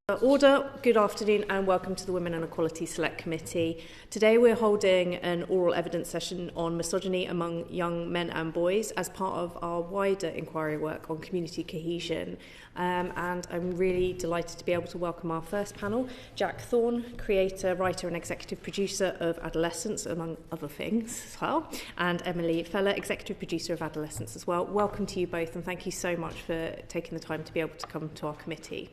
Order, good afternoon and welcome to the Women and Equality Select Committee. Today we're holding an oral evidence session on misogyny among young men and boys as part of our wider inquiry work on community cohesion. And I'm really delighted to be able to welcome our first panel, Jack Thorne, creator, writer and executive producer of Adolescence, among other things as well, and Emily Feller, executive producer of Adolescence as well. Welcome to you both and thank you so much for taking the time to be able to come to our committee.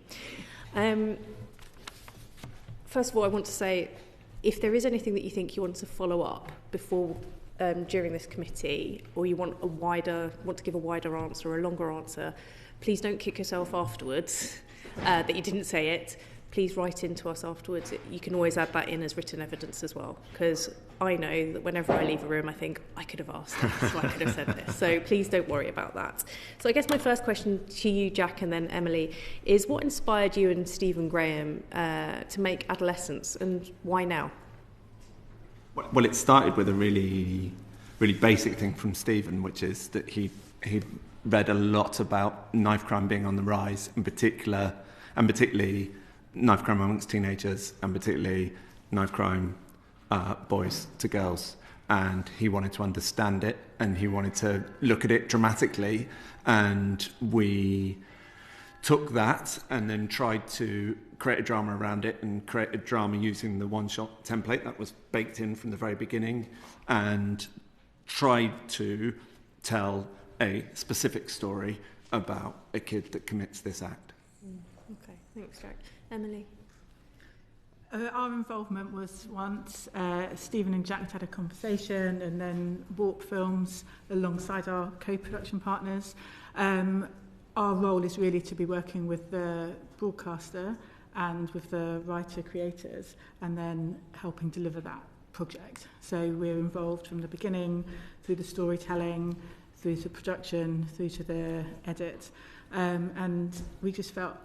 First of all, I want to say, if there is anything that you think you want to follow up before, during this committee, or you want to give a wider answer or a longer answer, please don't kick yourself afterwards that you didn't say it. Please write into us afterwards. You can always add that in as written evidence as well, because I know that whenever I leave a room, I think, I could have asked this, or I could have said this. So please don't worry about that. So I guess my first question to you, Jack, and then Emily, is what inspired you and Stephen Graham to make Adolescence, and why now? Well, it started with a really basic thing from Stephen, which is that he read a lot about knife crime being on the rise, and particularly knife crime amongst teenagers, and particularly knife crime boys to girls. And he wanted to understand it, and he wanted to look at it dramatically. And we took that and then tried to create a drama around it, and create a drama using the one-shot template that was baked in from the very beginning, and tried to tell a specific story about a kid that commits this act. Okay, thanks, Jack. Emily? Our involvement was once Stephen and Jack had a conversation and then bought films alongside our co-production partners. Our role is really to be working with the broadcaster and with the writer-creators and then helping deliver that project. So we're involved from the beginning, through the storytelling, through to production, through to the edit. And we just felt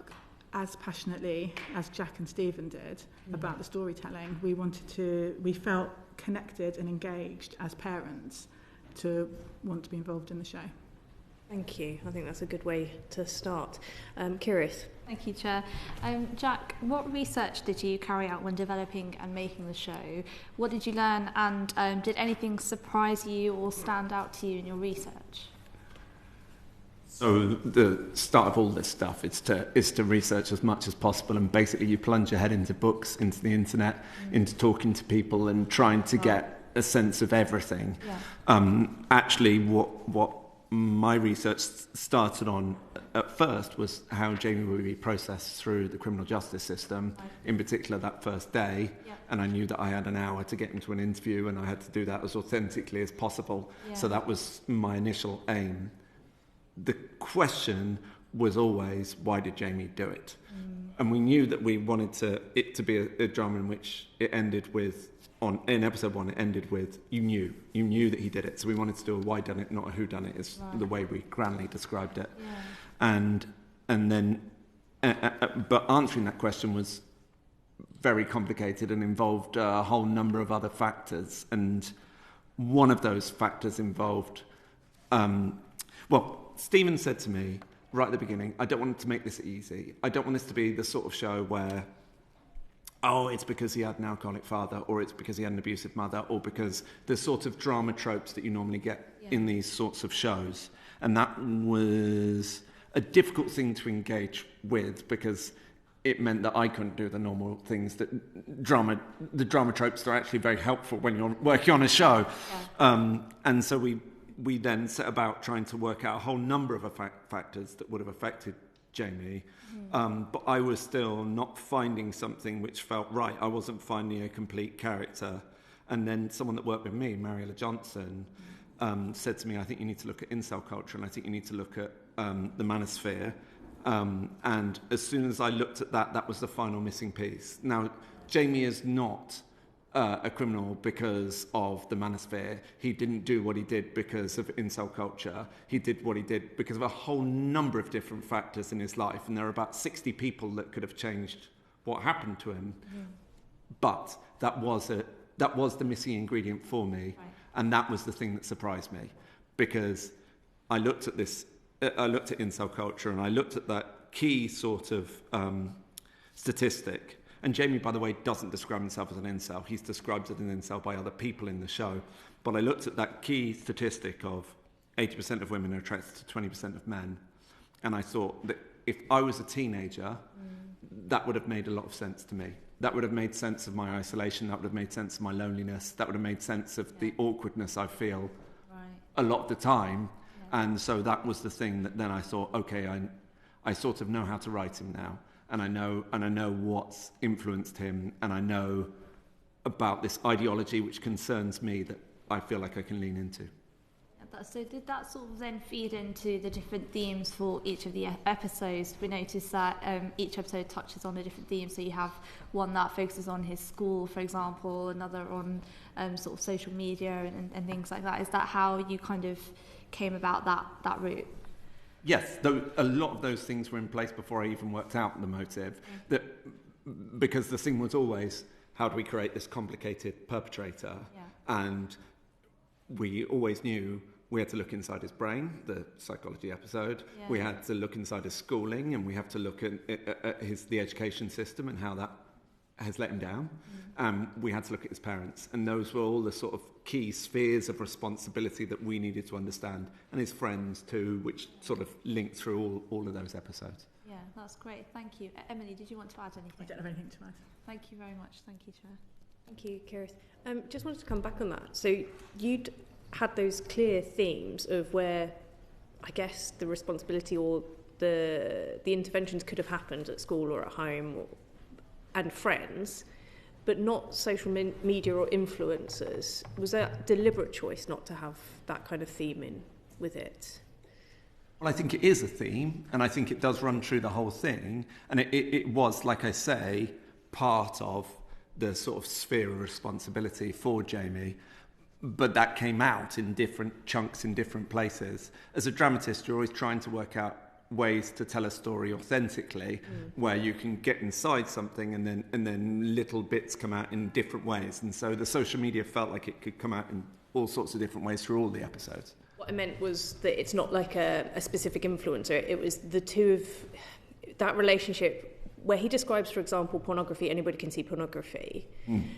as passionately as Jack and Stephen did about the storytelling. We felt connected and engaged as parents to want to be involved in the show. Thank you. I think that's a good way to start. Curious. Thank you, Chair. Jack, what research did you carry out when developing and making the show? What did you learn, and did anything surprise you or stand out to you in your research? So the start of all this stuff is to research as much as possible, and basically you plunge your head into books, into the internet, into talking to people and trying to get a sense of everything. Yeah. Actually, what my research started on at first was how Jamie would be processed through the criminal justice system, in particular that first day. Yeah. And I knew that I had an hour to get into an interview, and I had to do that as authentically as possible. Yeah. So that was my initial aim. The question was always, why did Jamie do it? And we knew that we wanted it to be a drama in which it ended with, in episode 1, it ended with, you knew that he did it. So we wanted to do a why done it, not a who done it, is the way we grandly described it. Yeah. And then, but answering that question was very complicated and involved a whole number of other factors. And one of those factors involved, Stephen said to me right at the beginning, I don't want to make this easy. I don't want this to be the sort of show where, it's because he had an alcoholic father, or it's because he had an abusive mother, or because the sort of drama tropes that you normally get in these sorts of shows. And that was a difficult thing to engage with, because it meant that I couldn't do the normal things that the drama tropes are actually very helpful when you're working on a show. Yeah. And so we then set about trying to work out a whole number of factors that would have affected Jamie. But I was still not finding something which felt right. I wasn't finding a complete character. And then someone that worked with me, Mariella Johnson, said to me, I think you need to look at incel culture, and I think you need to look at the manosphere. And as soon as I looked at that, that was the final missing piece. Now, Jamie is not a criminal because of the manosphere. He didn't do what he did because of incel culture. He did what he did because of a whole number of different factors in his life, and there are about 60 people that could have changed what happened to him. Yeah. But that was the missing ingredient for me, and that was the thing that surprised me, because I looked at incel culture, and I looked at that key sort of statistic. And Jamie, by the way, doesn't describe himself as an incel. He's described as an incel by other people in the show. But I looked at that key statistic of 80% of women are attracted to 20% of men. And I thought that if I was a teenager, that would have made a lot of sense to me. That would have made sense of my isolation. That would have made sense of my loneliness. That would have made sense of the awkwardness I feel a lot of the time. Yeah. And so that was the thing that then I thought, okay, I sort of know how to write him now. And I know what's influenced him. And I know about this ideology which concerns me that I feel like I can lean into. So did that sort of then feed into the different themes for each of the episodes? We noticed that each episode touches on a different theme. So you have one that focuses on his school, for example, another on sort of social media and things like that. Is that how you kind of came about that route? Yes, though a lot of those things were in place before I even worked out the motive. That because the thing was always, how do we create this complicated perpetrator? Yeah. And we always knew we had to look inside his brain, the psychology episode. Yeah. We had to look inside his schooling, and we have to look at the education system and how that has let him down. We had to look at his parents, and those were all the sort of key spheres of responsibility that we needed to understand, and his friends too, which sort of linked through all of those episodes. Yeah, that's great. Thank you. Emily, did you want to add anything? I don't have anything to add. Thank you very much. Thank you, Chair. Thank you, Kiris. Just wanted to come back on that. So you'd had those clear themes of where, I guess, the responsibility or the interventions could have happened at school or at home and friends, but not social media or influencers. Was that a deliberate choice not to have that kind of theme in with it? Well, I think it is a theme, and I think it does run through the whole thing. And it was, like I say, part of the sort of sphere of responsibility for Jamie. But that came out in different chunks in different places. As a dramatist, you're always trying to work out ways to tell a story authentically, where you can get inside something and then little bits come out in different ways. And so the social media felt like it could come out in all sorts of different ways through all the episodes. What I meant was that it's not like a specific influencer. It was the two of that relationship where he describes, for example, pornography. Anybody can see pornography.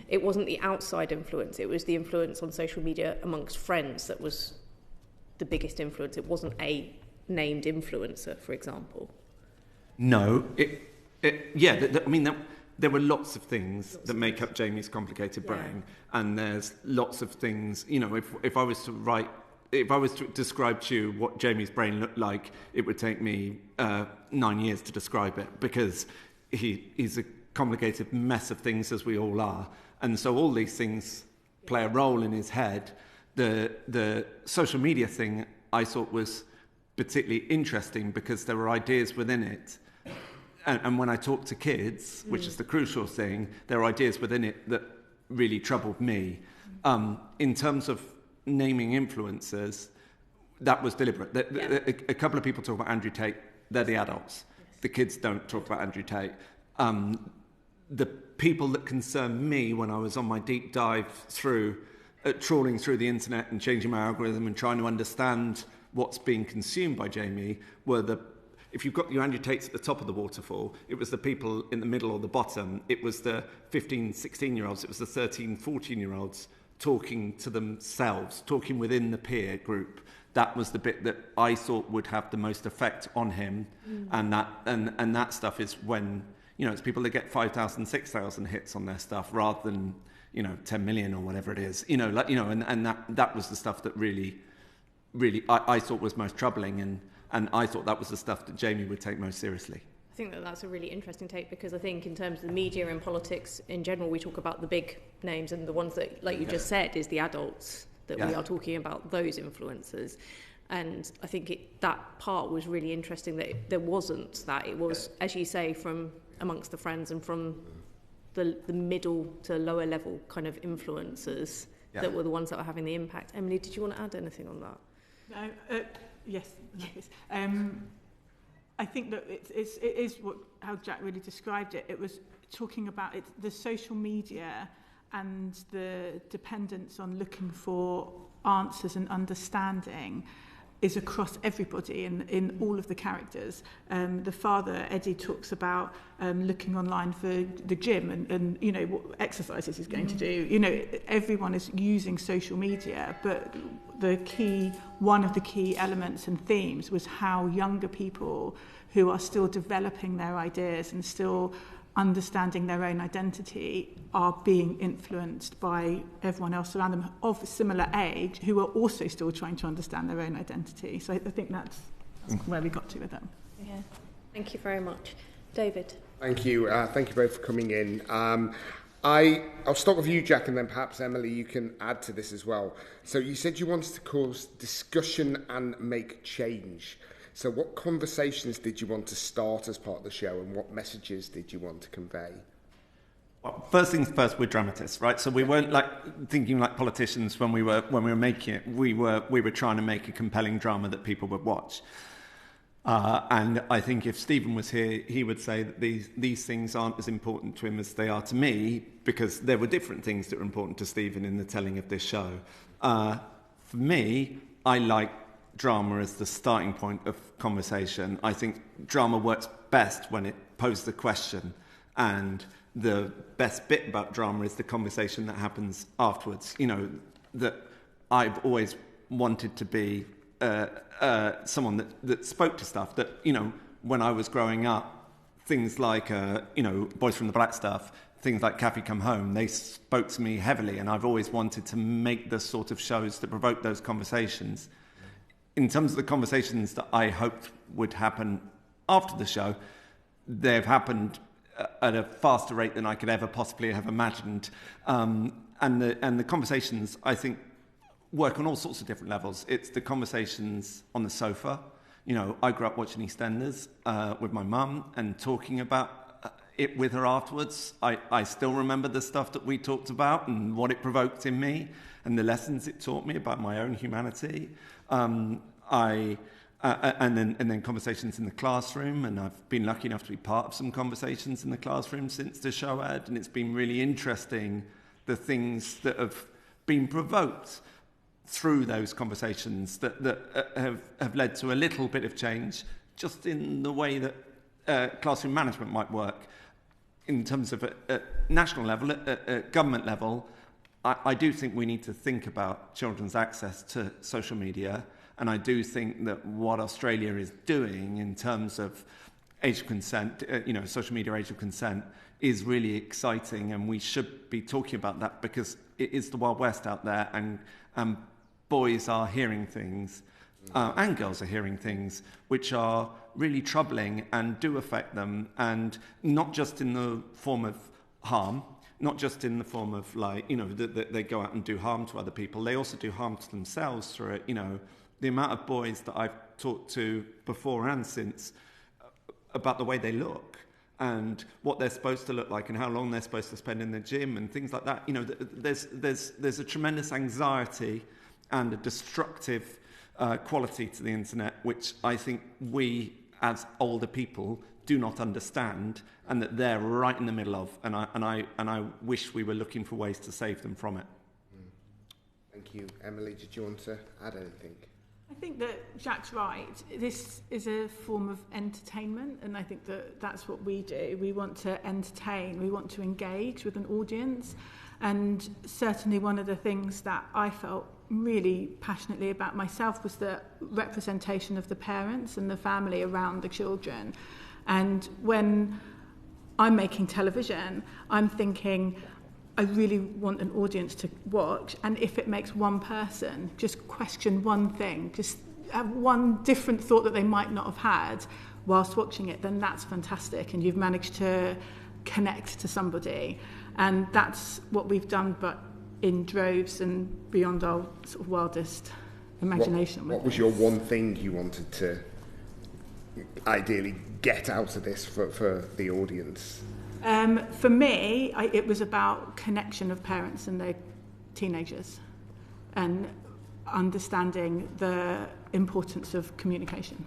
It wasn't the outside influence. It was the influence on social media amongst friends that was the biggest influence. It wasn't a named influencer, for example. No. There were lots of things that make up Jamie's complicated brain. And there's lots of things, if I was to describe to you what Jamie's brain looked like, it would take me 9 years to describe it, because he's a complicated mess of things, as we all are. And so all these things play a role in his head. The social media thing I thought was particularly interesting because there were ideas within it. And when I talk to kids, which is the crucial thing, there are ideas within it that really troubled me. In terms of naming influencers, that was deliberate. A couple of people talk about Andrew Tate. They're the adults. The kids don't talk about Andrew Tate. The people that concerned me when I was on my deep dive through, trawling through the internet and changing my algorithm and trying to understand what's being consumed by Jamie, were if you've got your Andrew Tates at the top of the waterfall, it was the people in the middle or the bottom. It was the 15, 16-year-olds. It was the 13, 14-year-olds talking to themselves, talking within the peer group. That was the bit that I thought would have the most effect on him. And that stuff is when, it's people that get 5,000, 6,000 hits on their stuff rather than, 10 million or whatever it is. And that was the stuff that really I thought was most troubling, and I thought that was the stuff that Jamie would take most seriously. I think that's a really interesting take, because I think in terms of the media and politics in general, we talk about the big names, and the ones that, like you just said, is the adults that we are talking about, those influencers. And I think that part was really interesting, that there wasn't that. It was, as you say, from amongst the friends and from the middle to lower level kind of influencers that were the ones that were having the impact. Emily, did you want to add anything on that? No, yes. I think that it is how Jack really described it. It was talking about the social media and the dependence on looking for answers and understanding is across everybody in all of the characters. The father, Eddie, talks about looking online for the gym and you know, what exercises he's going to do. You know, everyone is using social media, but one of the key elements and themes was how younger people who are still developing their ideas and still understanding their own identity are being influenced by everyone else around them of a similar age who are also still trying to understand their own identity. So I think that's where we got to with them. Yeah. Thank you very much. David. Thank you. Thank you both for coming in. I'll start with you, Jack, and then perhaps Emily, you can add to this as well. So you said you wanted to cause discussion and make change. So what conversations did you want to start as part of the show, and what messages did you want to convey? Well, first things first, we're dramatists, right? So we weren't like thinking like politicians when we were making it. We were trying to make a compelling drama that people would watch. And I think if Stephen was here, he would say that these things aren't as important to him as they are to me, because there were different things that were important to Stephen in the telling of this show. For me, I like drama as the starting point of conversation. I think drama works best when it poses a question, and the best bit about drama is the conversation that happens afterwards. You know, that I've always wanted to be someone that spoke to stuff that, you know, when I was growing up, things like, you know, Boys from the Black Stuff, things like Kathy Come Home, they spoke to me heavily, and I've always wanted to make the sort of shows that provoke those conversations. In terms of the conversations that I hoped would happen after the show, they've happened at a faster rate than I could ever possibly have imagined. And the conversations, I think, work on all sorts of different levels. It's the conversations on the sofa. You know, I grew up watching EastEnders with my mum and talking about it with her afterwards. I still remember the stuff that we talked about and what it provoked in me and the lessons it taught me about my own humanity. And then conversations in the classroom, and I've been lucky enough to be part of some conversations in the classroom since the show aired, and it's been really interesting, the things that have been provoked through those conversations that have led to a little bit of change, just in the way that classroom management might work. In terms of at national level, at government level, I do think we need to think about children's access to social media, and I do think that what Australia is doing in terms of age of consent, you know, social media age of consent, is really exciting, and we should be talking about that, because it is the Wild West out there, and boys are hearing things, and girls are hearing things, which are really troubling and do affect them, and not just in the form of harm, not just in the form of, like, you know, that they go out and do harm to other people. They also do harm to themselves through it. You know, the amount of boys that I've talked to before and since about the way they look and what they're supposed to look like and how long they're supposed to spend in the gym and things like that. You know, there's a tremendous anxiety and a destructive quality to the internet, which I think we, as older people, do not understand, and that they're right in the middle of, and I wish we were looking for ways to save them from it. Thank you. Emily, did you want to add anything? I think that Jack's right. This is a form of entertainment, and I think that that's what we do. We want to entertain, we want to engage with an audience, and certainly one of the things that I felt really passionately about myself was the representation of the parents and the family around the children. And when I'm making television, I'm thinking, I really want an audience to watch, and if it makes one person just question one thing, just have one different thought that they might not have had whilst watching it, then that's fantastic, and you've managed to connect to somebody. And that's what we've done, but in droves and beyond our sort of wildest imagination. What was your one thing you wanted to ideally get out of this for the audience? For me, it was about connection of parents and their teenagers and understanding the importance of communication.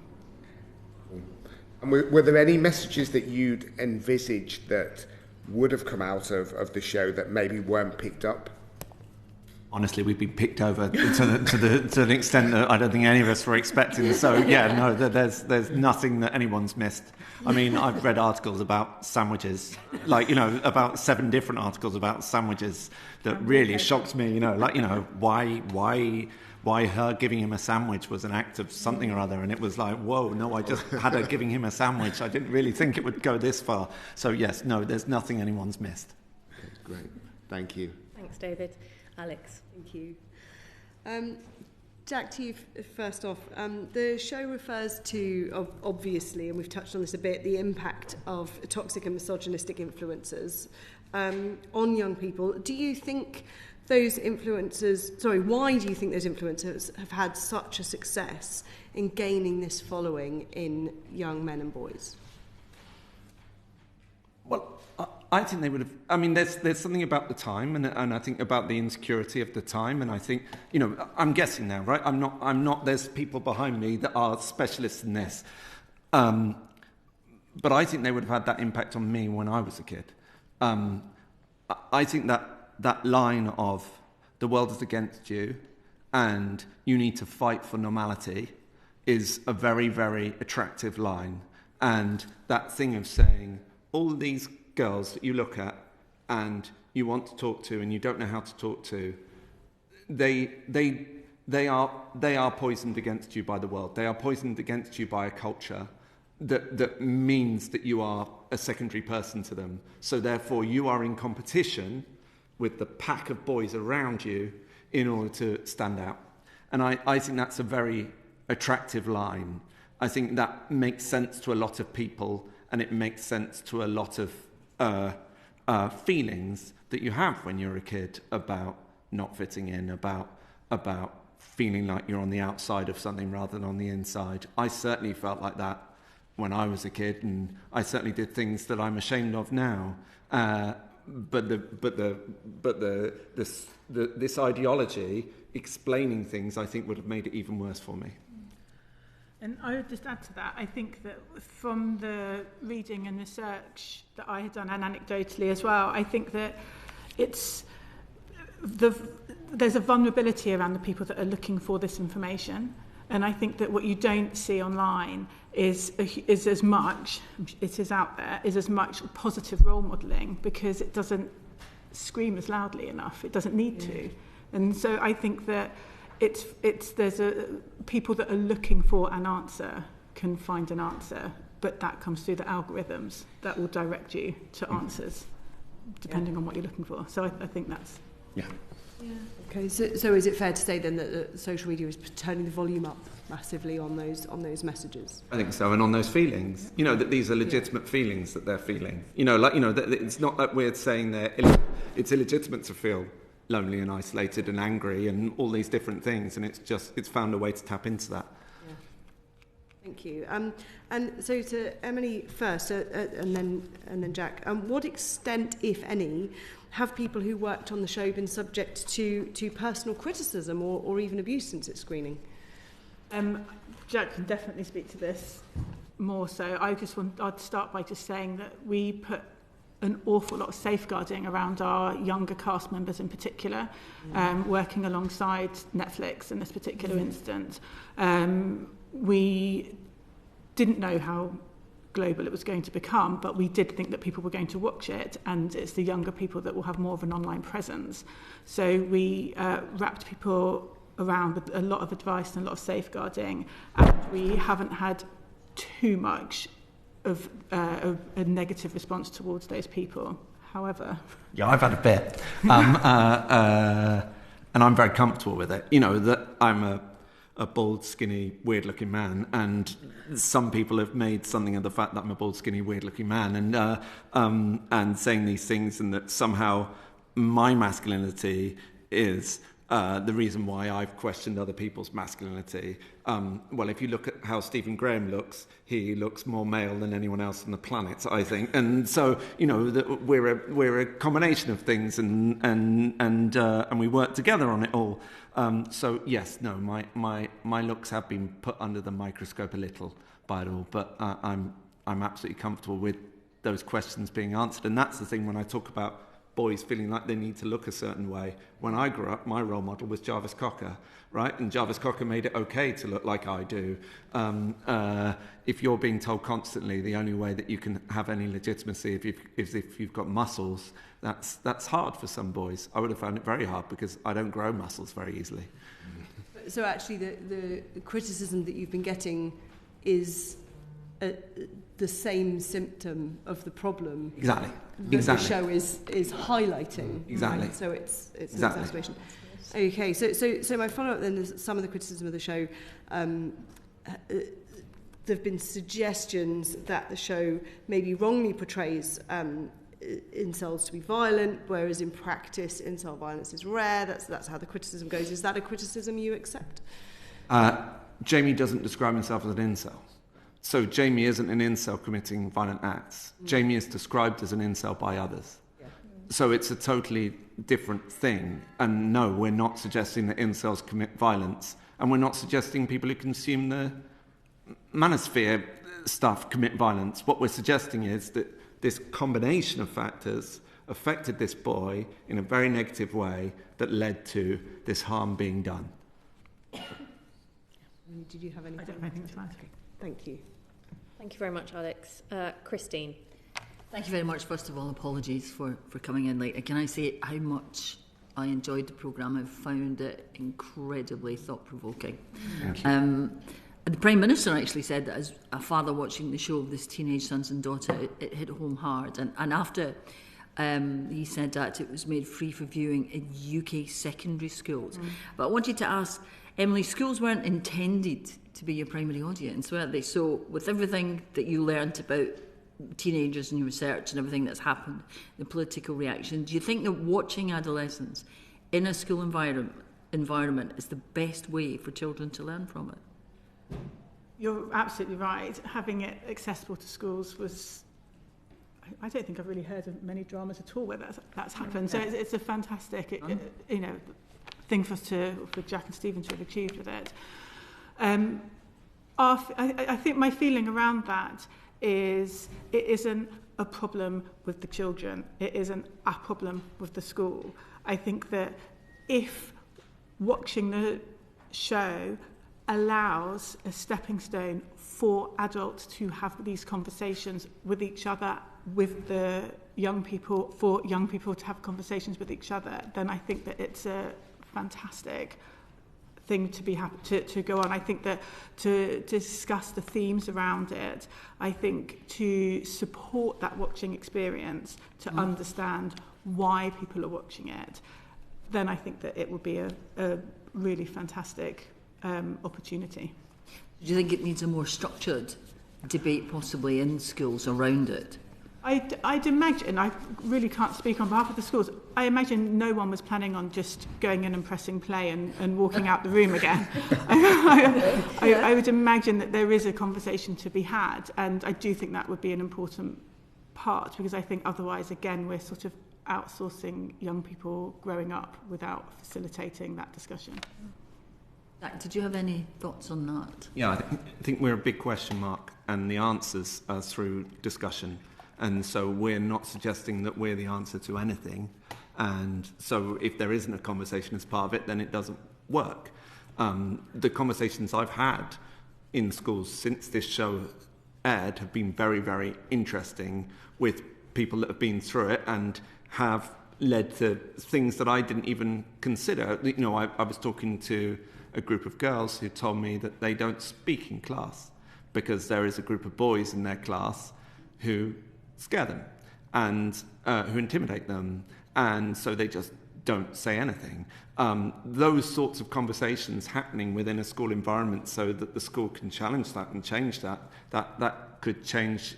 And were there any messages that you'd envisaged that would have come out of the show that maybe weren't picked up? Honestly, we've been picked over to an extent that I don't think any of us were expecting. So yeah, no, there's nothing that anyone's missed. I mean, I've read articles about sandwiches, like, you know, about 7 different articles about sandwiches that really shocked me. You know, like, you know, why her giving him a sandwich was an act of something or other, and it was like, whoa, no, I just had her giving him a sandwich. I didn't really think it would go this far. So yes, no, there's nothing anyone's missed. Okay, great, thank you. Thanks, David. Alex. Thank you. Jack, to you first off. The show refers to, obviously, and we've touched on this a bit, the impact of toxic and misogynistic influences on young people. Do you think those influencers, why do you think those influencers have had such a success in gaining this following in young men and boys? Well, I think they would have. I mean, there's something about the time, and I think about the insecurity of the time, and I think, you know, I'm guessing now, right? I'm not. There's people behind me that are specialists in this, but I think they would have had that impact on me when I was a kid. I think that line of the world is against you, and you need to fight for normality, is a very, very attractive line, and that thing of saying all these girls that you look at and you want to talk to and you don't know how to talk to, they are poisoned against you by the world. They are poisoned against you by a culture that means that you are a secondary person to them. So therefore you are in competition with the pack of boys around you in order to stand out. And I think that's a very attractive line. I think that makes sense to a lot of people, and it makes sense to a lot of feelings that you have when you're a kid about not fitting in, about feeling like you're on the outside of something rather than on the inside. I certainly felt like that when I was a kid, and I certainly did things that I'm ashamed of now. But this ideology explaining things, I think, would have made it even worse for me. And I would just add to that, I think that from the reading and research that I had done, and anecdotally as well, I think that there's a vulnerability around the people that are looking for this information. And I think that what you don't see online is as much, it is out there, is as much positive role modelling, because it doesn't scream as loudly enough. It doesn't need to. And so I think that people that are looking for an answer can find an answer, but that comes through the algorithms that will direct you to answers depending on what you're looking for. So I think that's... Yeah. Okay, so is it fair to say then that social media is turning the volume up massively on those messages? I think so, and on those feelings. You know, that these are legitimate feelings that they're feeling. You know, like, you know, that it's not that we're saying it's illegitimate to feel lonely and isolated and angry and all these different things, and it's found a way to tap into that. Yeah. Thank you. And so to Emily first, and then Jack. What extent, if any, have people who worked on the show been subject to personal criticism or even abuse since its screening? Jack can definitely speak to this more so. I'd start by just saying that we put an awful lot of safeguarding around our younger cast members in particular, working alongside Netflix in this particular instance. We didn't know how global it was going to become, but we did think that people were going to watch it, and it's the younger people that will have more of an online presence. So we wrapped people around with a lot of advice and a lot of safeguarding, and we haven't had too much of a negative response towards those people. However... Yeah, I've had a bit. And I'm very comfortable with it. You know, that I'm a bald, skinny, weird-looking man, and some people have made something of the fact that I'm a bald, skinny, weird-looking man, and saying these things, and that somehow my masculinity is the reason why I've questioned other people's masculinity. Well, if you look at how Stephen Graham looks, he looks more male than anyone else on the planet, I think. And so, you know, we're a combination of things, and we work together on it all. So yes, no, my looks have been put under the microscope a little by it all, but I'm absolutely comfortable with those questions being answered. And that's the thing when I talk about boys feeling like they need to look a certain way. When I grew up, my role model was Jarvis Cocker, right? And Jarvis Cocker made it okay to look like I do. If you're being told constantly the only way that you can have any legitimacy is if you've got muscles, that's hard for some boys. I would have found it very hard because I don't grow muscles very easily. So actually the criticism that you've been getting is the same symptom of the problem. Exactly. That the show is highlighting. Exactly. Right? So it's exactly. an exacerbation. Okay, so my follow-up then is some of the criticism of the show. There have been suggestions that the show maybe wrongly portrays incels to be violent, whereas in practice incel violence is rare. That's how the criticism goes. Is that a criticism you accept? Jamie doesn't describe himself as an incel. So Jamie isn't an incel committing violent acts. Jamie is described as an incel by others. Yeah. So it's a totally different thing. And no, we're not suggesting that incels commit violence. And we're not suggesting people who consume the manosphere stuff commit violence. What we're suggesting is that this combination of factors affected this boy in a very negative way that led to this harm being done. Did you have anything? I don't have anything to add. Thank you. Thank you very much, Alex. Christine. Thank you very much. First of all, apologies for coming in late. Can I say how much I enjoyed the programme? I found it incredibly thought-provoking. The Prime Minister actually said that as a father watching the show of this teenage sons and daughter, it hit home hard. And after he said that, it was made free for viewing in UK secondary schools. But I wanted to ask, Emily, schools weren't intended to be your primary audience, weren't they? So with everything that you learnt about teenagers and your research and everything that's happened, the political reaction, do you think that watching Adolescence in a school environment is the best way for children to learn from it? You're absolutely right. Having it accessible to schools was... I don't think I've really heard of many dramas at all where that's happened. So it's a fantastic, thing for Jack and Stephen to have achieved with it. I think my feeling around that is it isn't a problem with the children. It isn't a problem with the school. I think that if watching the show allows a stepping stone for adults to have these conversations with each other, with the young people, for young people to have conversations with each other, then I think that it's a fantastic thing to be happy to go on. I think that to discuss the themes around it, I think to support that watching experience, to understand why people are watching it, then I think that it would be a really fantastic opportunity. Do you think it needs a more structured debate possibly in schools around it? I'd imagine, I really can't speak on behalf of the schools, I imagine no one was planning on just going in and pressing play and walking out the room again. I would imagine that there is a conversation to be had, and I do think that would be an important part, because I think otherwise, again, we're sort of outsourcing young people growing up without facilitating that discussion. Jack, did you have any thoughts on that? Yeah, I think we're a big question mark, and the answers are through discussion. And so we're not suggesting that we're the answer to anything. And so if there isn't a conversation as part of it, then it doesn't work. The conversations I've had in schools since this show aired have been very, very interesting with people that have been through it and have led to things that I didn't even consider. You know, I was talking to a group of girls who told me that they don't speak in class because there is a group of boys in their class who scare them and who intimidate them, and so they just don't say anything. Those sorts of conversations happening within a school environment so that the school can challenge that and change that could change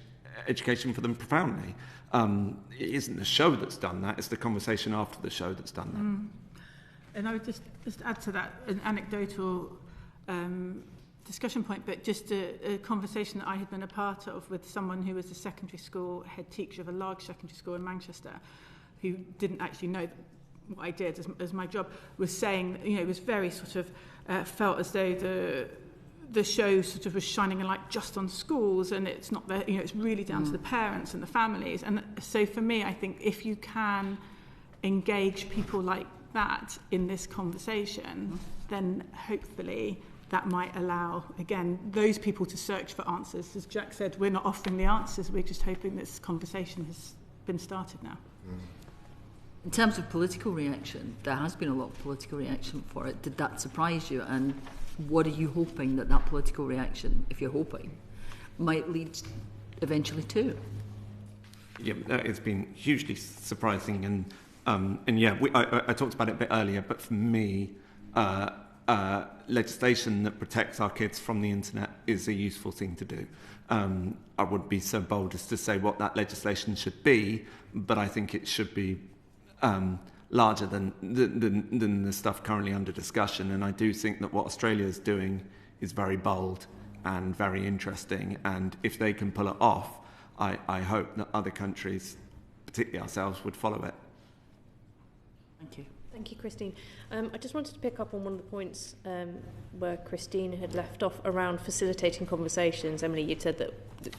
education for them profoundly. It isn't the show that's done that, it's the conversation after the show that's done that. And I would just add to that an anecdotal discussion point, but just a conversation that I had been a part of with someone who was a secondary school head teacher of a large secondary school in Manchester, who didn't actually know what I did as my job, was saying, you know, it was very sort of felt as though the show sort of was shining a light just on schools, and it's not the, you know, it's really down to the parents and the families. And so for me, I think if you can engage people like that in this conversation, then hopefully that might allow, again, those people to search for answers. As Jack said, we're not offering the answers, we're just hoping this conversation has been started now. In terms of political reaction, there has been a lot of political reaction for it. Did that surprise you? And what are you hoping that political reaction, if you're hoping, might lead eventually to? Yeah, it's been hugely surprising, and yeah, I talked about it a bit earlier, but for me, legislation that protects our kids from the internet is a useful thing to do. I wouldn't be so bold as to say what that legislation should be, but I think it should be larger than the stuff currently under discussion. And I do think that what Australia is doing is very bold and very interesting. And if they can pull it off, I hope that other countries, particularly ourselves, would follow it. Thank you. Thank you, Christine. I just wanted to pick up on one of the points where Christine had left off around facilitating conversations. Emily, you said that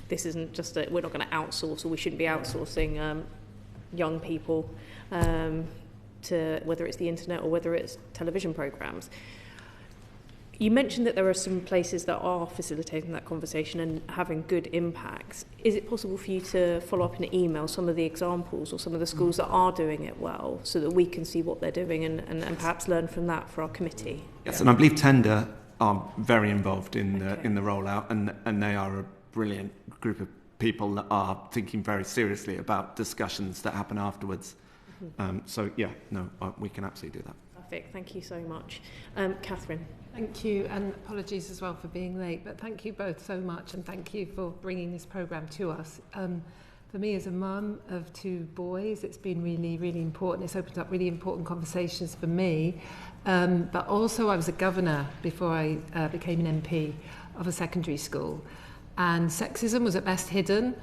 this isn't just we're not going to outsource, or we shouldn't be outsourcing young people to whether it's the internet or whether it's television programmes. You mentioned that there are some places that are facilitating that conversation and having good impacts. Is it possible for you to follow up in an email some of the examples or some of the schools that are doing it well, so that we can see what they're doing and perhaps learn from that for our committee? Yes, and I believe Tender are very involved in the rollout, and they are a brilliant group of people that are thinking very seriously about discussions that happen afterwards. So yeah, no, we can absolutely do that. Perfect, thank you so much. Catherine. Thank you, and apologies as well for being late, but thank you both so much, and thank you for bringing this programme to us. For me as a mum of 2 boys, it's been really, really important. It's opened up really important conversations for me, but also I was a governor before I became an MP of a secondary school, and sexism was at best hidden,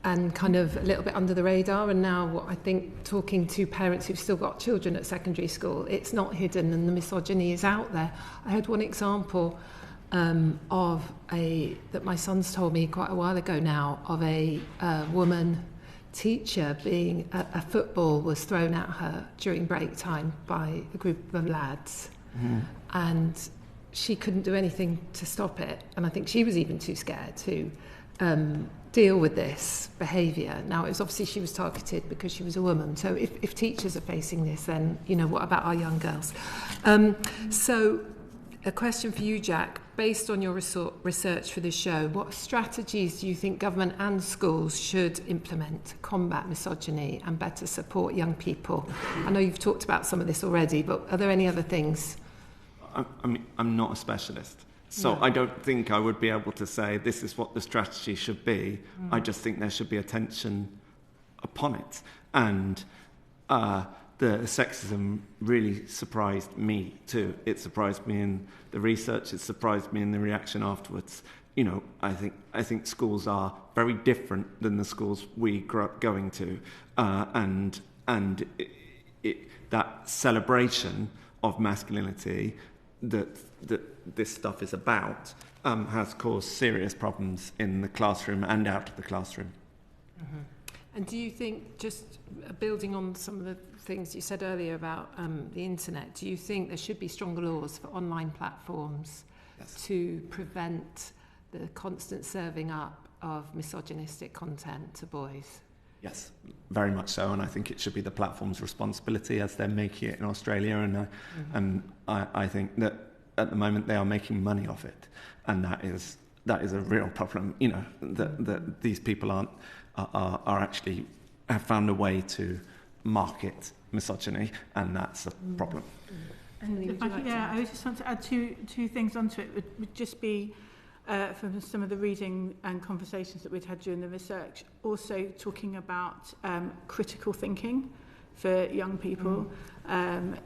and kind of a little bit under the radar. And now I think talking to parents who've still got children at secondary school, it's not hidden and the misogyny is out there. I had one example that my son's told me quite a while ago now, of a woman teacher being, a football was thrown at her during break time by a group of lads. And she couldn't do anything to stop it. And I think she was even too scared to deal with this behaviour. Now, it was obviously she was targeted because she was a woman. So if teachers are facing this, then, what about our young girls? So a question for you, Jack. Based on your research for this show, what strategies do you think government and schools should implement to combat misogyny and better support young people? I know you've talked about some of this already, but are there any other things? I'm not a specialist. So I don't think I would be able to say this is what the strategy should be. I just think there should be attention upon it. And the sexism really surprised me too. It surprised me in the research. It surprised me in the reaction afterwards. I think schools are very different than the schools we grew up going to, and that celebration of masculinity that this stuff is about has caused serious problems in the classroom and out of the classroom. And do you think, just building on some of the things you said earlier about the internet, do you think there should be stronger laws for online platforms to prevent the constant serving up of misogynistic content to boys? Yes, very much so, and I think it should be the platform's responsibility as they're making it in Australia, and I think that at the moment they are making money off it, and that is a real problem. That these people are actually have found a way to market misogyny, and that's a problem. I just want to add two things onto it. It would just be from some of the reading and conversations that we'd had during the research, also talking about critical thinking for young people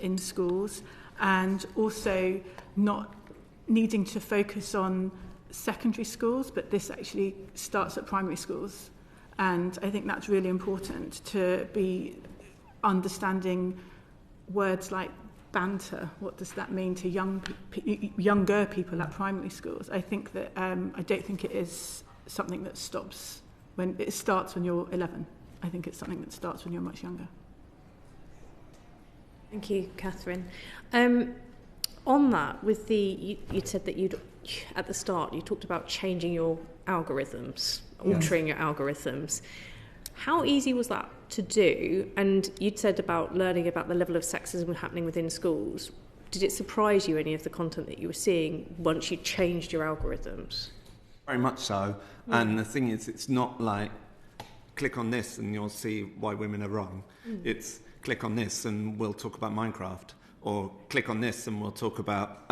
in schools, and also not needing to focus on secondary schools, but this actually starts at primary schools. And I think that's really important, to be understanding words like banter. What does that mean to younger people at primary schools? I think that I don't think it is something that stops when it starts when you're 11. I think it's something that starts when you're much younger. Thank you, Catherine. On that, with you said that at the start, you talked about changing your algorithms, altering your algorithms. How easy was that to do? And you'd said about learning about the level of sexism happening within schools. Did it surprise you, any of the content that you were seeing, once you changed your algorithms? Very much so. And the thing is, it's not like, click on this and you'll see why women are wrong. It's click on this and we'll talk about Minecraft. Or click on this and we'll talk about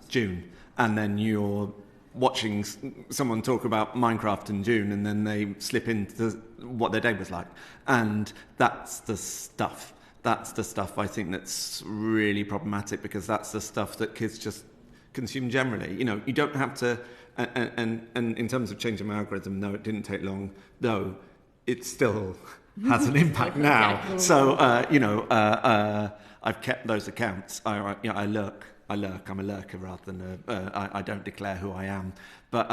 June. And then you're watching someone talk about Minecraft in June, and then they slip into what their day was like. And that's the stuff. That's the stuff I think that's really problematic, because that's the stuff that kids just consume generally. You know, you don't have to... And in terms of changing my algorithm, no, it didn't take long, though it still has an impact now. So, I've kept those accounts. I lurk. I'm a lurker rather than I don't declare who I am. But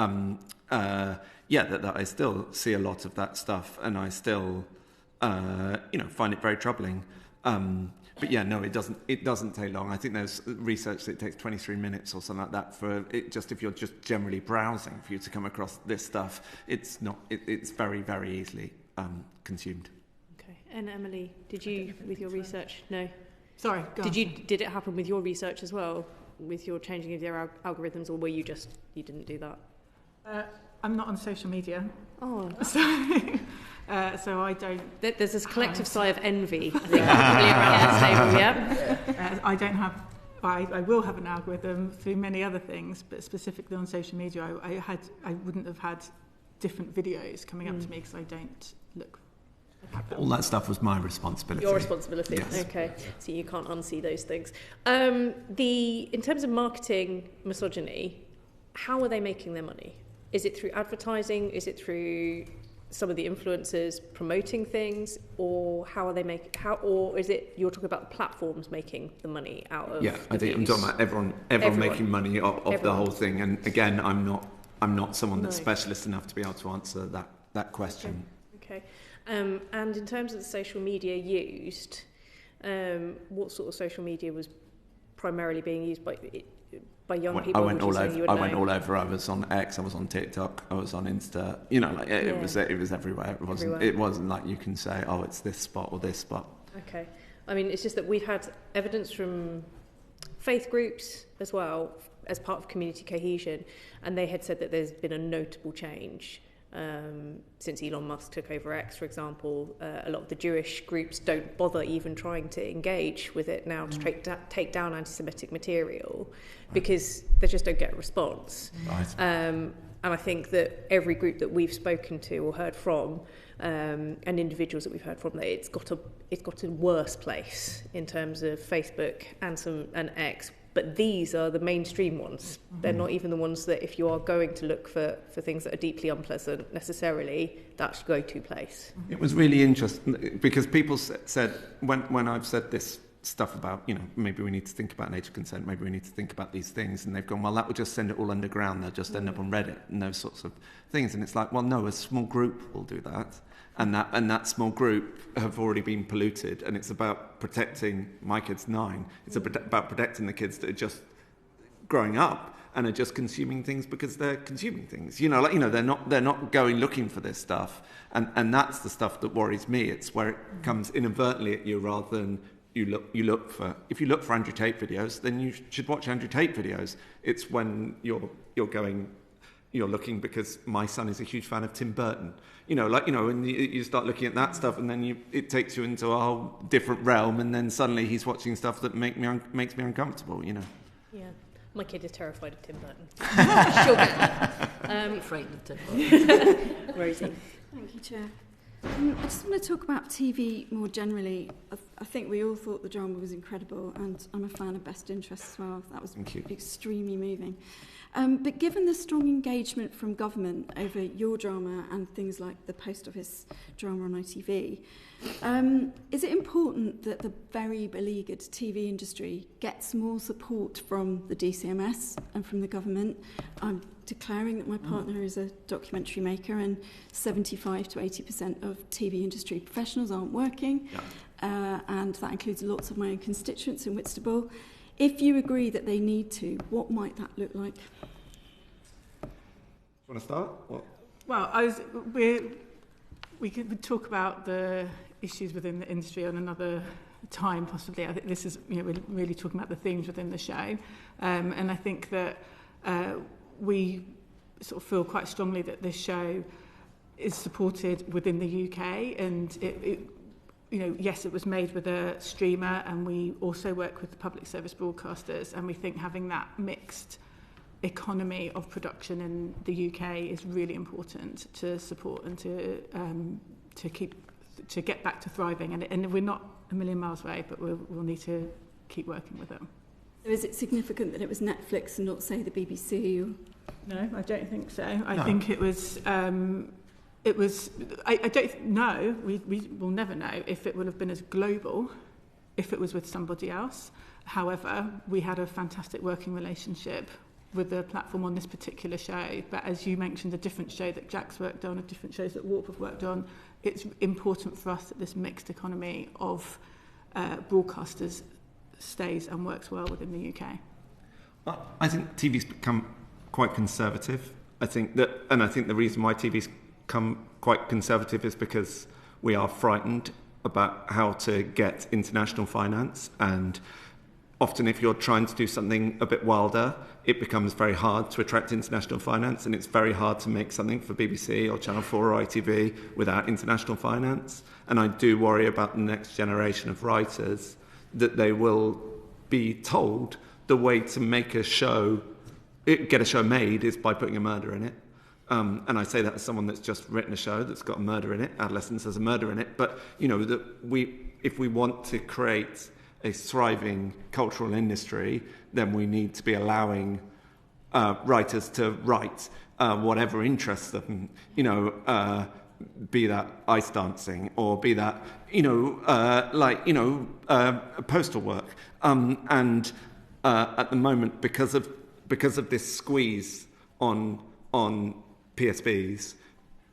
that I still see a lot of that stuff, and I still find it very troubling. But yeah, no, it doesn't take long. I think there's research that it takes 23 minutes or something like that for it. Just if you're just generally browsing, for you to come across this stuff, it's very, very easily consumed. Okay. And Emily, did you, with your research? No. Sorry, go on. Did it happen with your research as well, with your changing of your algorithms, or were you didn't do that? I'm not on social media. Oh. So I don't... There's this collective sigh of envy, I think, probably around this table, yeah? I don't have... I will have an algorithm through many other things, but specifically on social media, I wouldn't have had different videos coming up to me because I don't look... All that stuff was my responsibility. Your responsibility, yes. Okay. So you can't unsee those things. In terms of marketing misogyny, how are they making their money? Is it through advertising? Is it through some of the influencers promoting things? Or how are they or is it you're talking about the platforms making the money out of? Yeah, I think I'm talking about everyone making money off the whole thing. And again, I'm not someone that's specialist enough to be able to answer that question. Okay. And in terms of the social media used, what sort of social media was primarily being used by young people? I went all over. I was on X. I was on TikTok. I was on Insta. It was everywhere. It wasn't like you can say, oh, it's this spot or this spot. Okay. I mean, it's just that we've had evidence from faith groups as well as part of community cohesion, and they had said that there's been a notable change. Since Elon Musk took over X, for example, a lot of the Jewish groups don't bother even trying to engage with it now to take down anti-Semitic material because they just don't get a response. Right. And I think that every group that we've spoken to or heard from, and individuals that we've heard from, that it's got a worse place in terms of Facebook and X. But these are the mainstream ones. They're not even the ones that, if you are going to look for things that are deeply unpleasant, necessarily, that's your go-to place. It was really interesting because people said, when I've said this stuff about, maybe we need to think about an age of consent, maybe we need to think about these things, and they've gone, well, that will just send it all underground, they'll just end up on Reddit and those sorts of things. And it's like, well, no, a small group will do that. And that small group have already been polluted, and it's about protecting my kid's 9. It's about protecting the kids that are just growing up and are just consuming things because they're consuming things. They're not going looking for this stuff, and that's the stuff that worries me. It's where it comes inadvertently at you rather than you look for. If you look for Andrew Tate videos, then you should watch Andrew Tate videos. It's when you're looking because my son is a huge fan of Tim Burton. And you start looking at that stuff, and then it takes you into a whole different realm, and then suddenly he's watching stuff that makes me uncomfortable. Yeah, my kid is terrified of Tim Burton. She'll get that. Frightened of Tim Burton. Rosie. Thank you, Chair. I just want to talk about TV more generally. I think we all thought the drama was incredible, and I'm a fan of Best Interest as well. That was extremely moving. But given the strong engagement from government over your drama and things like the Post Office drama on ITV, is it important that the very beleaguered TV industry gets more support from the DCMS and from the government? I'm declaring that my partner is a documentary maker, and 75 to 80% of TV industry professionals aren't working. and that includes lots of my own constituents in Whitstable. If you agree that they need to, what might that look like? Want to start? What? Well, we could talk about the issues within the industry on another time, possibly. I think this is, we're really talking about the themes within the show, and I think that we sort of feel quite strongly that this show is supported within the UK, and yes, it was made with a streamer, and we also work with the public service broadcasters, and we think having that mixed economy of production in the UK is really important to support and to get back to thriving. And we're not a million miles away, but we'll need to keep working with them. So is it significant that it was Netflix and not, say, the BBC? Or? No, I don't think so. I think it was. I don't know. We will never know if it would have been as global if it was with somebody else. However, we had a fantastic working relationship with the platform on this particular show. But as you mentioned, a different show that Jack's worked on, a different shows that Warp have worked on, it's important for us that this mixed economy of broadcasters stays and works well within the UK. I think TV's become quite conservative. I think the reason why TV's become quite conservative is because we are frightened about how to get international finance, and often if you're trying to do something a bit wilder, it becomes very hard to attract international finance, and it's very hard to make something for BBC or Channel 4 or ITV without international finance. And I do worry about the next generation of writers, that they will be told the way to make a show, get a show made, is by putting a murder in it. And I say that as someone that's just written a show that's got a murder in it. Adolescence has a murder in it. But, that if we want to create a thriving cultural industry, then we need to be allowing writers to write whatever interests them, be that ice dancing or be that, postal work. And at the moment, because of this squeeze on PSBs,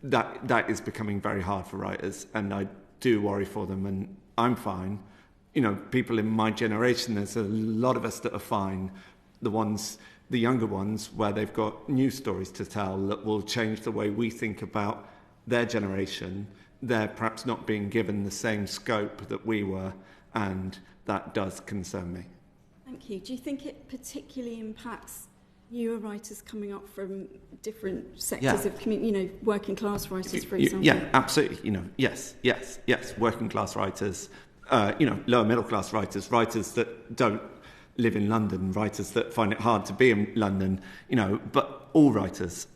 that is becoming very hard for writers, and I do worry for them, and I'm fine. People in my generation, there's a lot of us that are fine. The younger ones, where they've got new stories to tell that will change the way we think about their generation, they're perhaps not being given the same scope that we were, and that does concern me. Thank you. Do you think it particularly impacts newer writers coming up from different sectors of community, working class writers, for example? Yeah, absolutely. Yes. Working class writers, lower middle class writers that don't live in London, writers that find it hard to be in London, but all writers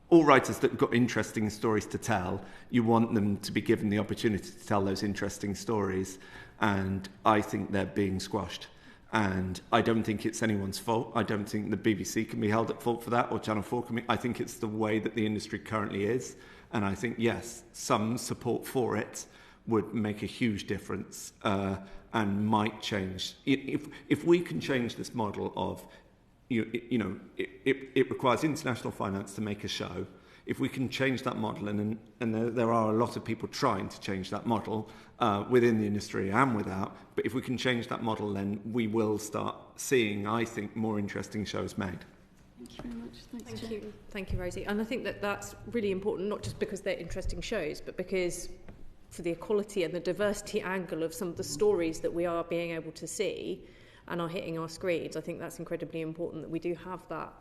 that have got interesting stories to tell, you want them to be given the opportunity to tell those interesting stories, and I think they're being squashed. And I don't think it's anyone's fault. I don't think the BBC can be held at fault for that, or Channel 4 can be. I think it's the way that the industry currently is. And I think, yes, some support for it would make a huge difference and might change. If we can change this model of, it requires international finance to make a show. If we can change that model, and there are a lot of people trying to change that model within the industry and without, but if we can change that model, then we will start seeing, I think, more interesting shows made. Thank you very much. Thank you, Rosie. And I think that that's really important, not just because they're interesting shows, but because for the equality and the diversity angle of some of the stories that we are being able to see and are hitting our screens, I think that's incredibly important that we do have that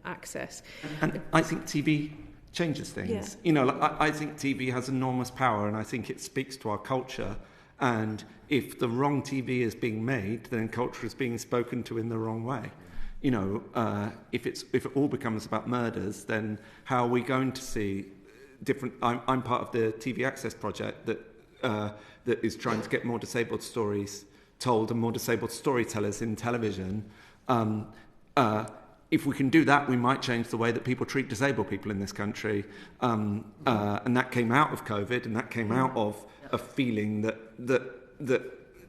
access. And I think TV changes things. Yeah. I think TV has enormous power, and I think it speaks to our culture. And if the wrong TV is being made, then culture is being spoken to in the wrong way. If it all becomes about murders, then how are we going to see different? I'm part of the TV Access project that is trying to get more disabled stories told and more disabled storytellers in television. If we can do that, we might change the way that people treat disabled people in this country. And that came out of COVID, and that came out of a feeling that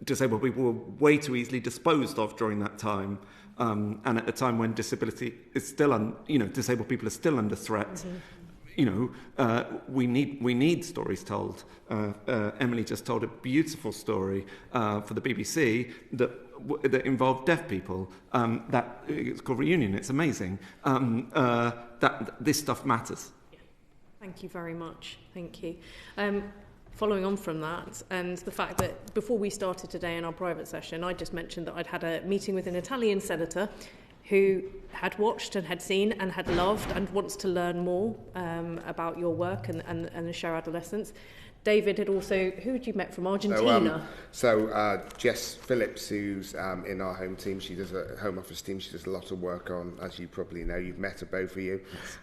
disabled people were way too easily disposed of during that time. And at a time when disability is still, disabled people are still under threat. we need stories told. Emily just told a beautiful story for the BBC that involved deaf people. That it's called Reunion. It's amazing. That this stuff matters. Thank you very much. Thank you. Following on from that, and the fact that before we started today in our private session, I just mentioned that I'd had a meeting with an Italian senator who had watched and had seen and had loved and wants to learn more about your work and the show Adolescence. David had also, who had you met from Argentina? So Jess Phillips, who's in our home team, she does a home office team. She does a lot of work on, as you probably know, you've met her, both of you,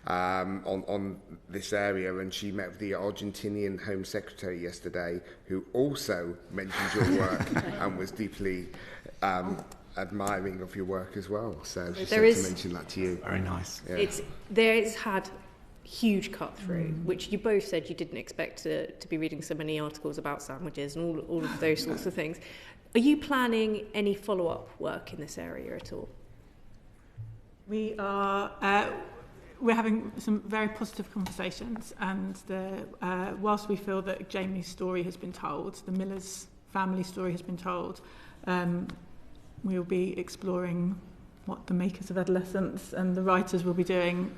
on this area. And she met with the Argentinian Home Secretary yesterday, who also mentioned your work and was deeply admiring of your work as well. So she said to mention that to you. Very nice. Yeah. It's had huge cut through, which you both said you didn't expect to be reading so many articles about sandwiches and all of those sorts of things. Are you planning any follow-up work in this area at all? We are. We're having some very positive conversations, and whilst we feel that Jamie's story has been told, the Miller's family story has been told, we'll be exploring what the makers of Adolescence and the writers will be doing.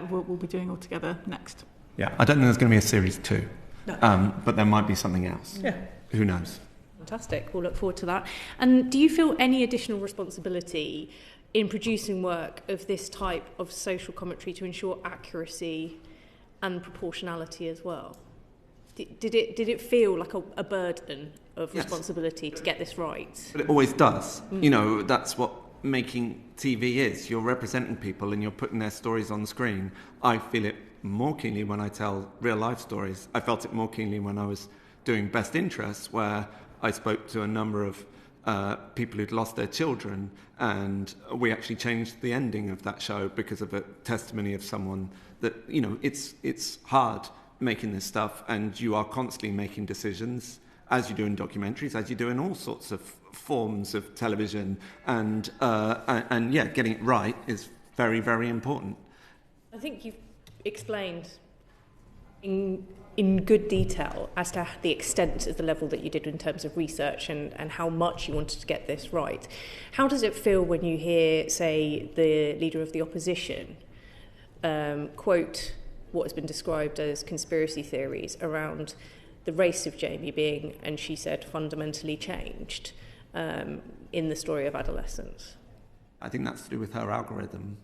We'll be doing all together next. Yeah, I don't think there's going to be a series 2, but there might be something else. Yeah. Who knows? Fantastic. We'll look forward to that. And do you feel any additional responsibility in producing work of this type of social commentary to ensure accuracy and proportionality as well? Did it feel like a burden of responsibility to get this right? But it always does. That's what making TV is. You're representing people and you're putting their stories on the screen. I feel it more keenly when I tell real life stories. I felt it more keenly when I was doing Best Interests, where I spoke to a number of people who'd lost their children, and we actually changed the ending of that show because of a testimony of someone that, it's hard making this stuff, and you are constantly making decisions, as you do in documentaries, as you do in all sorts of forms of television, and getting it right is very, very important. I think you've explained in good detail as to the extent of the level that you did in terms of research and how much you wanted to get this right. How does it feel when you hear, say, the leader of the opposition quote what has been described as conspiracy theories around the race of Jamie being, and she said, fundamentally changed in the story of Adolescence? I think that's to do with her algorithm,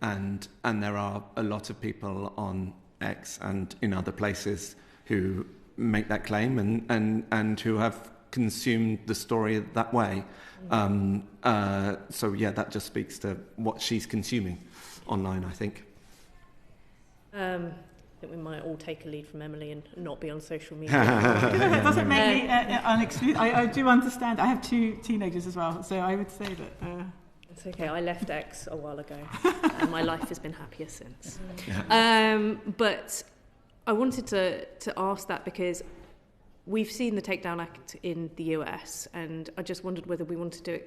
and there are a lot of people on X and in other places who make that claim and who have consumed the story that way. That just speaks to what she's consuming online, I think. I think we might all take a lead from Emily and not be on social media. It doesn't make me unexcused. I do understand. I have 2 teenagers as well, so I would say that... It's okay, I left X a while ago, and my life has been happier since. But I wanted to ask that because we've seen the Takedown Act in the US, and I just wondered whether we wanted to,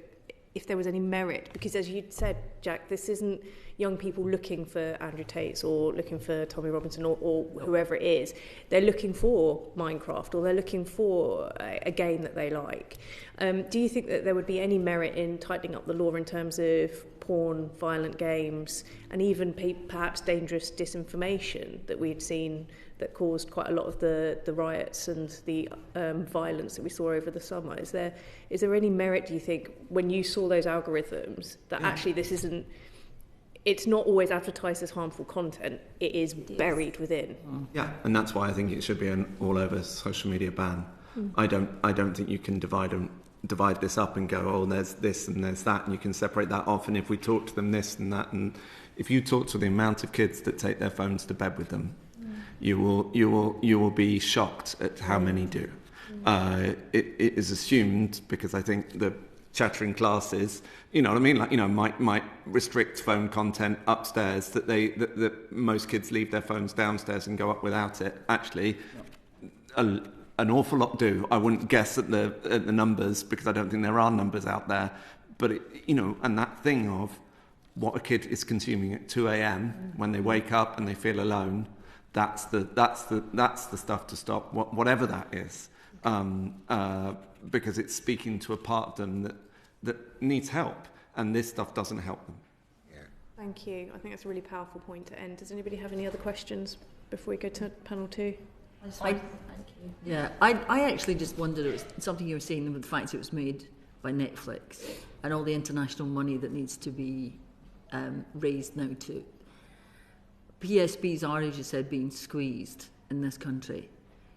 if there was any merit, because as you said, Jack, this isn't young people looking for Andrew Tate's or looking for Tommy Robinson or whoever it is. They're looking for Minecraft, or they're looking for a game that they like. Do you think that there would be any merit in tightening up the law in terms of porn, violent games, and even perhaps dangerous disinformation that we'd seen that caused quite a lot of the riots and the violence that we saw over the summer? Is there any merit, do you think, when you saw those algorithms, that actually this isn't, it's not always advertised as harmful content, it is buried within? Yeah, and that's why I think it should be an all-over social media ban. I don't think you can divide this up and go, oh, there's this and there's that, and you can separate that off. And if we talk to them this and that, and if you talk to the amount of kids that take their phones to bed with them, you will be shocked at how many do. It is assumed, because I think the chattering classes, you know what I mean, like, might restrict phone content upstairs, that most kids leave their phones downstairs and go up without it. Actually, an awful lot do. I wouldn't guess at the numbers, because I don't think there are numbers out there. But and that thing of what a kid is consuming at 2 a.m. when they wake up and they feel alone, that's the stuff to stop, whatever that is, because it's speaking to a part of them that needs help, and this stuff doesn't help them. Thank you. I think that's a really powerful point to end. Does anybody have any other questions before we go to panel 2? Thank you. Yeah, I actually just wondered, it was something you were saying with the fact it was made by Netflix and all the international money that needs to be raised now to PSBs are, as you said, being squeezed in this country.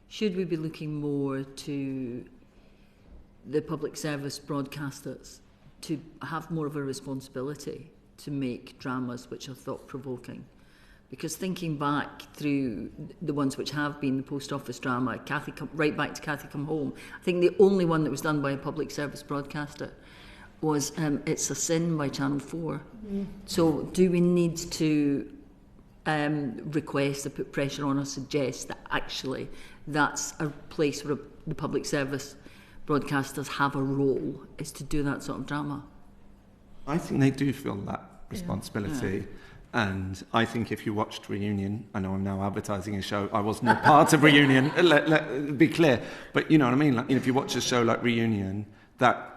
Should we be looking more to the public service broadcasters to have more of a responsibility to make dramas which are thought-provoking? Because thinking back through the ones which have been the Post Office drama, right back to Cathy Come Home, I think the only one that was done by a public service broadcaster was It's a Sin by Channel 4. So do we need to request or put pressure on or suggest that actually that's a place where the public service broadcasters have a role, is to do that sort of drama? I think they do feel that responsibility. Yeah. And I think if you watched Reunion, I know I'm now advertising a show, I was not part of Reunion, let be clear, but you know what I mean? Like, if you watch a show like Reunion, that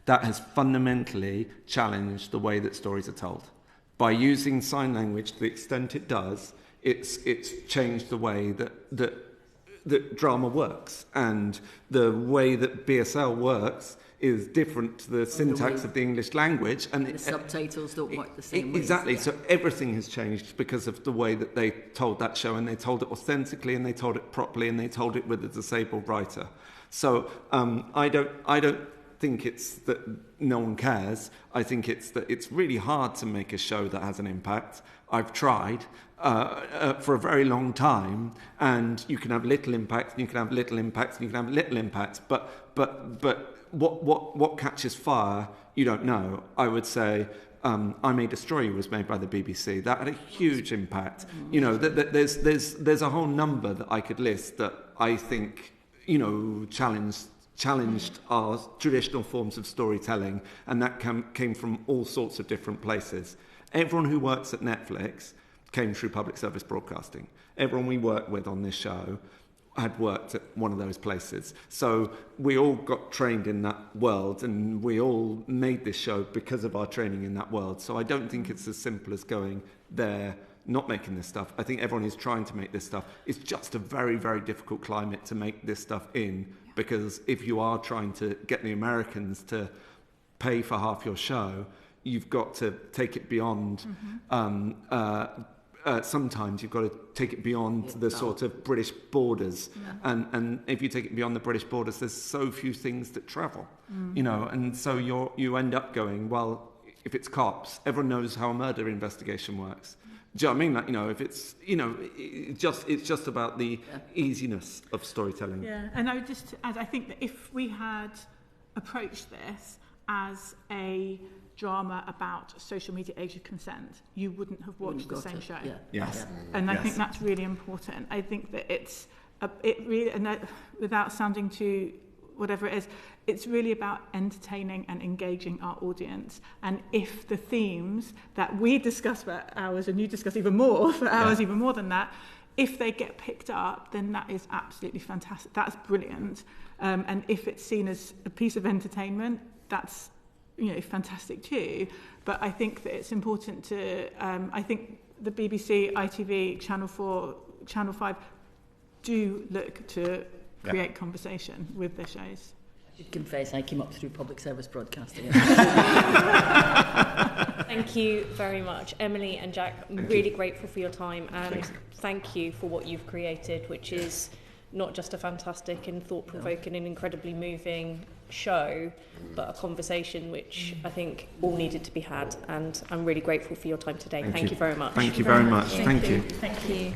has fundamentally challenged the way that stories are told. By using sign language to the extent it does, it's changed the way that drama works, and the way that BSL works is different to the syntax of the English language, and the subtitles don't work the same way. Exactly. So everything has changed because of the way that they told that show, and they told it authentically, and they told it properly, and they told it with a disabled writer. So I don't think it's that no one cares. I think it's that it's really hard to make a show that has an impact. I've tried for a very long time, and you can have little impact, and you can have little impact, and you can have little impact, but what catches fire, you don't know. I would say I May Destroy You was made by the BBC. That had a huge impact. You know, there's a whole number that I could list that I think, you know, challenged our traditional forms of storytelling, and that came from all sorts of different places. Everyone who works at Netflix came through public service broadcasting. Everyone we work with on this show had worked at one of those places. So we all got trained in that world, and we all made this show because of our training in that world. So I don't think it's as simple as going there, not making this stuff. I think everyone who's trying to make this stuff, it's just a very, very difficult climate to make this stuff in, because if you are trying to get the Americans to pay for half your show, you've got to take it beyond sometimes you've got to take it beyond the sort of British borders. And if you take it beyond the British borders, there's so few things that travel, you know, and so you end up going, well, if it's cops, everyone knows how a murder investigation works. Do you know what I mean? Like, you know, if it's, you know, it's just about the easiness of storytelling. Yeah, and I would just add, I think that if we had approached this as a drama about social media age of consent, you wouldn't have watched the same show. Yeah. Yes. And I think that's really important. I think that it really, and that, without sounding too whatever it is, it's really about entertaining and engaging our audience. And if the themes that we discuss for hours, and you discuss even more for hours, even more than that, if they get picked up, then that is absolutely fantastic. That's brilliant. And if it's seen as a piece of entertainment, that's, you know, fantastic too. But I think that it's important to, I think the BBC, ITV, Channel 4, Channel 5 do look to create conversation with their shows. I should confess, I came up through public service broadcasting. Thank you very much, Emily and Jack. I'm really grateful for your time, and thank you for what you've created, which is not just a fantastic and thought-provoking and incredibly moving show, but a conversation which I think all needed to be had, and I'm really grateful for your time today. Thank you very much. Thank you very much. Thank you. Thank you.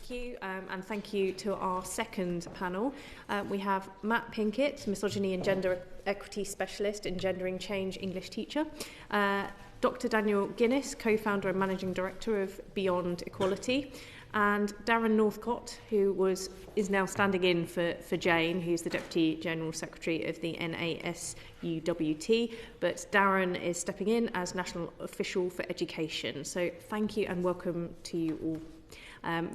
Thank you, and thank you to our second panel. We have Matt Pinkett, Misogyny and Gender Equity Specialist, Engendering Change English teacher. Dr. Daniel Guinness, co-founder and managing director of Beyond Equality. And Darren Northcott, who is now standing in for Jane, who's the Deputy General Secretary of the NASUWT, but Darren is stepping in as National Official for Education. So thank you and welcome to you all.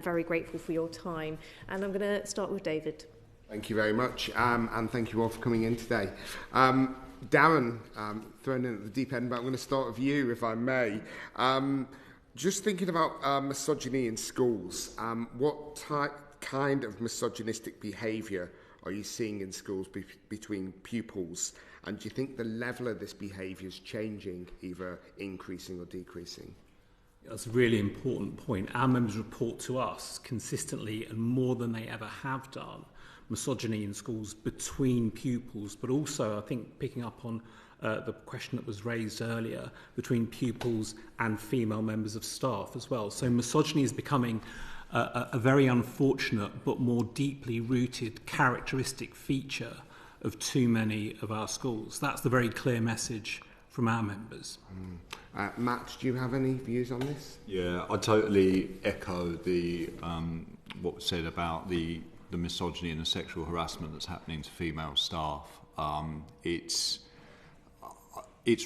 Very grateful for your time. And I'm going to start with David. Thank you very much, and thank you all for coming in today. Darren, thrown in at the deep end, but I'm going to start with you, if I may. Just thinking about misogyny in schools, what kind of misogynistic behaviour are you seeing in schools between pupils? And do you think the level of this behaviour is changing, either increasing or decreasing? That's a really important point. Our members report to us consistently and more than they ever have done misogyny in schools between pupils, but also, I think, picking up on the question that was raised earlier, between pupils and female members of staff as well. So misogyny is becoming a very unfortunate but more deeply rooted characteristic feature of too many of our schools. That's the very clear message from our members. Matt, do you have any views on this? Yeah, I totally echo the what was said about the misogyny and the sexual harassment that's happening to female staff. It's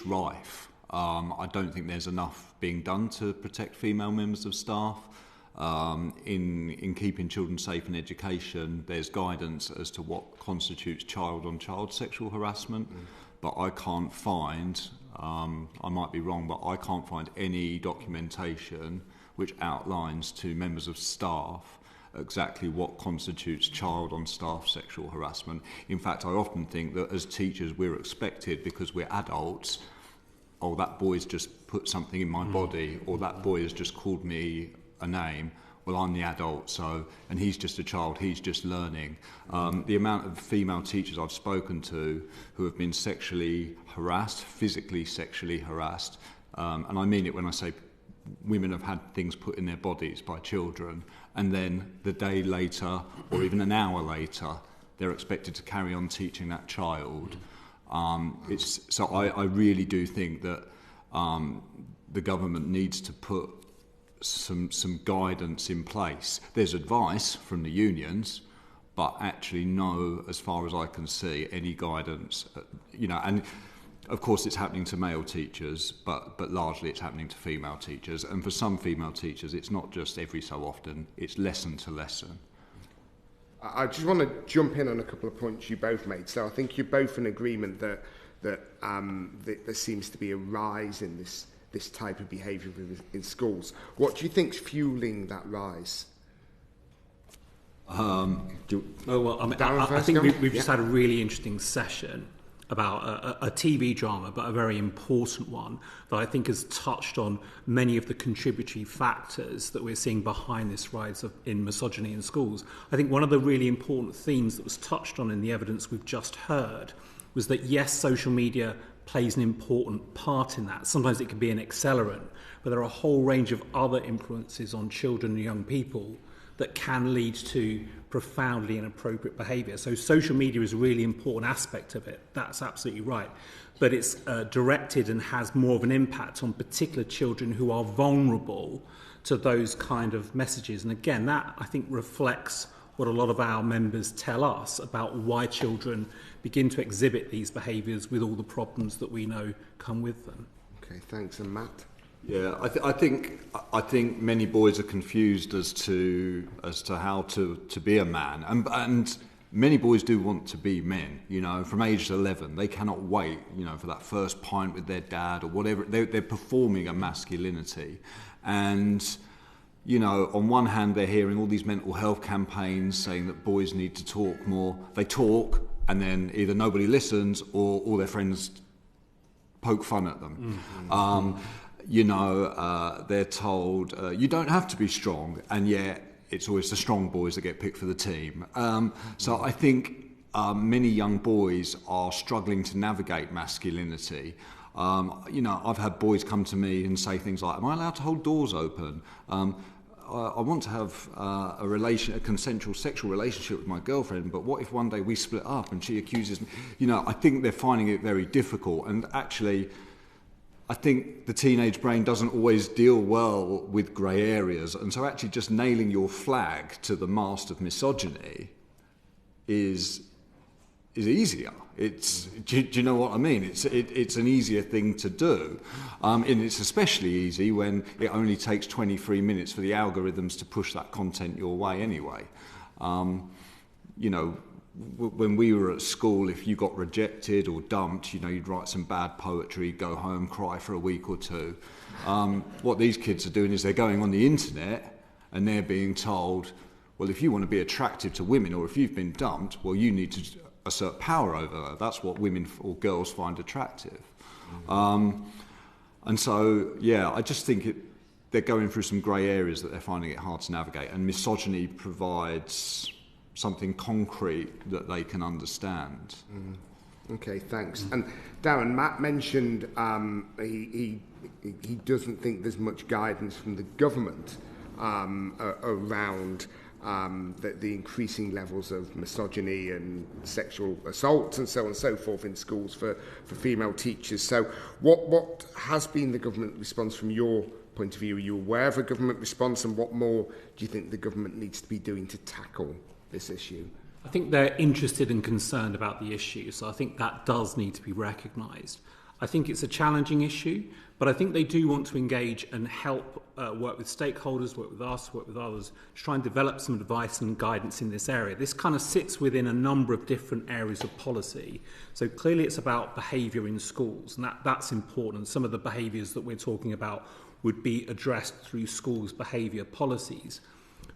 rife. I don't think there's enough being done to protect female members of staff. In keeping children safe in education, there's guidance as to what constitutes child-on-child sexual harassment, but I can't find, I might be wrong, but I can't find any documentation which outlines to members of staff exactly what constitutes child-on-staff sexual harassment. In fact, I often think that as teachers we're expected, because we're adults, oh, that boy's just put something in my body, or that boy has just called me a name. Well, I'm the adult, so, and he's just a child, he's just learning. The amount of female teachers I've spoken to who have been sexually harassed, physically sexually harassed, and I mean it when I say women have had things put in their bodies by children, and then the day later or even an hour later they're expected to carry on teaching that child. So I really do think that the government needs to put some guidance in place. There's advice from the unions, but actually no, as far as I can see, any guidance, and of course it's happening to male teachers, but largely it's happening to female teachers. And for some female teachers, it's not just every so often, it's lesson to lesson. I just want to jump in on a couple of points you both made. So I think you're both in agreement that there seems to be a rise in this type of behaviour in schools. What do you think's fueling that rise? I think we've just had a really interesting session about a TV drama, but a very important one that I think has touched on many of the contributory factors that we're seeing behind this rise in misogyny in schools. I think one of the really important themes that was touched on in the evidence we've just heard was that, yes, social media plays an important part in that. Sometimes it can be an accelerant, but there are a whole range of other influences on children and young people that can lead to profoundly inappropriate behaviour. So social media is a really important aspect of it. That's absolutely right. But it's directed and has more of an impact on particular children who are vulnerable to those kind of messages. And again, that, I think, reflects what a lot of our members tell us about why children begin to exhibit these behaviours with all the problems that we know come with them. Okay, thanks. And Matt? Yeah, I think many boys are confused as to how to be a man, and many boys do want to be men. From age 11, they cannot wait, for that first pint with their dad or whatever. They're performing a masculinity, and on one hand they're hearing all these mental health campaigns saying that boys need to talk more. They talk, and then either nobody listens or all their friends poke fun at them. They're told, you don't have to be strong, and yet it's always the strong boys that get picked for the team. So I think many young boys are struggling to navigate masculinity. I've had boys come to me and say things like, am I allowed to hold doors open? I want to have a consensual sexual relationship with my girlfriend, but what if one day we split up and she accuses me? You know, I think they're finding it very difficult, and actually I think the teenage brain doesn't always deal well with grey areas, and so actually just nailing your flag to the mast of misogyny is easier. Do you know what I mean? It's an easier thing to do, and it's especially easy when it only takes 23 minutes for the algorithms to push that content your way anyway. You know, when we were at school, if you got rejected or dumped, you know, you'd write some bad poetry, go home, cry for a week or two. What these kids are doing is they're going on the internet and they're being told, well, if you want to be attractive to women, or if you've been dumped, well, you need to assert power over her. That's what women or girls find attractive. And so, yeah, I just think they're going through some grey areas that they're finding it hard to navigate, and misogyny provides something concrete that they can understand. Okay, thanks. And Darren, Matt mentioned he doesn't think there's much guidance from the government around the increasing levels of misogyny and sexual assault and so on and so forth in schools for female teachers. So what has been the government response from your point of view? Are you aware of a government response, and what more do you think the government needs to be doing to tackle this issue? I think they're interested and concerned about the issue, so I think that does need to be recognised. I think it's a challenging issue, but I think they do want to engage and help work with stakeholders, work with us, work with others, to try and develop some advice and guidance in this area. This kind of sits within a number of different areas of policy. So clearly it's about behaviour in schools, and that's important. Some of the behaviours that we're talking about would be addressed through schools' behaviour policies.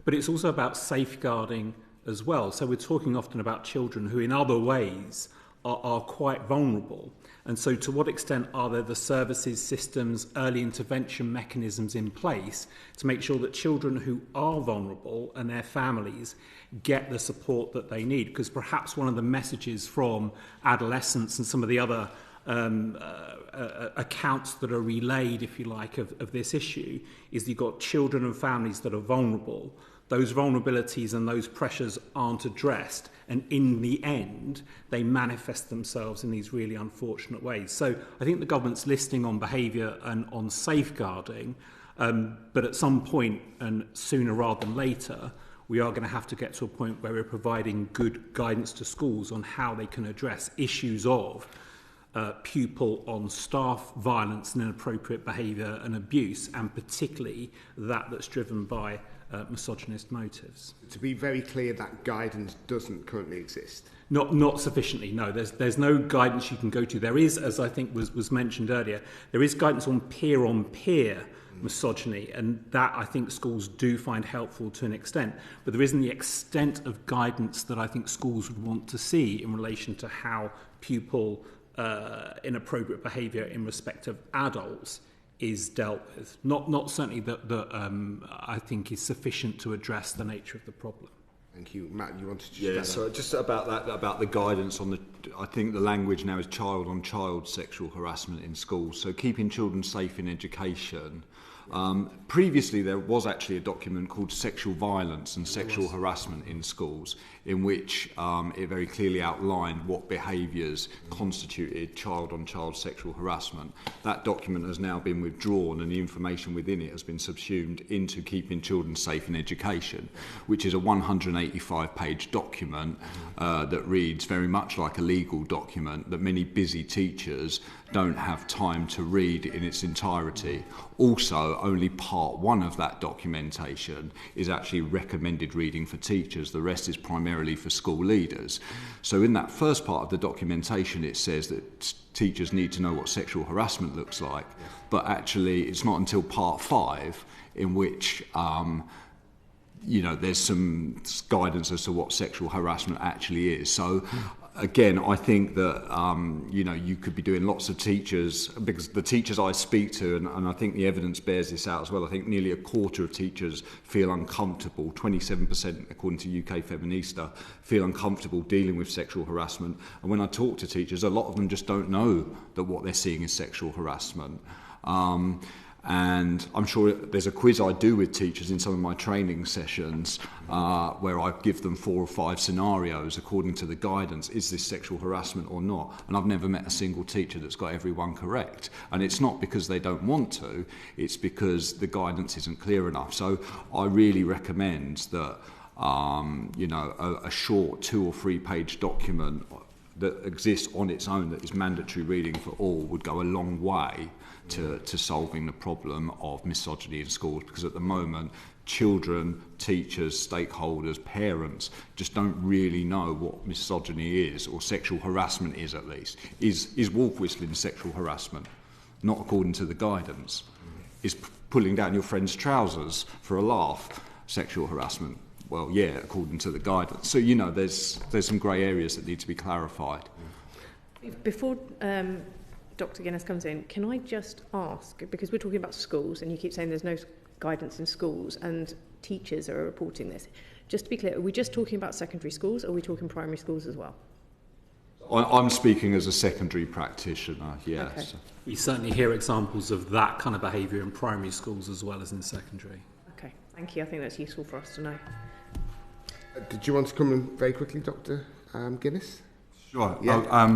But it's also about safeguarding as well. So we're talking often about children who in other ways are quite vulnerable. And so to what extent are there the services, systems, early intervention mechanisms in place to make sure that children who are vulnerable and their families get the support that they need? Because perhaps one of the messages from Adolescence and some of the other accounts that are relayed, if you like, of this issue is you've got children and families that are vulnerable. Those vulnerabilities and those pressures aren't addressed, and in the end they manifest themselves in these really unfortunate ways. So I think the government's listening on behaviour and on safeguarding, but at some point, and sooner rather than later, we are going to have to get to a point where we're providing good guidance to schools on how they can address issues of pupil on staff violence and inappropriate behaviour and abuse, and particularly that's driven by misogynist motives. To be very clear, that guidance doesn't currently exist? Not sufficiently, no. There's no guidance you can go to. There is, as I think was mentioned earlier, there is guidance on peer misogyny, and that I think schools do find helpful to an extent. But there isn't the extent of guidance that I think schools would want to see in relation to how pupil inappropriate behaviour in respect of adults is dealt with. Not certainly that I think is sufficient to address the nature of the problem. Thank you. Matt, you wanted to... Yeah, so just about that, about the guidance on I think the language now is child-on-child sexual harassment in schools. So keeping children safe in education. Previously, there was actually a document called Sexual Violence and Sexual Harassment in Schools, in which it very clearly outlined what behaviours constituted child-on-child sexual harassment. That document has now been withdrawn, and the information within it has been subsumed into Keeping Children Safe in Education, which is a 185-page document that reads very much like a legal document that many busy teachers don't have time to read in its entirety. Also, only part one of that documentation is actually recommended reading for teachers. The rest is primarily for school leaders. So in that first part of the documentation, it says that teachers need to know what sexual harassment looks like. But actually, it's not until part 5 in which there's some guidance as to what sexual harassment actually is. So again, I think that you could be doing lots of teachers, because the teachers I speak to, and I think the evidence bears this out as well, I think nearly a quarter of teachers feel uncomfortable, 27% according to UK Feminista, feel uncomfortable dealing with sexual harassment. And when I talk to teachers, a lot of them just don't know that what they're seeing is sexual harassment. And I'm sure there's a quiz I do with teachers in some of my training sessions where I give them 4 or 5 scenarios according to the guidance. Is this sexual harassment or not? And I've never met a single teacher that's got everyone correct. And it's not because they don't want to, it's because the guidance isn't clear enough. So I really recommend that a short 2 or 3 page document that exists on its own that is mandatory reading for all would go a long way to solving the problem of misogyny in schools, because at the moment children, teachers, stakeholders, parents just don't really know what misogyny is, or sexual harassment is at least. Is wolf whistling sexual harassment? Not according to the guidance. Is pulling down your friend's trousers for a laugh sexual harassment? Well, yeah, according to the guidance. So, there's some grey areas that need to be clarified. Before Dr. Guinness comes in, can I just ask, because we're talking about schools and you keep saying there's no guidance in schools and teachers are reporting this, just to be clear, are we just talking about secondary schools or are we talking primary schools as well? I'm speaking as a secondary practitioner, yes. Okay. We certainly hear examples of that kind of behaviour in primary schools as well as in secondary. Okay, thank you. I think that's useful for us to know. Did you want to come in very quickly, Dr. Guinness? Sure. Yeah.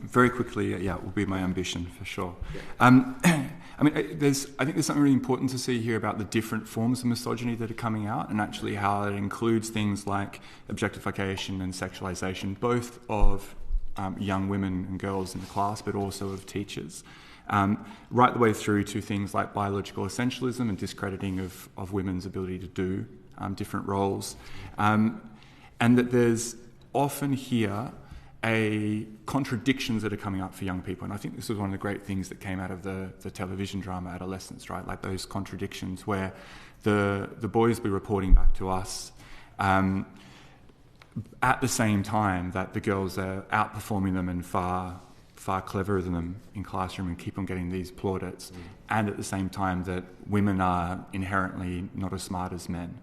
Very quickly, yeah, it will be my ambition for sure. Yeah. I think there's something really important to see here about the different forms of misogyny that are coming out, and actually how it includes things like objectification and sexualization, both of young women and girls in the class, but also of teachers. Right the way through to things like biological essentialism and discrediting of women's ability to do different roles. And that there's often here contradictions that are coming up for young people. And I think this was one of the great things that came out of the television drama Adolescence, right? Like those contradictions where the boys be reporting back to us at the same time that the girls are outperforming them and far cleverer than them in classroom and keep on getting these plaudits, and at the same time that women are inherently not as smart as men.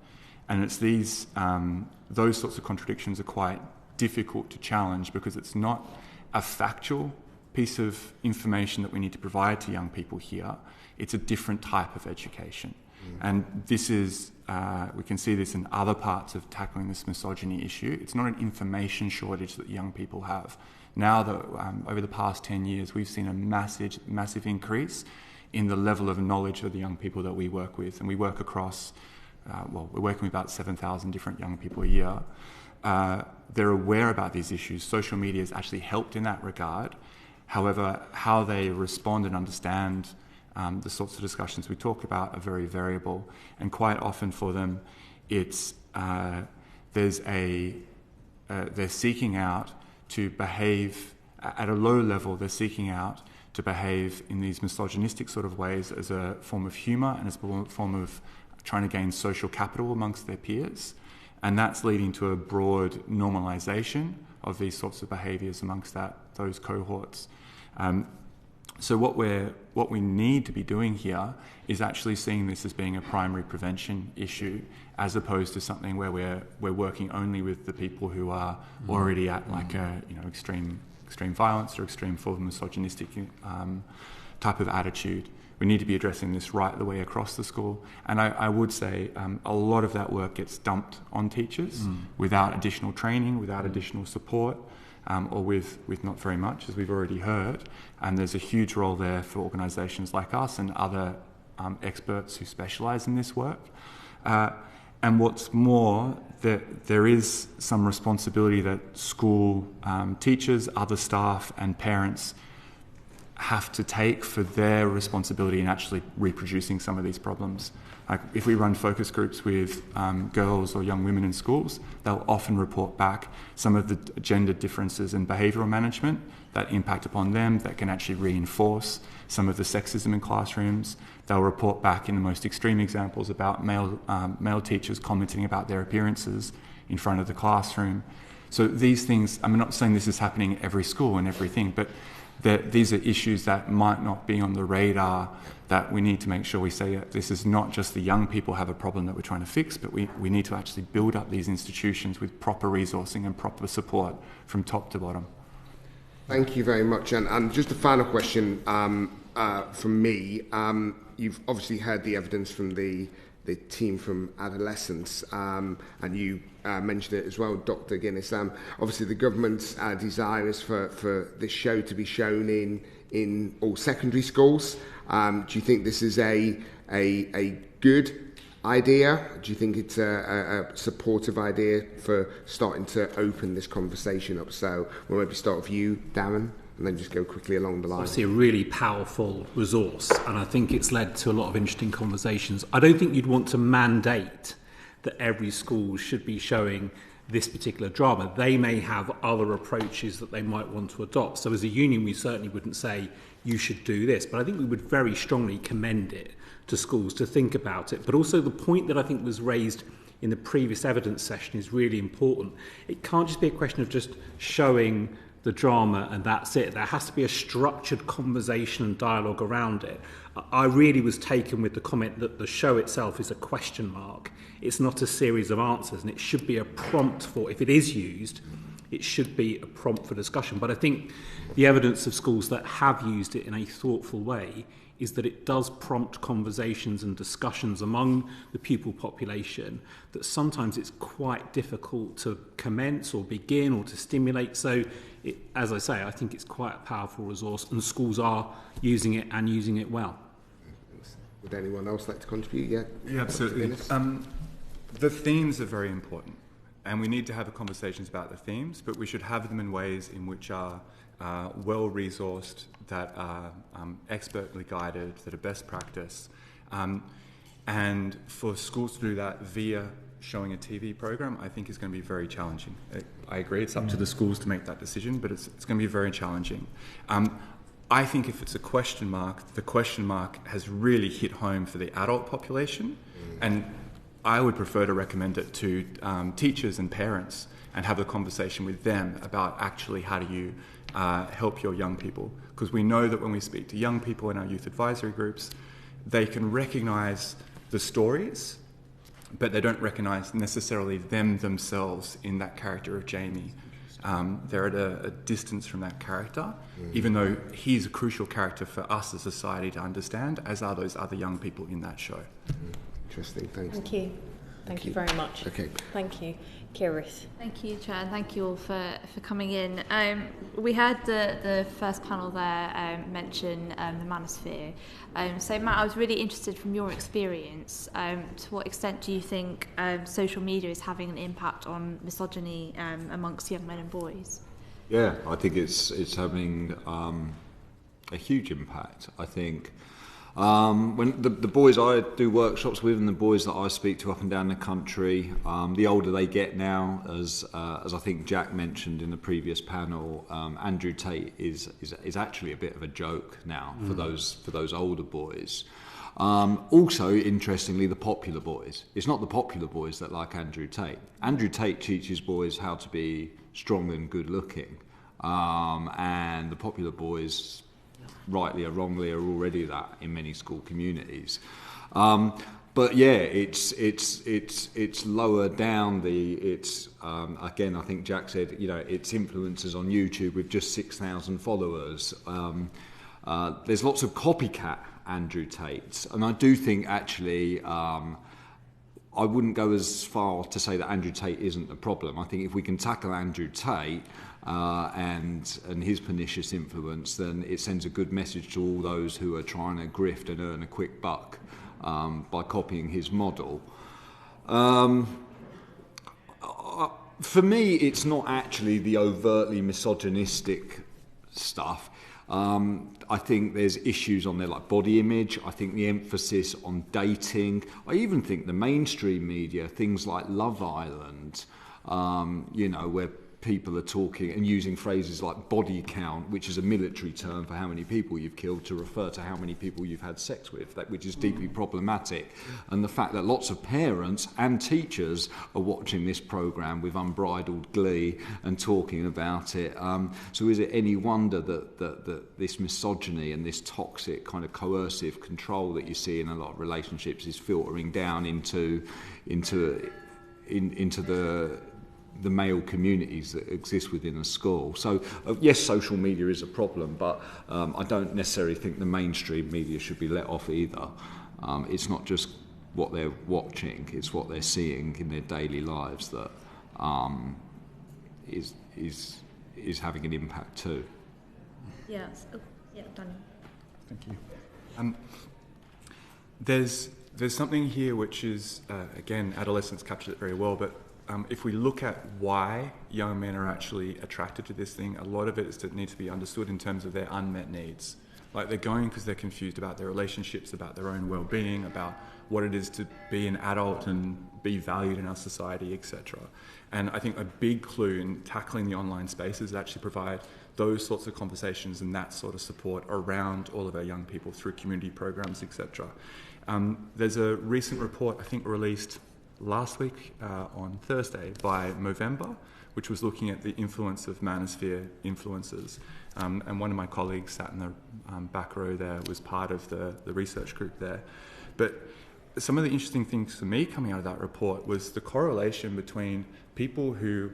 And it's those sorts of contradictions are quite difficult to challenge, because it's not a factual piece of information that we need to provide to young people here. It's a different type of education. And this is, we can see this in other parts of tackling this misogyny issue. It's not an information shortage that young people have. Now that over the past 10 years, we've seen a massive increase in the level of knowledge of the young people that we work with. And we work across, we're working with about 7,000 different young people a year. They're aware about these issues. Social media has actually helped in that regard. However, how they respond and understand the sorts of discussions we talk about are very variable, and quite often for them, it's they're seeking out to behave at a low level. They're seeking out to behave in these misogynistic sort of ways as a form of humour and as a form of trying to gain social capital amongst their peers, and that's leading to a broad normalisation of these sorts of behaviours amongst those cohorts. So what we need to be doing here is actually seeing this as being a primary prevention issue, as opposed to something where we're working only with the people who are already at like a extreme violence or extreme form of misogynistic type of attitude. We need to be addressing this right the way across the school, and I would say a lot of that work gets dumped on teachers without additional training, without additional support. Or with not very much, as we've already heard. And there's a huge role there for organisations like us and other experts who specialise in this work. And what's more, there is some responsibility that school teachers, other staff and parents have to take for their responsibility in actually reproducing some of these problems. Like if we run focus groups with girls or young women in schools, they'll often report back some of the gender differences in behavioural management that impact upon them, that can actually reinforce some of the sexism in classrooms. They'll report back in the most extreme examples about male teachers commenting about their appearances in front of the classroom. So these things, I'm not saying this is happening at every school and everything, but these are issues that might not be on the radar, that we need to make sure we say this is not just the young people have a problem that we're trying to fix, but we need to actually build up these institutions with proper resourcing and proper support from top to bottom. Thank you very much. And just a final question from me. you've obviously heard the evidence from the team from Adolescence, and you mentioned it as well, Dr. Guinness. Obviously, the government's desire is for this show to be shown in all secondary schools. Do you think this is a good idea? Do you think it's a supportive idea for starting to open this conversation up? So we'll maybe start with you, Darren, and then just go quickly along the line. Obviously a really powerful resource, and I think it's led to a lot of interesting conversations. I don't think you'd want to mandate that every school should be showing this particular drama. They may have other approaches that they might want to adopt. So as a union, we certainly wouldn't say you should do this, but I think we would very strongly commend it to schools to think about it. But also the point that I think was raised in the previous evidence session is really important. It can't just be a question of just showing the drama and that's it. There has to be a structured conversation and dialogue around it. I really was taken with the comment that the show itself is a question mark. It's not a series of answers, and it should be a prompt for, if it is used, it should be a prompt for discussion. But I think the evidence of schools that have used it in a thoughtful way is that it does prompt conversations and discussions among the pupil population that sometimes it's quite difficult to commence or begin or to stimulate. So, as I say, I think it's quite a powerful resource, and schools are using it and using it well. Would anyone else like to contribute? Yeah, absolutely. The themes are very important, and we need to have conversations about the themes, but we should have them in ways in which are well-resourced, that are expertly guided, that are best practice. And for schools to do that via showing a TV program, I think is going to be very challenging. I agree, it's up to the schools to make that decision, but it's going to be very challenging. I think if it's a question mark, the question mark has really hit home for the adult population, and I would prefer to recommend it to teachers and parents and have a conversation with them about actually how do you help your young people. Because we know that when we speak to young people in our youth advisory groups, they can recognise the stories, but they don't recognise necessarily themselves in that character of Jamie. They're at a distance from that character, even though he's a crucial character for us as a society to understand, as are those other young people in that show. Interesting, thanks. Thank you. Thank you very much. Okay. Thank you. Kiris. Thank you, Chair, and thank you all for coming in. We heard the first panel there mention the manosphere. So, Matt, I was really interested from your experience, to what extent do you think social media is having an impact on misogyny amongst young men and boys? Yeah, I think it's having a huge impact. I think when the boys I do workshops with and the boys that I speak to up and down the country, the older they get now, as I think Jack mentioned in the previous panel, Andrew Tate is actually a bit of a joke now for those older boys. Also, interestingly, the popular boys. It's not the popular boys that like Andrew Tate. Andrew Tate teaches boys how to be strong and good looking, and the popular boys, rightly or wrongly, are already that in many school communities. But yeah, it's lower down again, I think Jack said, it's influencers on YouTube with just 6,000 followers. There's lots of copycat Andrew Tates, and I do think actually I wouldn't go as far to say that Andrew Tate isn't the problem. I think if we can tackle Andrew Tate and his pernicious influence, then it sends a good message to all those who are trying to grift and earn a quick buck by copying his model. For me, it's not actually the overtly misogynistic stuff. I think there's issues on there like body image. I think the emphasis on dating. I even think the mainstream media, things like Love Island, where people are talking and using phrases like body count, which is a military term for how many people you've killed to refer to how many people you've had sex with, which is deeply problematic. And the fact that lots of parents and teachers are watching this programme with unbridled glee and talking about it. So is it any wonder that this misogyny and this toxic kind of coercive control that you see in a lot of relationships is filtering down into the the male communities that exist within a school. So yes, social media is a problem, but I don't necessarily think the mainstream media should be let off either. It's not just what they're watching, it's what they're seeing in their daily lives that is having an impact too. Yeah, Daniel. Thank you. There's something here which is, again, Adolescence captured it very well, but if we look at why young men are actually attracted to this thing, a lot of it is that needs to be understood in terms of their unmet needs. Like, they're going because they're confused about their relationships, about their own well-being, about what it is to be an adult and be valued in our society, etc. And I think a big clue in tackling the online space is actually provide those sorts of conversations and that sort of support around all of our young people through community programs, etc. There's a recent report, I think, released last week on Thursday by Movember, which was looking at the influence of manosphere influencers. And one of my colleagues sat in the back row there, was part of the research group there. But some of the interesting things for me coming out of that report was the correlation between people who,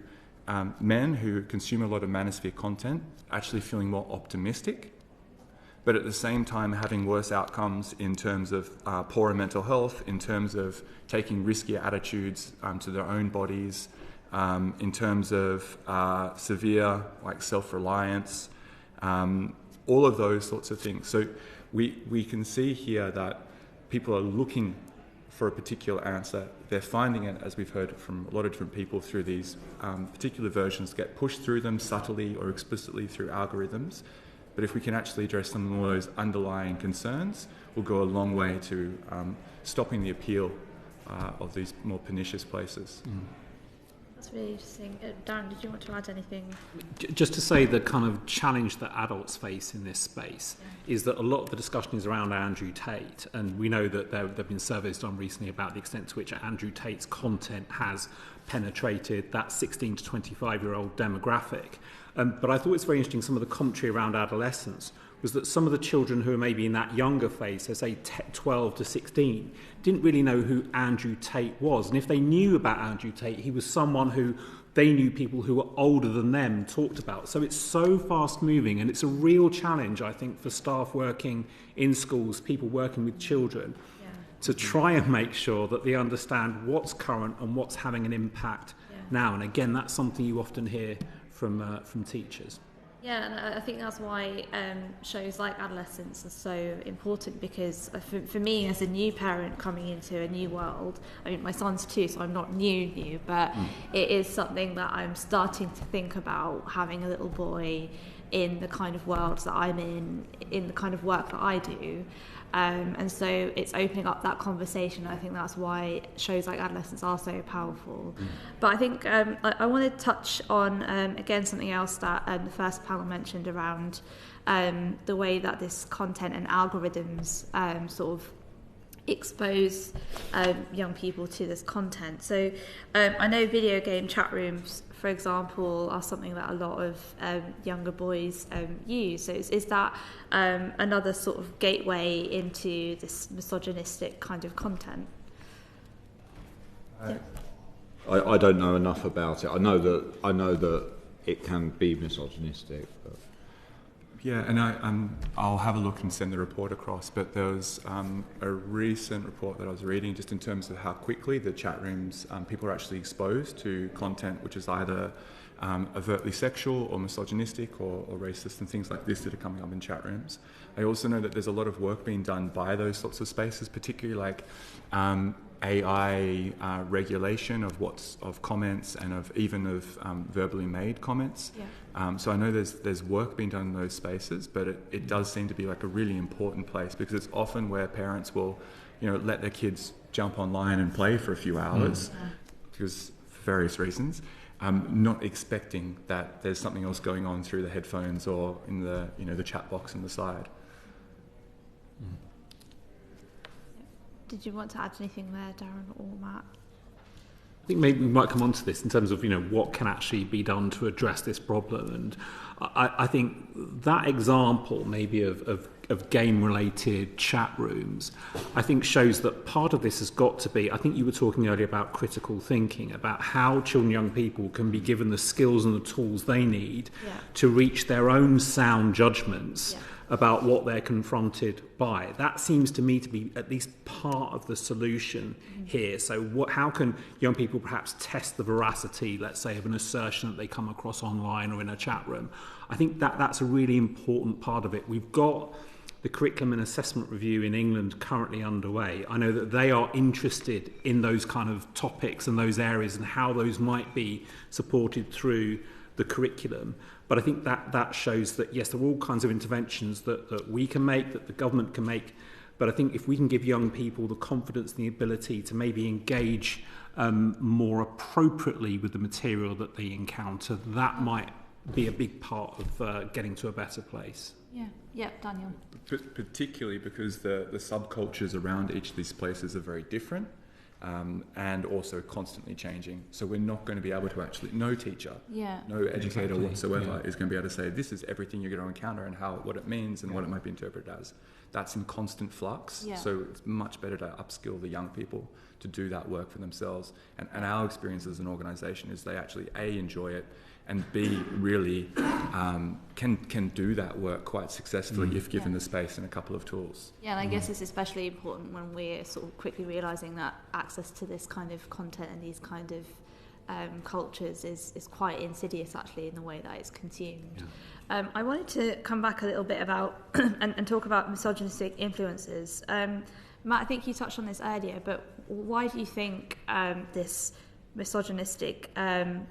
men who consume a lot of manosphere content, actually feeling more optimistic, but at the same time having worse outcomes in terms of poorer mental health, in terms of taking riskier attitudes to their own bodies, in terms of severe like self-reliance, all of those sorts of things. So we can see here that people are looking for a particular answer. They're finding it, as we've heard from a lot of different people, through these particular versions get pushed through them subtly or explicitly through algorithms. But if we can actually address some of those underlying concerns, we'll go a long way to stopping the appeal of these more pernicious places. That's really interesting. Darren, did you want to add anything? Just to say, the kind of challenge that adults face in this space is that a lot of the discussion is around Andrew Tate, and we know that there have been surveys done recently about the extent to which Andrew Tate's content has penetrated that 16 to 25-year-old demographic. But I thought it's very interesting, some of the commentary around adolescence was that some of the children who are maybe in that younger phase, so say 12 to 16, didn't really know who Andrew Tate was. And if they knew about Andrew Tate, he was someone who they knew people who were older than them talked about. So it's so fast moving, and it's a real challenge, I think, for staff working in schools, people working with children, to try and make sure that they understand what's current and what's having an impact now. And again, that's something you often hear from teachers. Yeah, and I think that's why shows like Adolescence are so important, because for me as a new parent coming into a new world, I mean, my son's 2, so I'm not new, but it is something that I'm starting to think about, having a little boy in the kind of world that I'm in the kind of work that I do. And so it's opening up that conversation. I think that's why shows like Adolescence are so powerful. But I think I want to touch on, again, something else that the first panel mentioned around the way that this content and algorithms sort of expose young people to this content. So I know video game chat rooms, for example, are something that a lot of younger boys use. So is that another sort of gateway into this misogynistic kind of content? I don't know enough about it. I know that it can be misogynistic. But. Yeah, and I'll have a look and send the report across, but there was a recent report that I was reading just in terms of how quickly the chat rooms, people are actually exposed to content which is either overtly sexual or misogynistic or racist and things like this that are coming up in chat rooms. I also know that there's a lot of work being done by those sorts of spaces, particularly like AI regulation of comments and of verbally made comments. So I know there's work being done in those spaces, but it does seem to be like a really important place, because it's often where parents will, let their kids jump online and play for a few hours, because for various reasons, not expecting that there's something else going on through the headphones or in the chat box on the side. Did you want to add anything there, Darren or Matt? I think maybe we might come on to this in terms of, what can actually be done to address this problem. And I think that example maybe of game-related chat rooms, I think shows that part of this has got to be, I think you were talking earlier about critical thinking, about how children, young people can be given the skills and the tools they need to reach their own sound judgments about what they're confronted by. That seems to me to be at least part of the solution here. So how can young people perhaps test the veracity, let's say, of an assertion that they come across online or in a chat room? I think that's a really important part of it. We've got the curriculum and assessment review in England currently underway. I know that they are interested in those kind of topics and those areas and how those might be supported through the curriculum. But I think that shows that, yes, there are all kinds of interventions that we can make, that the government can make. But I think if we can give young people the confidence and the ability to maybe engage more appropriately with the material that they encounter, that might be a big part of getting to a better place. Yeah, Daniel. Particularly because the subcultures around each of these places are very different. And also constantly changing. So we're not going to be able to actually, no teacher, no educator whatsoever is going to be able to say this is everything you're going to encounter and what it means and what it might be interpreted as. That's in constant flux. So it's much better to upskill the young people to do that work for themselves. And our experience as an organisation is they actually A, enjoy it, and B, really can do that work quite successfully if given the space and a couple of tools. Yeah, and I guess it's especially important when we're sort of quickly realising that access to this kind of content and these kind of cultures is quite insidious actually in the way that it's consumed. I wanted to come back a little bit about and talk about misogynistic influences. Matt, I think you touched on this earlier, but why do you think this misogynistic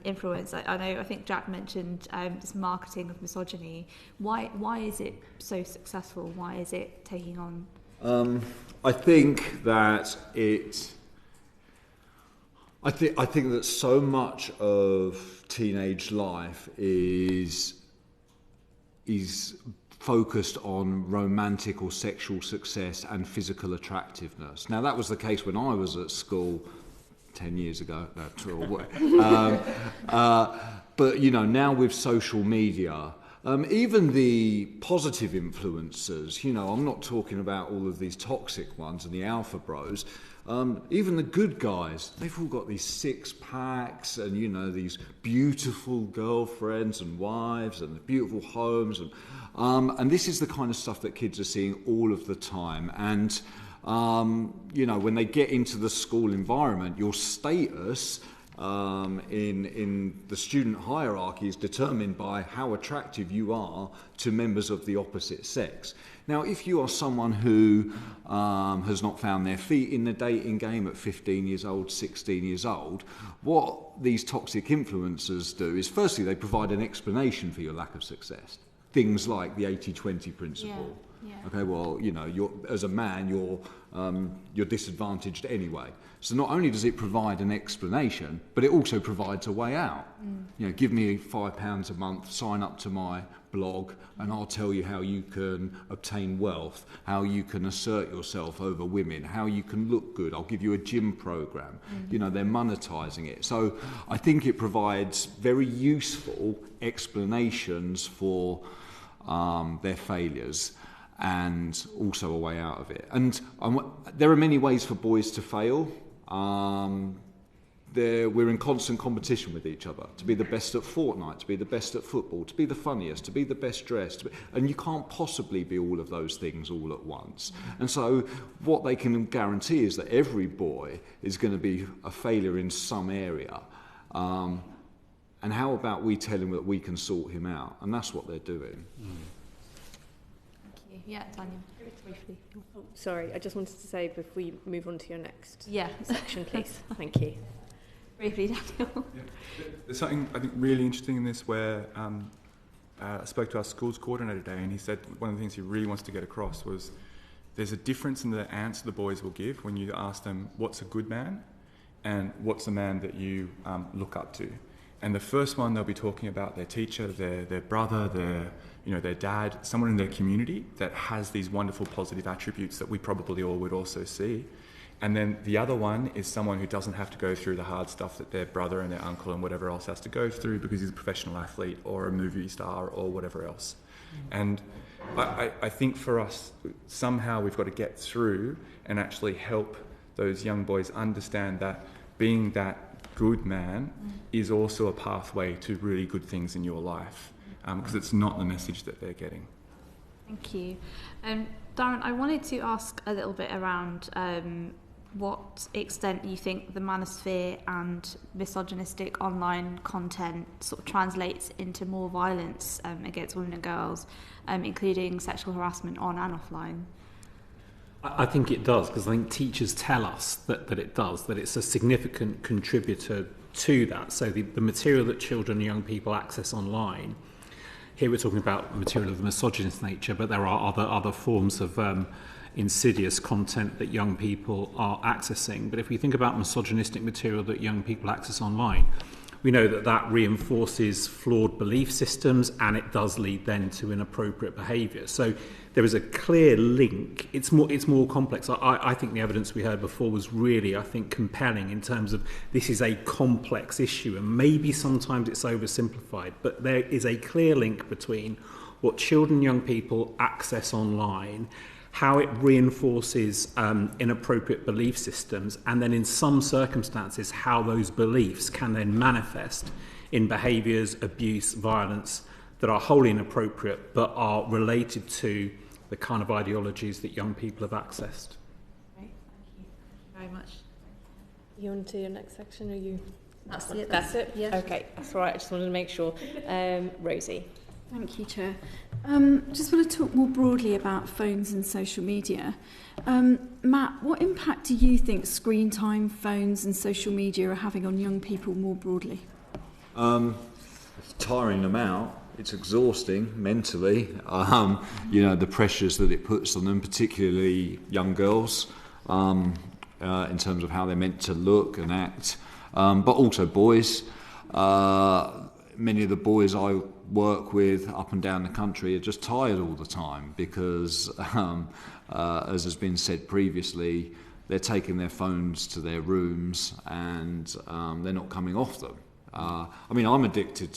influence? I think Jack mentioned this marketing of misogyny. Why is it so successful? Why is it taking on? I think that I think that so much of teenage life is focused on romantic or sexual success and physical attractiveness. Now, that was the case when I was at school 10 years ago. But, now with social media, even the positive influencers, I'm not talking about all of these toxic ones and the alpha bros, even the good guys, they've all got these six packs and, these beautiful girlfriends and wives and beautiful homes. And this is the kind of stuff that kids are seeing all of the time. And, when they get into the school environment, your status in the student hierarchy is determined by how attractive you are to members of the opposite sex. Now, if you are someone who has not found their feet in the dating game at 15 years old, 16 years old, what these toxic influencers do is, firstly, they provide an explanation for your lack of success. Things like the 80-20 principle. Okay, well, you're, as a man, you're disadvantaged anyway. So not only does it provide an explanation, but it also provides a way out. Give me £5 a month, sign up to my blog, and I'll tell you how you can obtain wealth, how you can assert yourself over women, how you can look good. I'll give you a gym program. They're monetizing it. So I think it provides very useful explanations for their failures, and also a way out of it. And there are many ways for boys to fail. We're in constant competition with each other to be the best at Fortnite, to be the best at football, to be the funniest, to be the best dressed. And you can't possibly be all of those things all at once. And so what they can guarantee is that every boy is going to be a failure in some area. And how about we tell him that we can sort him out? And that's what they're doing. Yeah, Tanya, briefly. Oh, sorry, I just wanted to say before you move on to your next section, please. Thank you. Briefly, Daniel. There's something I think really interesting in this where I spoke to our schools coordinator today, and he said one of the things he really wants to get across was there's a difference in the answer the boys will give when you ask them what's a good man and what's a man that you look up to. And the first one, they'll be talking about their teacher, their brother, their dad, someone in their community that has these wonderful positive attributes that we probably all would also see. And then the other one is someone who doesn't have to go through the hard stuff that their brother and their uncle and whatever else has to go through because he's a professional athlete or a movie star or whatever else. And I think for us, somehow we've got to get through and actually help those young boys understand that being that good man is also a pathway to really good things in your life, because it's not the message that they're getting. Thank you. Darren, I wanted to ask a little bit around what extent you think the manosphere and misogynistic online content sort of translates into more violence against women and girls, including sexual harassment on and offline. I think it does, because I think teachers tell us that it does, that it's a significant contributor to that. So the material that children and young people access online, here we're talking about material of a misogynist nature, but there are other forms of insidious content that young people are accessing. But if we think about misogynistic material that young people access online, we know that reinforces flawed belief systems, and it does lead then to inappropriate behaviour. So there is a clear link. It's more complex. I think the evidence we heard before was really, I think, compelling in terms of this is a complex issue, and maybe sometimes it's oversimplified, but there is a clear link between what children and young people access online, how it reinforces inappropriate belief systems, and then in some circumstances how those beliefs can then manifest in behaviours, abuse, violence that are wholly inappropriate but are related to the kind of ideologies that young people have accessed. Great, thank you very much. You on to your next section, or you? That's it. That's it? Yeah. Okay, that's all right. I just wanted to make sure. Rosie. Thank you, Chair. Just want to talk more broadly about phones and social media. Matt, what impact do you think screen time, phones and social media are having on young people more broadly? It's tiring them out. It's exhausting mentally. The pressures that it puts on them, particularly young girls, in terms of how they're meant to look and act, but also boys. Many of the boys I work with up and down the country are just tired all the time because, as has been said previously, they're taking their phones to their rooms and they're not coming off them. I'm addicted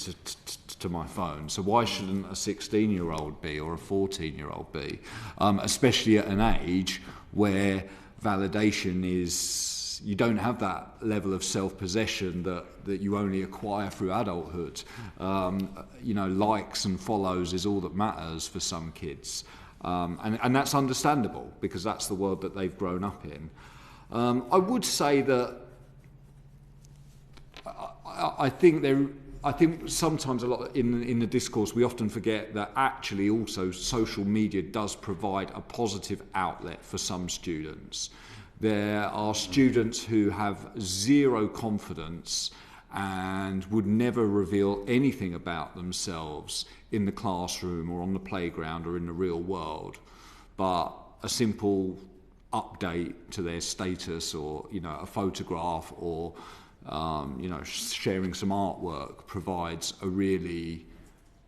to my phone, so why shouldn't a 16-year-old be, or a 14-year-old be? Especially at an age where validation is... You don't have that level of self-possession that you only acquire through adulthood. Likes and follows is all that matters for some kids. And that's understandable because that's the world that they've grown up in. I would say that I think sometimes a lot in the discourse we often forget that actually also social media does provide a positive outlet for some students. There are students who have zero confidence and would never reveal anything about themselves in the classroom or on the playground or in the real world, but a simple update to their status or a photograph or sharing some artwork provides a really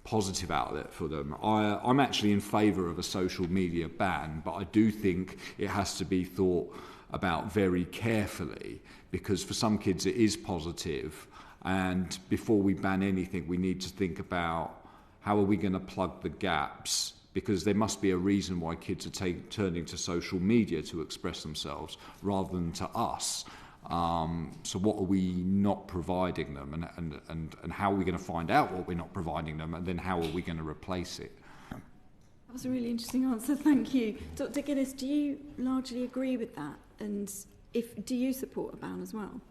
positive outlet for them. I'm actually in favour of a social media ban, but I do think it has to be thought about very carefully, because for some kids it is positive, and before we ban anything we need to think about how are we going to plug the gaps, because there must be a reason why kids are turning to social media to express themselves rather than to us. So what are we not providing them, and how are we going to find out what we're not providing them, and then how are we going to replace it? That was a really interesting answer, thank you. Dr. Guinness, do you largely agree with that? And do you support a ban as well?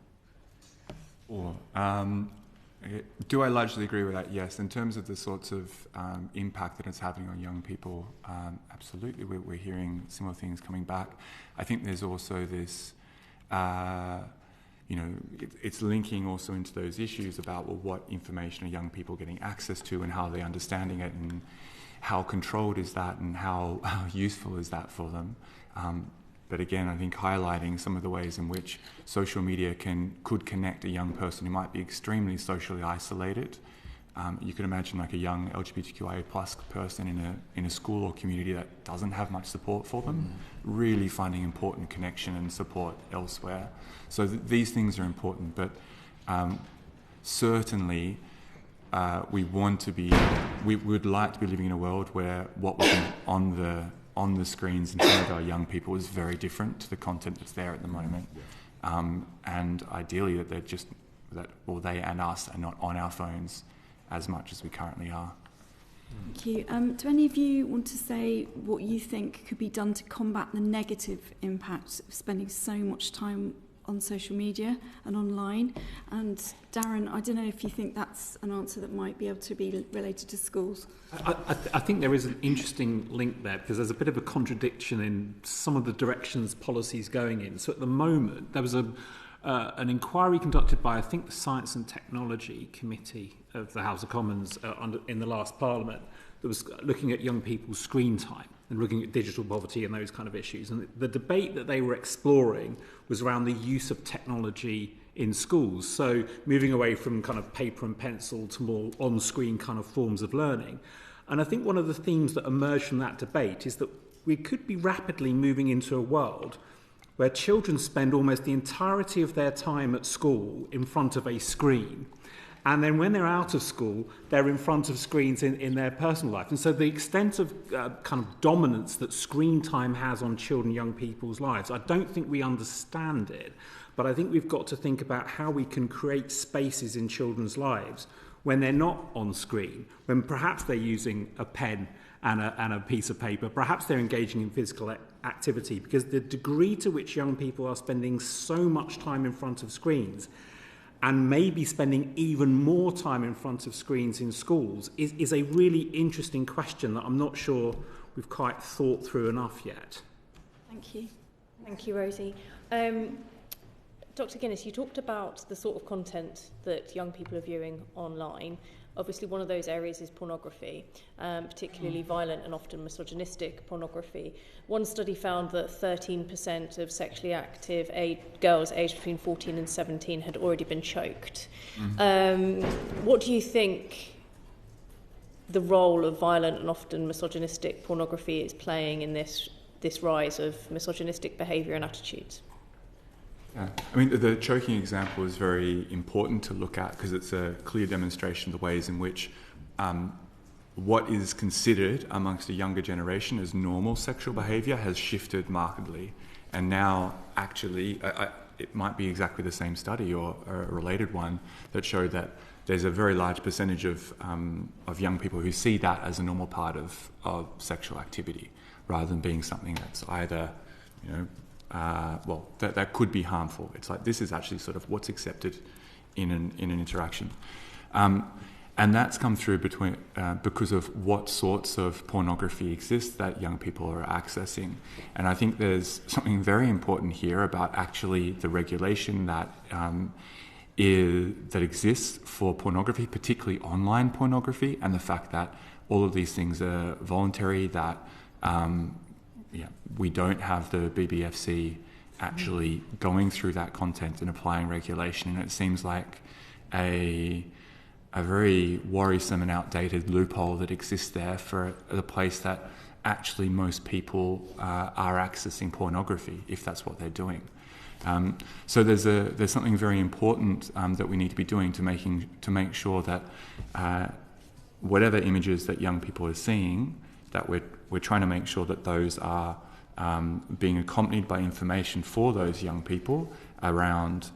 Do I largely agree with that? Yes. In terms of the sorts of impact that it's having on young people, absolutely. We're hearing similar things coming back. I think there's also this, it's linking also into those issues about, what information are young people getting access to and how they're understanding it, and how controlled is that, and how useful is that for them. But again, I think highlighting some of the ways in which social media could connect a young person who might be extremely socially isolated You can imagine like a young LGBTQIA plus person in a school or community that doesn't have much support for them, really finding important connection and support elsewhere. So these things are important, but certainly we would like to be living in a world where what we can on the screens in front of our young people is very different to the content that's there at the moment. And ideally that they and us are not on our phones as much as we currently are. Thank you. Do any of you want to say what you think could be done to combat the negative impact of spending so much time on social media and online? And Darren, I don't know if you think that's an answer that might be able to be related to schools. I think there is an interesting link there, because there's a bit of a contradiction in some of the directions policy's going in. So at the moment, there was an inquiry conducted by, I think, the Science and Technology Committee of the House of Commons in the last Parliament that was looking at young people's screen time and looking at digital poverty and those kind of issues. And the debate that they were exploring was around the use of technology in schools. So moving away from kind of paper and pencil to more on-screen kind of forms of learning. And I think one of the themes that emerged from that debate is that we could be rapidly moving into a world where children spend almost the entirety of their time at school in front of a screen. And then when they're out of school, they're in front of screens in their personal life. And so the extent of kind of dominance that screen time has on children, young people's lives, I don't think we understand it. But I think we've got to think about how we can create spaces in children's lives when they're not on screen, when perhaps they're using a pen and a piece of paper, perhaps they're engaging in physical activity, because the degree to which young people are spending so much time in front of screens and maybe spending even more time in front of screens in schools is a really interesting question that I'm not sure we've quite thought through enough yet. Thank you. Thank you, Rosie. Dr. Guinness, you talked about the sort of content that young people are viewing online. Obviously, one of those areas is pornography, particularly violent and often misogynistic pornography. One study found that 13% of sexually active girls aged between 14 and 17 had already been choked. What do you think the role of violent and often misogynistic pornography is playing in this rise of misogynistic behaviour and attitudes? Yeah. I mean, the choking example is very important to look at because it's a clear demonstration of the ways in which what is considered amongst a younger generation as normal sexual behaviour has shifted markedly. And now, actually, it might be exactly the same study or a related one that showed that there's a very large percentage of young people who see that as a normal part of sexual activity, rather than being something that's either, that could be harmful. It's like this is actually sort of what's accepted in an interaction. And that's come through because of what sorts of pornography exist that young people are accessing. And I think there's something very important here about actually the regulation that exists for pornography, particularly online pornography, and the fact that all of these things are voluntary, that we don't have the BBFC actually going through that content and applying regulation. And it seems like a very worrisome and outdated loophole that exists there for the place that actually most people are accessing pornography, if that's what they're doing. So there's something very important that we need to be doing to make sure that whatever images that young people are seeing, that we're trying to make sure that those are being accompanied by information for those young people around.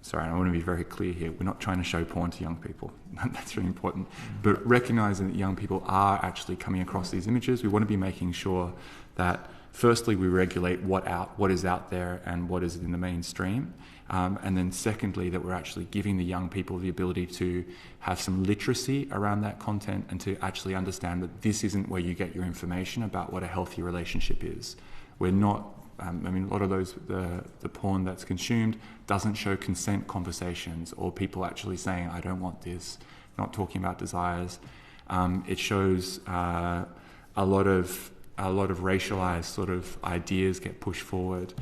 Sorry, I want to be very clear here. We're not trying to show porn to young people. That's really important. But recognising that young people are actually coming across these images, we want to be making sure that firstly we regulate what is out there and what is in the mainstream. And then secondly, that we're actually giving the young people the ability to have some literacy around that content and to actually understand that this isn't where you get your information about what a healthy relationship is. We're not, a lot of the porn that's consumed doesn't show consent conversations or people actually saying, I don't want this, not talking about desires. It shows a lot of racialized sort of ideas get pushed forward.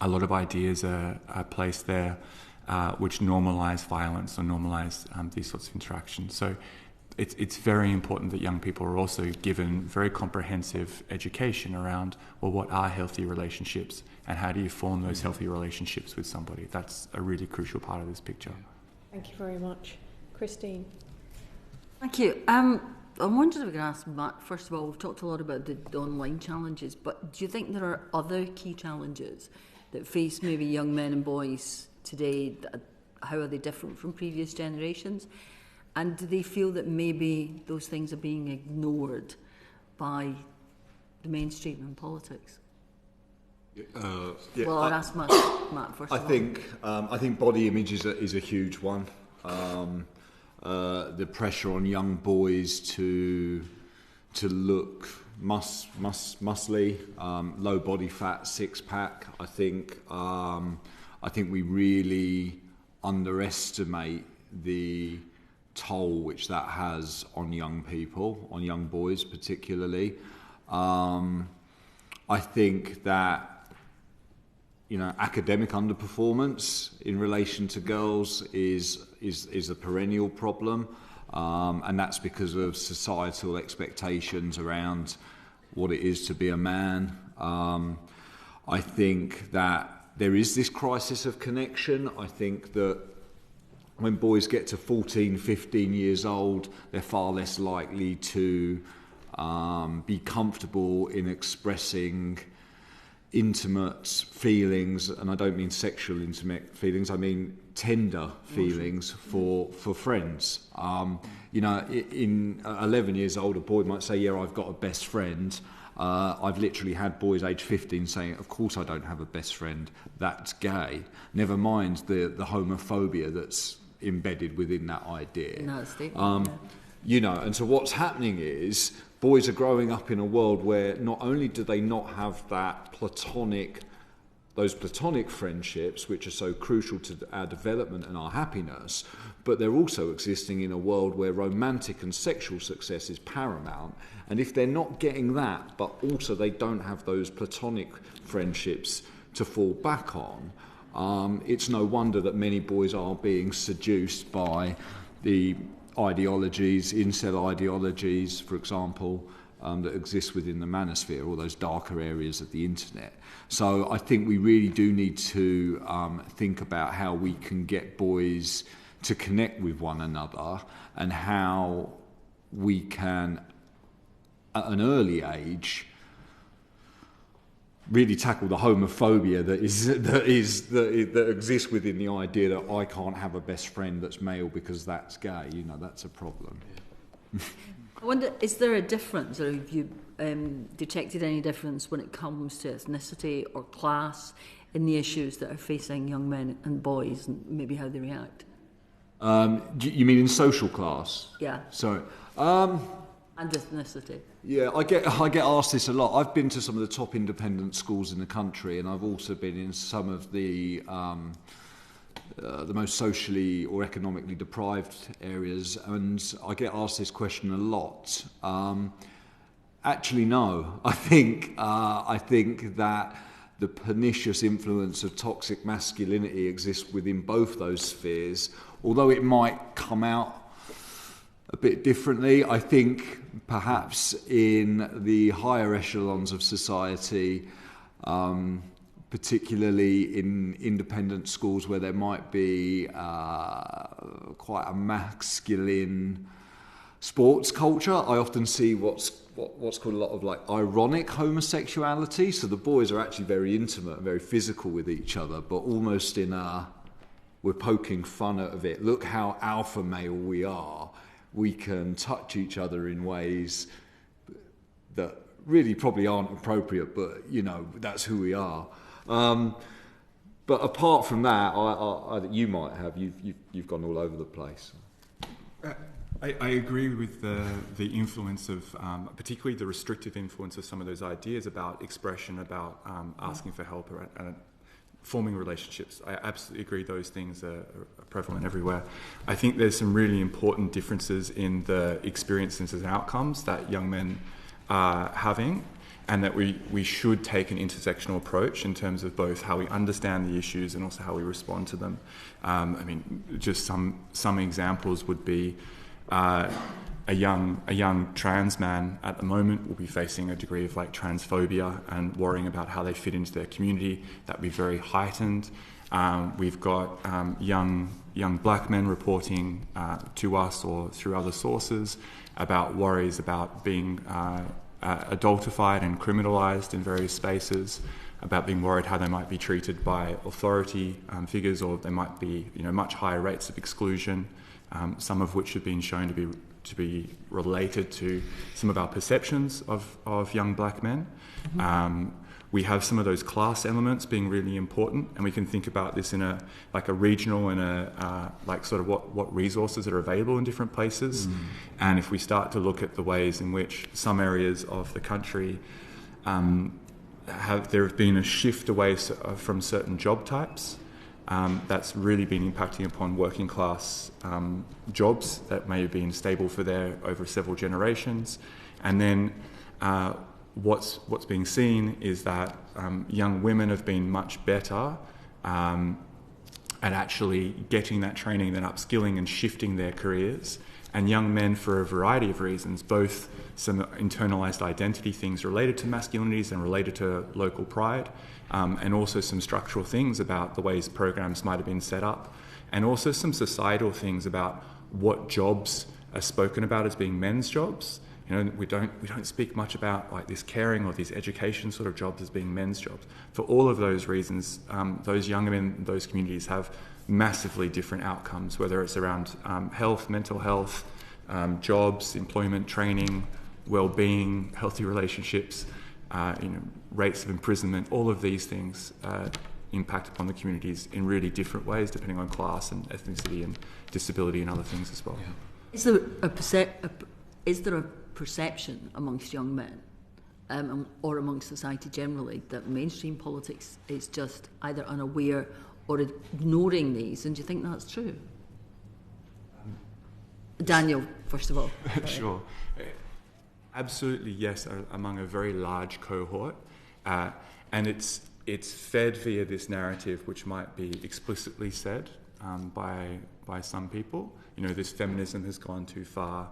A lot of ideas are placed there which normalise violence or normalise these sorts of interactions. So it's very important that young people are also given very comprehensive education around, well, what are healthy relationships and how do you form those healthy relationships with somebody? That's a really crucial part of this picture. Thank you very much. Christine. Thank you. I wondered if we could ask Matt, first of all, we've talked a lot about the online challenges, but do you think there are other key challenges that face maybe young men and boys today? How are they different from previous generations? And do they feel that maybe those things are being ignored by the mainstream in politics? Well, I'll ask Matt first. I think body image is a huge one. The pressure on young boys to look muscly, low body fat, six pack. I think we really underestimate the toll which that has on young people, on young boys particularly. I think that academic underperformance in relation to girls is a perennial problem, and that's because of societal expectations around what it is to be a man. I think that there is this crisis of connection. I think that when boys get to 14, 15 years old, they're far less likely to be comfortable in expressing intimate feelings, and I don't mean sexual intimate feelings, I mean tender feelings for friends. In 11 years old, a boy might say, yeah, I've got a best friend. I've literally had boys aged 15 saying, of course I don't have a best friend, that's gay. Never mind the homophobia that's embedded within that idea. Nasty. And so what's happening is boys are growing up in a world where not only do they not have those platonic friendships which are so crucial to our development and our happiness, but they're also existing in a world where romantic and sexual success is paramount. And if they're not getting that, but also they don't have those platonic friendships to fall back on, it's no wonder that many boys are being seduced by the ideologies, incel ideologies, for example, that exist within the manosphere, or those darker areas of the internet. So I think we really do need to think about how we can get boys to connect with one another, and how we can, at an early age, really tackle the homophobia that exists within the idea that I can't have a best friend that's male because that's gay. That's a problem. I wonder, is there a difference, or have you detected any difference when it comes to ethnicity or class in the issues that are facing young men and boys, and maybe how they react? You mean in social class? Yeah. Sorry. And ethnicity. Yeah, I get asked this a lot. I've been to some of the top independent schools in the country, and I've also been in some of the most socially or economically deprived areas, and I get asked this question a lot. Actually, no. I think that the pernicious influence of toxic masculinity exists within both those spheres, although it might come out a bit differently. I think perhaps in the higher echelons of society, particularly in independent schools where there might be quite a masculine sports culture, I often see what's called a lot of ironic homosexuality. So the boys are actually very intimate and very physical with each other, but almost we're poking fun out of it. Look how alpha male we are. We can touch each other in ways that really probably aren't appropriate, but that's who we are. But apart from that, you might have you've gone all over the place. I agree with the influence of, particularly the restrictive influence of some of those ideas about expression, about asking for help, and forming relationships. I absolutely agree those things are prevalent everywhere. I think there's some really important differences in the experiences and outcomes that young men are having. and that we should take an intersectional approach in terms of both how we understand the issues and also how we respond to them. I mean, just some examples would be a young trans man at the moment will be facing a degree of like transphobia and worrying about how they fit into their community. That would be very heightened. We've got young black men reporting to us or through other sources about worries about being adultified and criminalised in various spaces, about being worried how they might be treated by authority figures, or they might be, much higher rates of exclusion, some of which have been shown to be related to some of our perceptions of young black men. Mm-hmm. We have some of those class elements being really important, and we can think about this in a regional and sort of what resources are available in different places. Mm. And if we start to look at the ways in which some areas of the country there have been a shift away from certain job types, that's really been impacting upon working class jobs that may have been stable for over several generations. And then what's being seen is that young women have been much better at actually getting that training, then upskilling and shifting their careers. And young men, for a variety of reasons, both some internalised identity things related to masculinities and related to local pride, and also some structural things about the ways programs might have been set up, and also some societal things about what jobs are spoken about as being men's jobs. We don't speak much about like this caring or these education sort of jobs as being men's jobs. For all of those reasons, those young men, those communities have massively different outcomes, whether it's around health, mental health, jobs, employment, training, well-being, healthy relationships, rates of imprisonment. All of these things impact upon the communities in really different ways, depending on class and ethnicity and disability and other things as well. Yeah. Is there a perception amongst young men or amongst society generally that mainstream politics is just either unaware or ignoring these? And do you think that's true? Daniel, first of all. Sure. Absolutely, yes, among a very large cohort. And it's fed via this narrative which might be explicitly said by some people. This feminism has gone too far.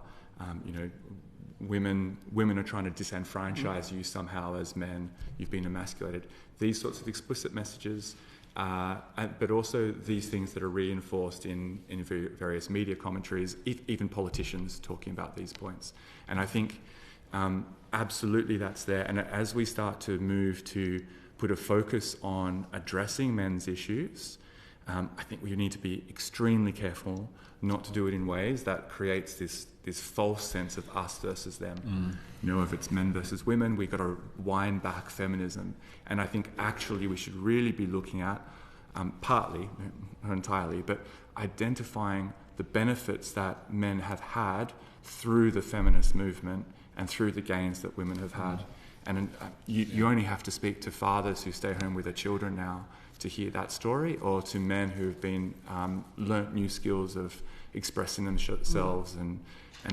Women are trying to disenfranchise you somehow as men. You've been emasculated. These sorts of explicit messages, but also these things that are reinforced in various media commentaries, even politicians talking about these points. And I think absolutely that's there. And as we start to move to put a focus on addressing men's issues, I think we need to be extremely careful not to do it in ways that creates this false sense of us versus them. If it's men versus women, we've got to wind back feminism. And I think actually we should really be looking at, partly, not entirely, but identifying the benefits that men have had through the feminist movement and through the gains that women have had. And you only have to speak to fathers who stay home with their children now to hear that story, or to men who have been learnt new skills of expressing themselves and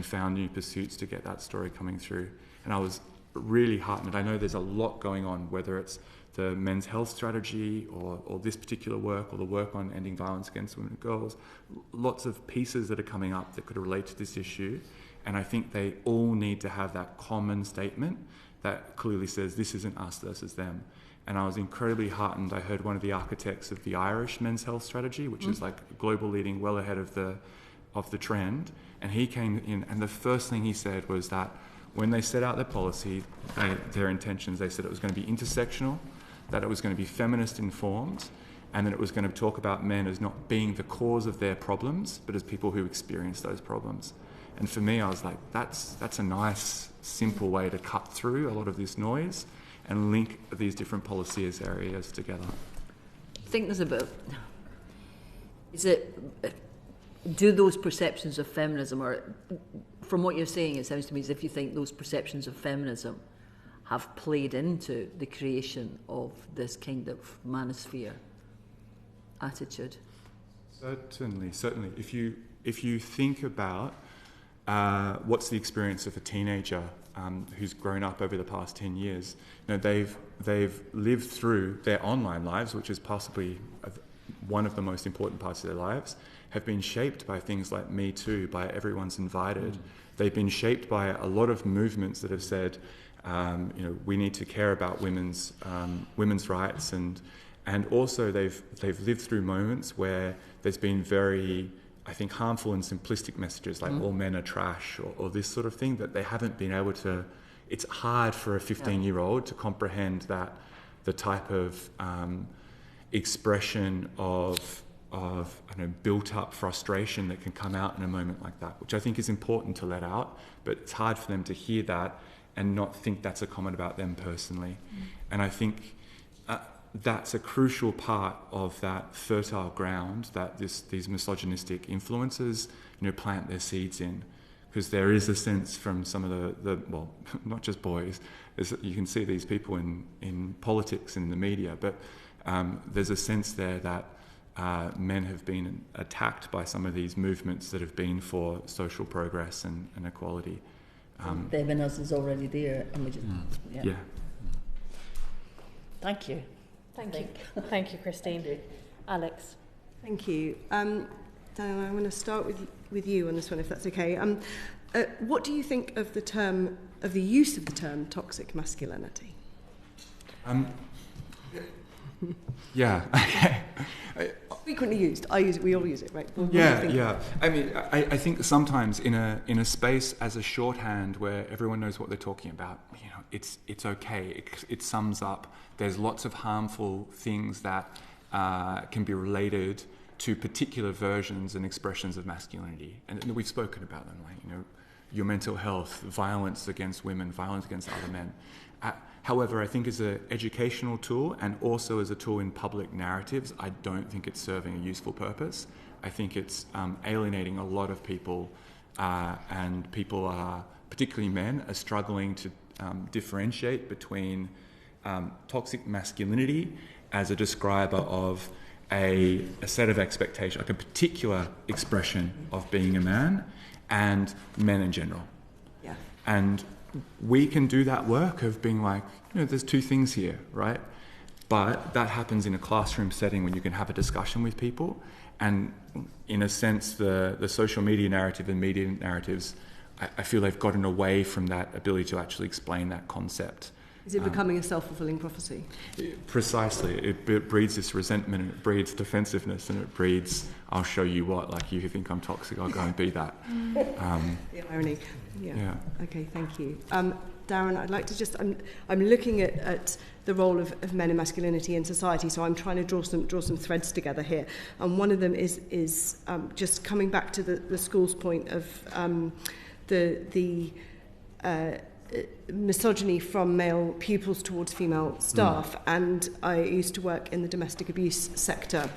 found new pursuits to get that story coming through. And I was really heartened. I know there's a lot going on, whether it's the men's health strategy or this particular work or the work on ending violence against women and girls, lots of pieces that are coming up that could relate to this issue. And I think they all need to have that common statement that clearly says this isn't us versus them. And I was incredibly heartened. I heard one of the architects of the Irish men's health strategy, which is like global leading, well ahead of the trend. And he came in, and the first thing he said was that when they set out their policy, their intentions, they said it was going to be intersectional, that it was going to be feminist informed, and that it was going to talk about men as not being the cause of their problems, but as people who experience those problems. And for me, I was like, that's a nice, simple way to cut through a lot of this noise and link these different policy areas together. I think there's a bit. Do those perceptions of feminism, or from what you're saying, it sounds to me as if you think those perceptions of feminism have played into the creation of this kind of manosphere attitude? Certainly. If you think about what's the experience of a teenager who's grown up over the past 10 years? They've lived through their online lives, which is possibly one of the most important parts of their lives, have been shaped by things like Me Too, by Everyone's Invited. They've been shaped by a lot of movements that have said, we need to care about women's rights, and also they've lived through moments where there's been very, I think, harmful and simplistic messages like all men are trash or this sort of thing that they haven't been able to. It's hard for a 15-year-old to comprehend that the type of expression of built-up frustration that can come out in a moment like that, which I think is important to let out, but it's hard for them to hear that and not think that's a comment about them personally. And I think that's a crucial part of that fertile ground that these misogynistic influences, plant their seeds in. Because there is a sense from some of the not just boys, you can see these people in politics and in the media, but there's a sense there that men have been attacked by some of these movements that have been for social progress and equality. Them and us is already there, and we just yeah. Thank you. Thank you, Christine. Thank you. Alex. Thank you. Darren, I'm going to start with you on this one, if that's okay. What do you think of the use of the term toxic masculinity? Yeah. Okay. Frequently used. I use it. We all use it, right? Yeah. I mean, I think sometimes in a space as a shorthand where everyone knows what they're talking about, it's okay. It sums up. There's lots of harmful things that can be related to particular versions and expressions of masculinity, and we've spoken about them, like your mental health, violence against women, violence against other men. However, I think as an educational tool and also as a tool in public narratives, I don't think it's serving a useful purpose. I think it's alienating a lot of people, and people are, particularly men, are struggling to differentiate between toxic masculinity as a describer of a set of expectations, like a particular expression of being a man, and men in general. Yeah. And we can do that work of being like, there's two things here, right? But that happens in a classroom setting when you can have a discussion with people. And in a sense, the social media narrative and media narratives, I feel they've gotten away from that ability to actually explain that concept. Is it becoming a self-fulfilling prophecy? Precisely. It breeds this resentment, it breeds defensiveness, and it breeds, I'll show you what, like you think I'm toxic, I'll go and be that. The irony. Yeah. Okay, thank you. Darren, I'd like to just, I'm looking at the role of men and masculinity in society, so I'm trying to draw some threads together here. And one of them is just coming back to the school's point of the misogyny from male pupils towards female staff. And I used to work in the domestic abuse sector,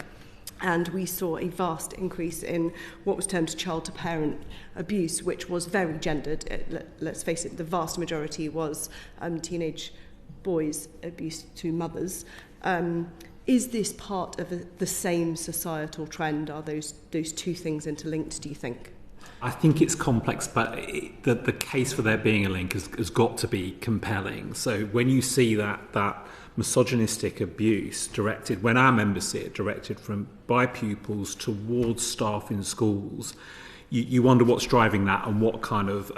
and we saw a vast increase in what was termed child-to-parent abuse, which was very gendered. Let's face it, the vast majority was teenage boys' abuse to mothers. Is this part of the same societal trend? Are those two things interlinked, do you think? I think it's complex, but the case for there being a link has got to be compelling. So when you see that misogynistic abuse directed, when our members see it directed by pupils towards staff in schools, you wonder what's driving that and what kind of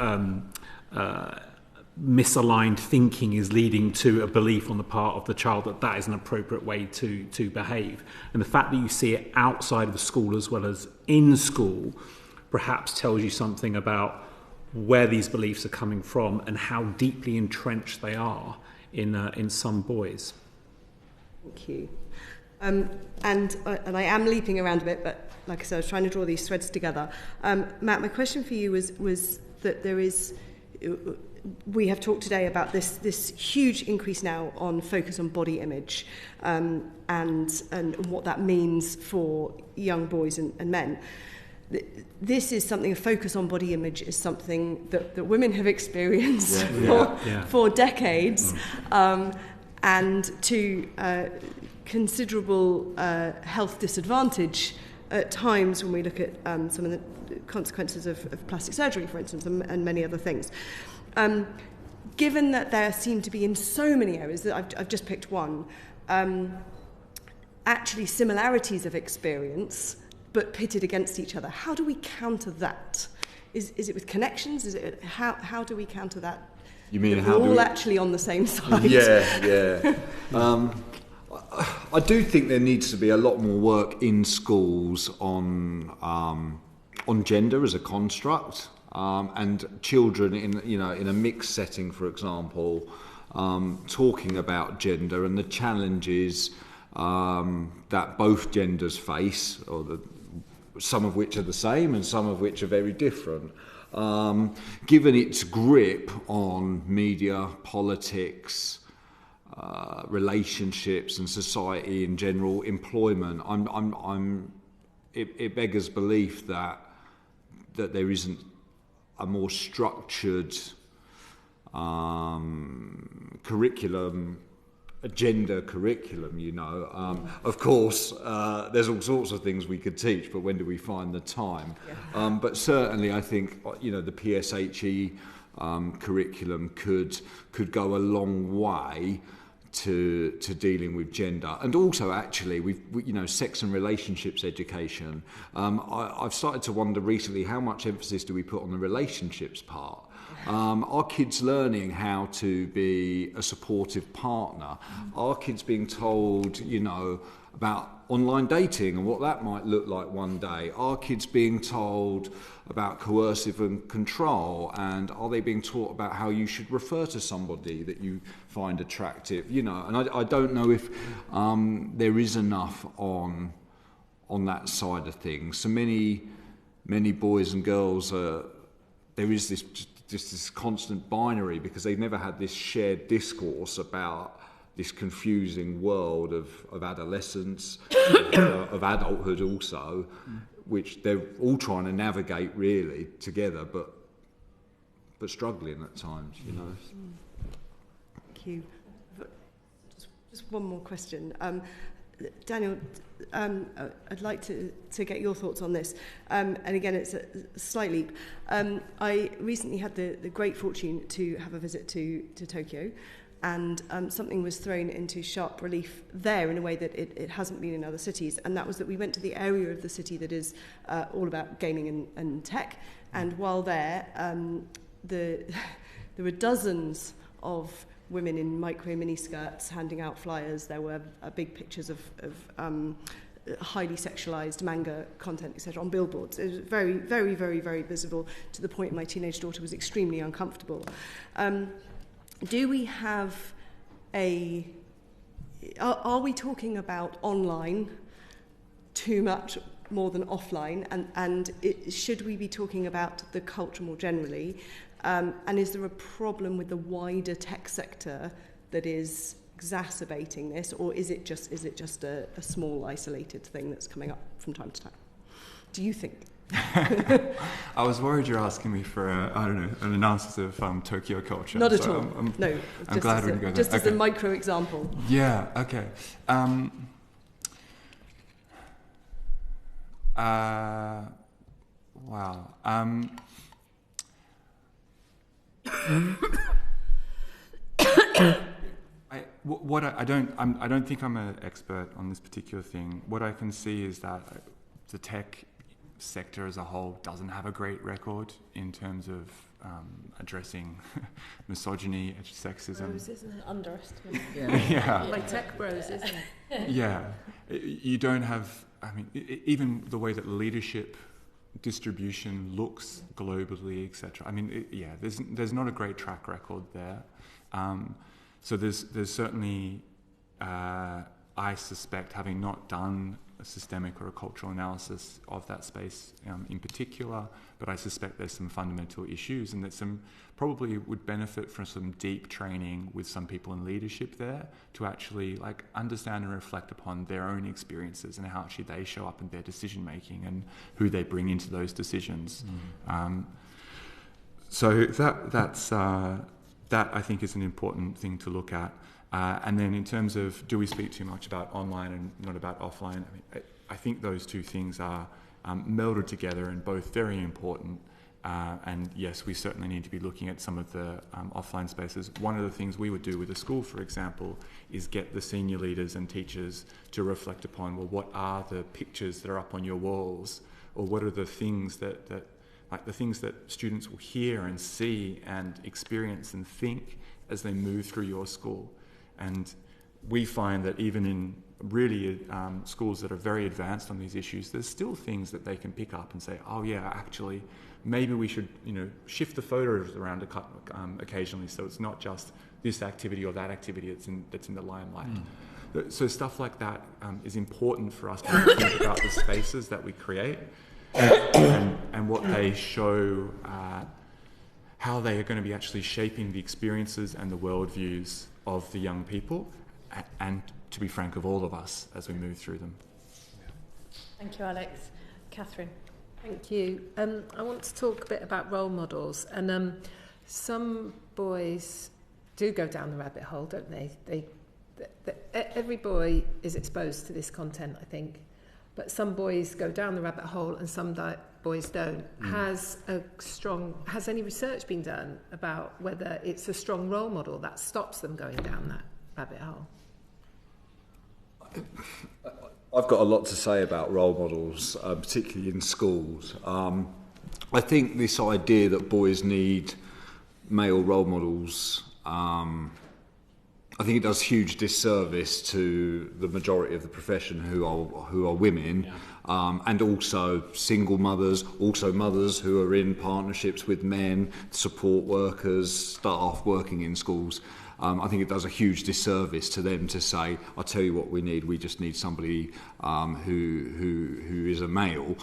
misaligned thinking is leading to a belief on the part of the child that is an appropriate way to behave. And the fact that you see it outside of school as well as in school perhaps tells you something about where these beliefs are coming from and how deeply entrenched they are in some boys. Thank you. And I am leaping around a bit, but like I said, I was trying to draw these threads together. Matt, my question for you was that there is, we have talked today about this huge increase now on focus on body image, and what that means for young boys and men. This is something, a focus on body image is something that women have experienced for decades, and to considerable health disadvantage at times when we look at some of the consequences of plastic surgery, for instance, and many other things. Given that there seem to be in so many areas, that I've just picked one, actually similarities of experience, but pitted against each other. How do we counter that? Is it with connections? Is it how do we counter that? You mean how we're all actually on the same side? Yeah. I do think there needs to be a lot more work in schools on gender as a construct, and children in a mixed setting, for example, talking about gender and the challenges that both genders face, some of which are the same and some of which are very different. Given its grip on media, politics, relationships and society in general, employment, it beggars belief that there isn't a more structured curriculum, a gender curriculum, Of course, there's all sorts of things we could teach, but when do we find the time? Yeah. But certainly I think, the PSHE curriculum could go a long way to dealing with gender. And also, actually, we sex and relationships education. I've started to wonder recently, how much emphasis do we put on the relationships part? Are kids learning how to be a supportive partner? Are kids being told, about online dating and what that might look like one day? Are kids being told about coercive and control? And are they being taught about how you should refer to somebody that you find attractive? And I don't know if there is enough on that side of things. So many boys and girls, there is this constant binary because they've never had this shared discourse about this confusing world of adolescence, of adulthood also, which they're all trying to navigate really together, but struggling at times, Thank you. Just one more question. Daniel, I'd like to get your thoughts on this. And again, it's a slight leap. I recently had the great fortune to have a visit to Tokyo, and something was thrown into sharp relief there in a way that it hasn't been in other cities, and that was that we went to the area of the city that is all about gaming and tech, and while there, there were dozens of women in micro mini skirts handing out flyers. There were big pictures of highly sexualized manga content, etc., on billboards. It was very, very, very, very visible, to the point my teenage daughter was extremely uncomfortable. Do we have are we talking about online too much more than offline, and should we be talking about the culture more generally? And is there a problem with the wider tech sector that is exacerbating this, or is it just a small isolated thing that's coming up from time to time? Do you think? I was worried you're asking me for an analysis of Tokyo culture. Not at all. No. I'm glad we can go there. Just as a micro example. Yeah. Okay. Wow. I don't think I'm an expert on this particular thing. What I can see is that the tech sector as a whole doesn't have a great record in terms of addressing misogyny, sexism. Bros, isn't it? Underestimate. Yeah. Like tech bros, isn't it? Yeah. You don't have, even the way that leadership distribution looks globally, etc. There's not a great track record there. So there's certainly, I suspect, having not done a systemic or a cultural analysis of that space in particular, but I suspect there's some fundamental issues, and that some probably would benefit from some deep training with some people in leadership there to actually understand and reflect upon their own experiences and how actually they show up in their decision making and who they bring into those decisions. So that I think is an important thing to look at. And then in terms of do we speak too much about online and not about offline, I think those two things are melded together and both very important. And yes, we certainly need to be looking at some of the offline spaces. One of the things we would do with a school, for example, is get the senior leaders and teachers to reflect upon, well, what are the pictures that are up on your walls, or what are the things that the things that students will hear and see and experience and think as they move through your school. And we find that even in really schools that are very advanced on these issues, there's still things that they can pick up and say, oh yeah, actually, maybe we should, shift the photos around occasionally, so it's not just this activity or that activity that's in the limelight. So stuff like that is important for us to think about the spaces that we create and what they show, how they are going to be actually shaping the experiences and the worldviews of the young people, and to be frank, of all of us as we move through them. Thank you, Alex. Catherine. Thank you. I want to talk a bit about role models. And some boys do go down the rabbit hole, don't they? Every boy is exposed to this content, I think. But some boys go down the rabbit hole and some boys don't. Has any research been done about whether it's a strong role model that stops them going down that rabbit hole? I've got a lot to say about role models, particularly in schools. I think this idea that boys need male role models, I think it does huge disservice to the majority of the profession who are women, and also single mothers, also mothers who are in partnerships with men, support workers, staff working in schools. I think it does a huge disservice to them to say, I'll tell you what we need, we just need somebody who is a male.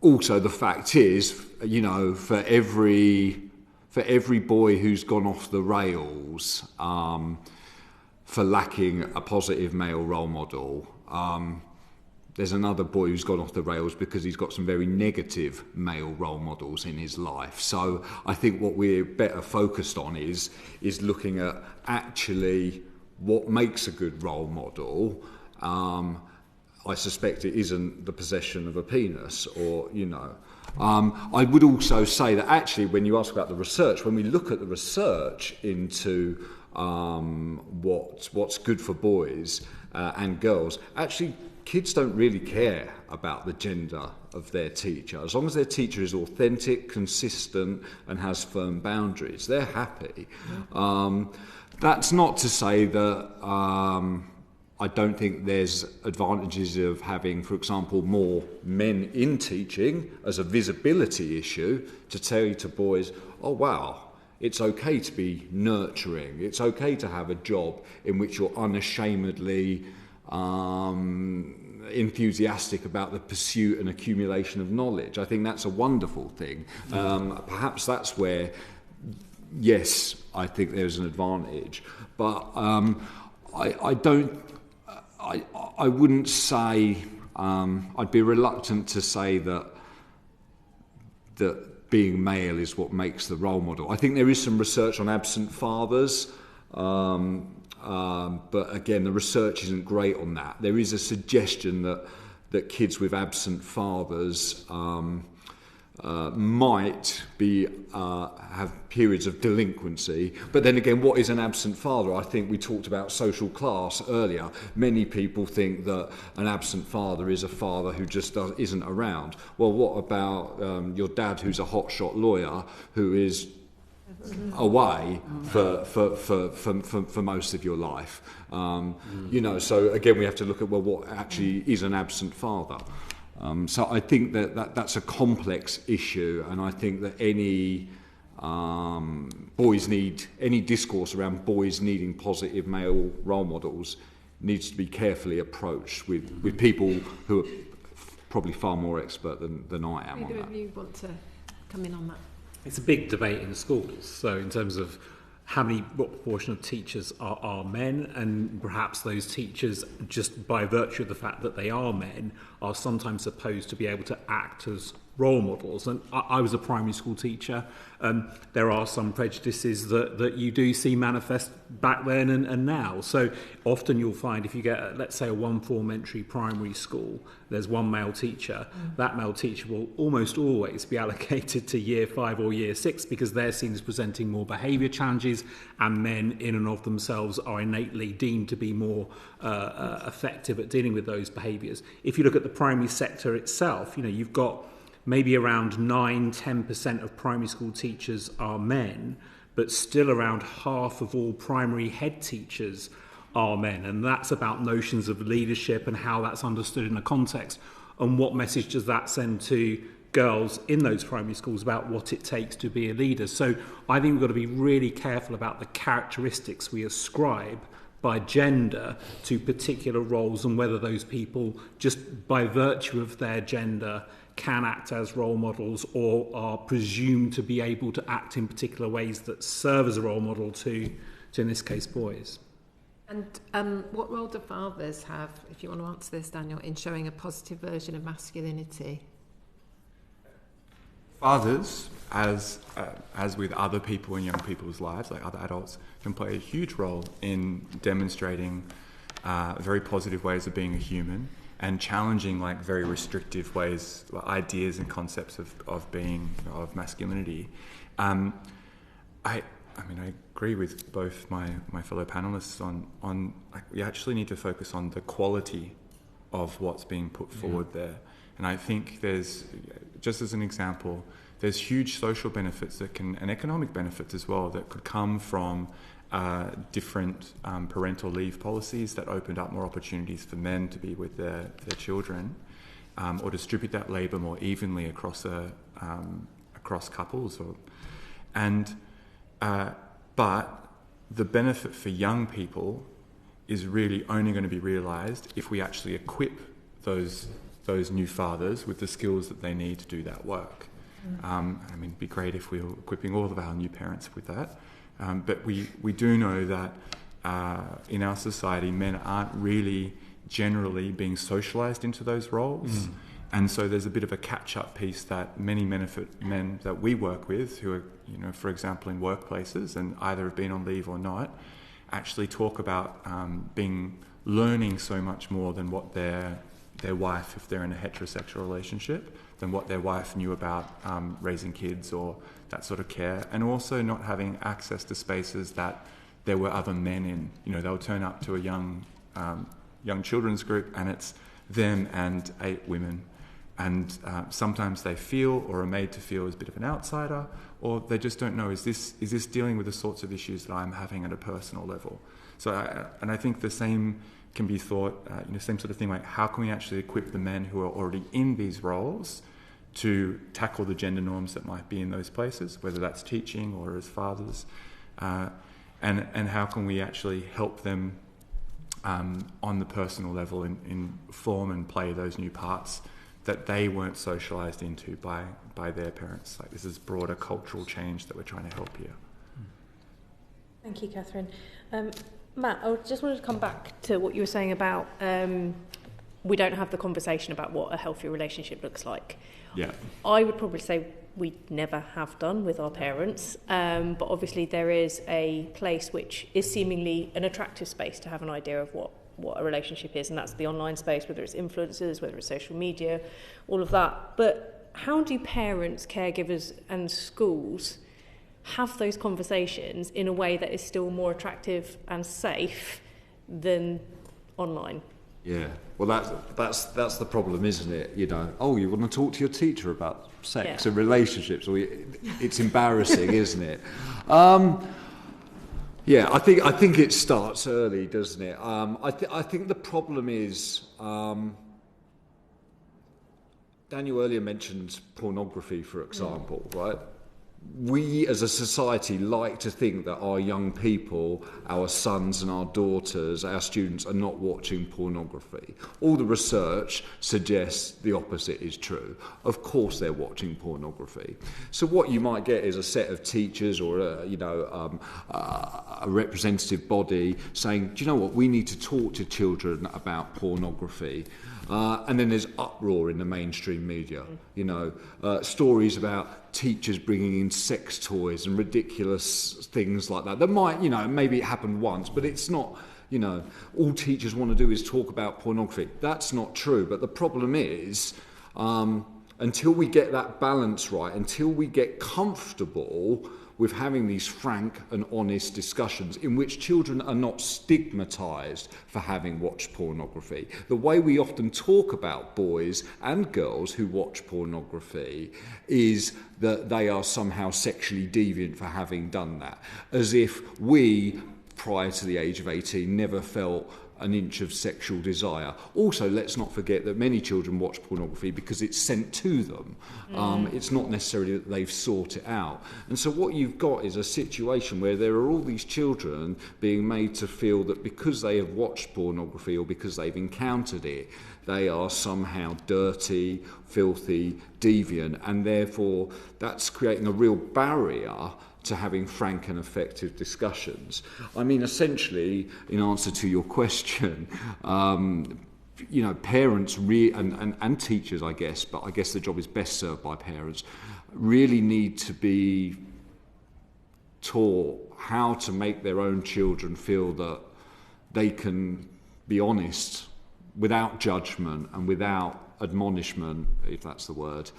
Also, the fact is, for every boy who's gone off the rails for lacking a positive male role model, there's another boy who's gone off the rails because he's got some very negative male role models in his life. So I think what we're better focused on is looking at actually what makes a good role model. I suspect it isn't the possession of a penis or, I would also say that actually when you ask about the research, when we look at the research into what's good for boys and girls, actually kids don't really care about the gender of their teacher. As long as their teacher is authentic, consistent and has firm boundaries, they're happy. That's not to say that I don't think there's advantages of having, for example, more men in teaching as a visibility issue to tell to boys, oh wow, it's okay to be nurturing, it's okay to have a job in which you're unashamedly enthusiastic about the pursuit and accumulation of knowledge. I think that's a wonderful thing. Perhaps that's where, yes, I think there's an advantage, but I wouldn't say, I'd be reluctant to say that being male is what makes the role model. I think there is some research on absent fathers, but again, the research isn't great on that. There is a suggestion that kids with absent fathers might have periods of delinquency. But then again, what is an absent father? I think we talked about social class earlier. Many people think that an absent father is a father who just isn't around. Well, what about your dad who's a hotshot lawyer who is away for most of your life? So again, we have to look at, well, what actually is an absent father? So I think that's a complex issue, and I think that any discourse around boys needing positive male role models needs to be carefully approached with people who are probably far more expert than I am on that. Either of you want to come in on that? It's a big debate in schools. So in terms of what proportion of teachers are men, and perhaps those teachers, just by virtue of the fact that they are men, are sometimes supposed to be able to act as role models. And I was a primary school teacher. There are some prejudices that you do see manifest back then and now. So often you'll find if you get, let's say, a 1-form entry primary school, there's one male teacher. That male teacher will almost always be allocated to year 5 or year 6 because they're seen as presenting more behaviour challenges, and men in and of themselves are innately deemed to be more effective at dealing with those behaviours. If you look at the primary sector itself, you've got maybe around 9-10% of primary school teachers are men, but still around half of all primary head teachers are men. And that's about notions of leadership and how that's understood in a context. And what message does that send to girls in those primary schools about what it takes to be a leader? So I think we've got to be really careful about the characteristics we ascribe by gender to particular roles, and whether those people, just by virtue of their gender, can act as role models or are presumed to be able to act in particular ways that serve as a role model to in this case, boys. And what role do fathers have, if you want to answer this, Daniel, in showing a positive version of masculinity? Fathers, as with other people in young people's lives, like other adults, can play a huge role in demonstrating very positive ways of being a human, and challenging like very restrictive ways, ideas and concepts of being, of masculinity. I mean, I agree with both my fellow panelists on like, we actually need to focus on the quality of what's being put forward there. And I think there's, just as an example, there's huge social benefits and economic benefits as well that could come from different parental leave policies that opened up more opportunities for men to be with their children, or distribute that labour more evenly across couples. But the benefit for young people is really only going to be realised if we actually equip those new fathers with the skills that they need to do that work. I mean, it'd be great if we were equipping all of our new parents with that. But we do know that in our society, men aren't really generally being socialised into those roles. And so there's a bit of a catch-up piece that many men that we work with, who are, for example, in workplaces and either have been on leave or not, actually talk about learning so much more than what their wife, if they're in a heterosexual relationship, than what their wife knew about raising kids or that sort of care, and also not having access to spaces that there were other men in. They'll turn up to a young children's group and it's them and 8 women. And sometimes they feel or are made to feel as a bit of an outsider, or they just don't know, is this dealing with the sorts of issues that I'm having at a personal level? So, I think the same can be thought, same sort of thing, like how can we actually equip the men who are already in these roles to tackle the gender norms that might be in those places, whether that's teaching or as fathers, and how can we actually help them on the personal level in form and play those new parts that they weren't socialised into by their parents. Like, this is broader cultural change that we're trying to help here. Thank you, Catherine. Matt, I just wanted to come back to what you were saying about we don't have the conversation about what a healthy relationship looks like. Yeah. I would probably say we never have done with our parents, but obviously there is a place which is seemingly an attractive space to have an idea of what a relationship is, and that's the online space, whether it's influencers, whether it's social media, all of that. But how do parents, caregivers and schools have those conversations in a way that is still more attractive and safe than online? Yeah, well, that's the problem, isn't it? You want to talk to your teacher about sex and relationships, or it's embarrassing, isn't it? Yeah, I think it starts early, doesn't it? I think the problem is, Daniel earlier mentioned pornography, for example, right? we as a society like to think that our young people, our sons and our daughters, our students are not watching pornography. All the research suggests the opposite is true. Of course they're watching pornography. So what you might get is a set of teachers or a representative body saying, do you know what, we need to talk to children about pornography. And then there's uproar in the mainstream media, stories about teachers bringing in sex toys and ridiculous things like that. That might, maybe it happened once, but it's not, all teachers want to do is talk about pornography. That's not true. But the problem is, until we get that balance right, until we get comfortable with having these frank and honest discussions in which children are not stigmatised for having watched pornography. The way we often talk about boys and girls who watch pornography is that they are somehow sexually deviant for having done that, as if we, prior to the age of 18, never felt an inch of sexual desire. Also, let's not forget that many children watch pornography because it's sent to them. It's not necessarily that they've sought it out. And so what you've got is a situation where there are all these children being made to feel that because they have watched pornography or because they've encountered it, they are somehow dirty, filthy, deviant, and therefore that's creating a real barrier to having frank and effective discussions. I mean, essentially, in answer to your question, parents and teachers, I guess, but I guess the job is best served by parents, really need to be taught how to make their own children feel that they can be honest without judgment and without admonishment, if that's the word.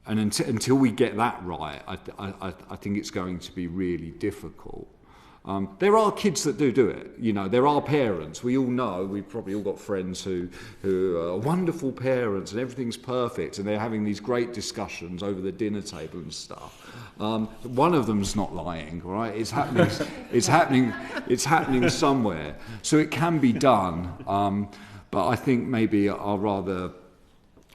And until we get that right, I think it's going to be really difficult. There are kids that do it. There are parents. We all know. We've probably all got friends who are wonderful parents and everything's perfect, and they're having these great discussions over the dinner table and stuff. One of them's not lying, right? It's happening. It's happening somewhere. So it can be done. But I think maybe our rather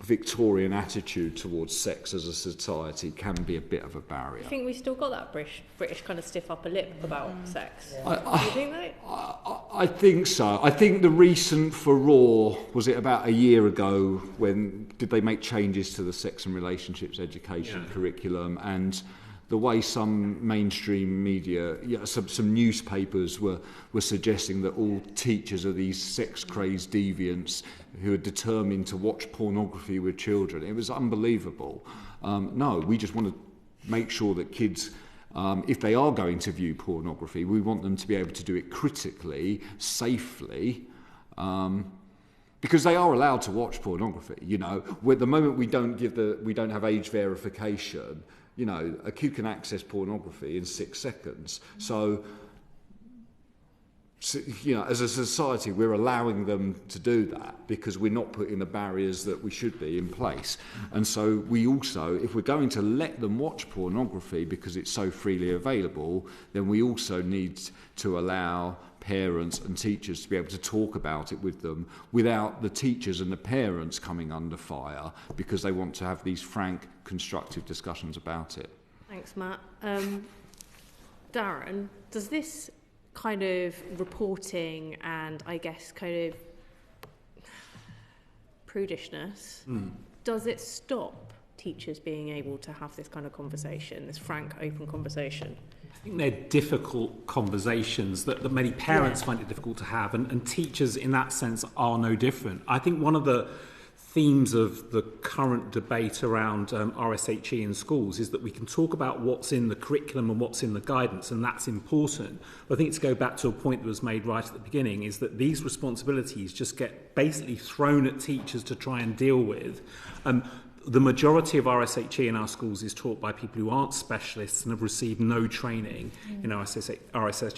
Victorian attitude towards sex as a society can be a bit of a barrier. I think we still got that British kind of stiff upper lip about sex. Do you think that? I think so. I think the recent furore, was it about a year ago, did they make changes to the sex and relationships education curriculum, and the way some mainstream media, some newspapers were suggesting that all teachers are these sex-crazed deviants who are determined to watch pornography with children. It was unbelievable. No, we just want to make sure that kids, if they are going to view pornography, we want them to be able to do it critically, safely, because they are allowed to watch pornography. With the moment we don't have age verification, a kid can access pornography in 6 seconds. So, as a society, we're allowing them to do that because we're not putting the barriers that we should be in place. And so we also, if we're going to let them watch pornography because it's so freely available, then we also need to allow parents and teachers to be able to talk about it with them without the teachers and the parents coming under fire because they want to have these frank, constructive discussions about it. Thanks, Matt. Darren, does this kind of reporting and I guess kind of prudishness, does it stop teachers being able to have this kind of conversation, this frank, open conversation? I think they're difficult conversations that many parents find it difficult to have, and teachers in that sense are no different. I think one of the themes of the current debate around RSHE in schools is that we can talk about what's in the curriculum and what's in the guidance, and that's important. But I think to go back to a point that was made right at the beginning is that these responsibilities just get basically thrown at teachers to try and deal with. The majority of RSHE in our schools is taught by people who aren't specialists and have received no training in RSHE.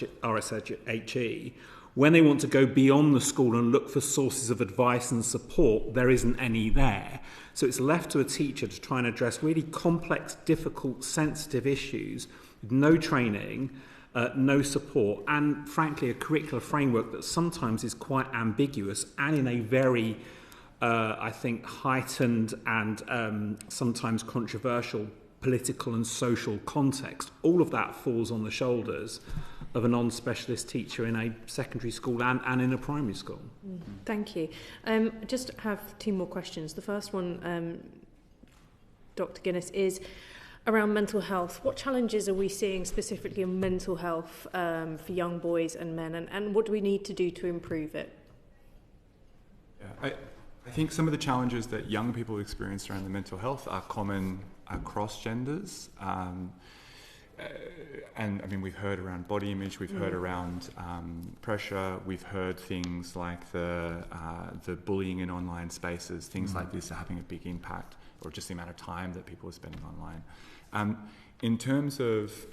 When they want to go beyond the school and look for sources of advice and support, there isn't any there. So it's left to a teacher to try and address really complex, difficult, sensitive issues with no training, no support, and frankly a curricular framework that sometimes is quite ambiguous and in a very I think, heightened and sometimes controversial political and social context, all of that falls on the shoulders of a non-specialist teacher in a secondary school and in a primary school. Thank you. Just have 2 more questions. The first one, Dr. Guinness, is around mental health. What challenges are we seeing specifically in mental health for young boys and men, and what do we need to do to improve it? Yeah, I think some of the challenges that young people experience around the mental health are common across genders. And I mean, we've heard around body image, we've heard around pressure, we've heard things like the bullying in online spaces, things like this are having a big impact, or just the amount of time that people are spending online. In terms of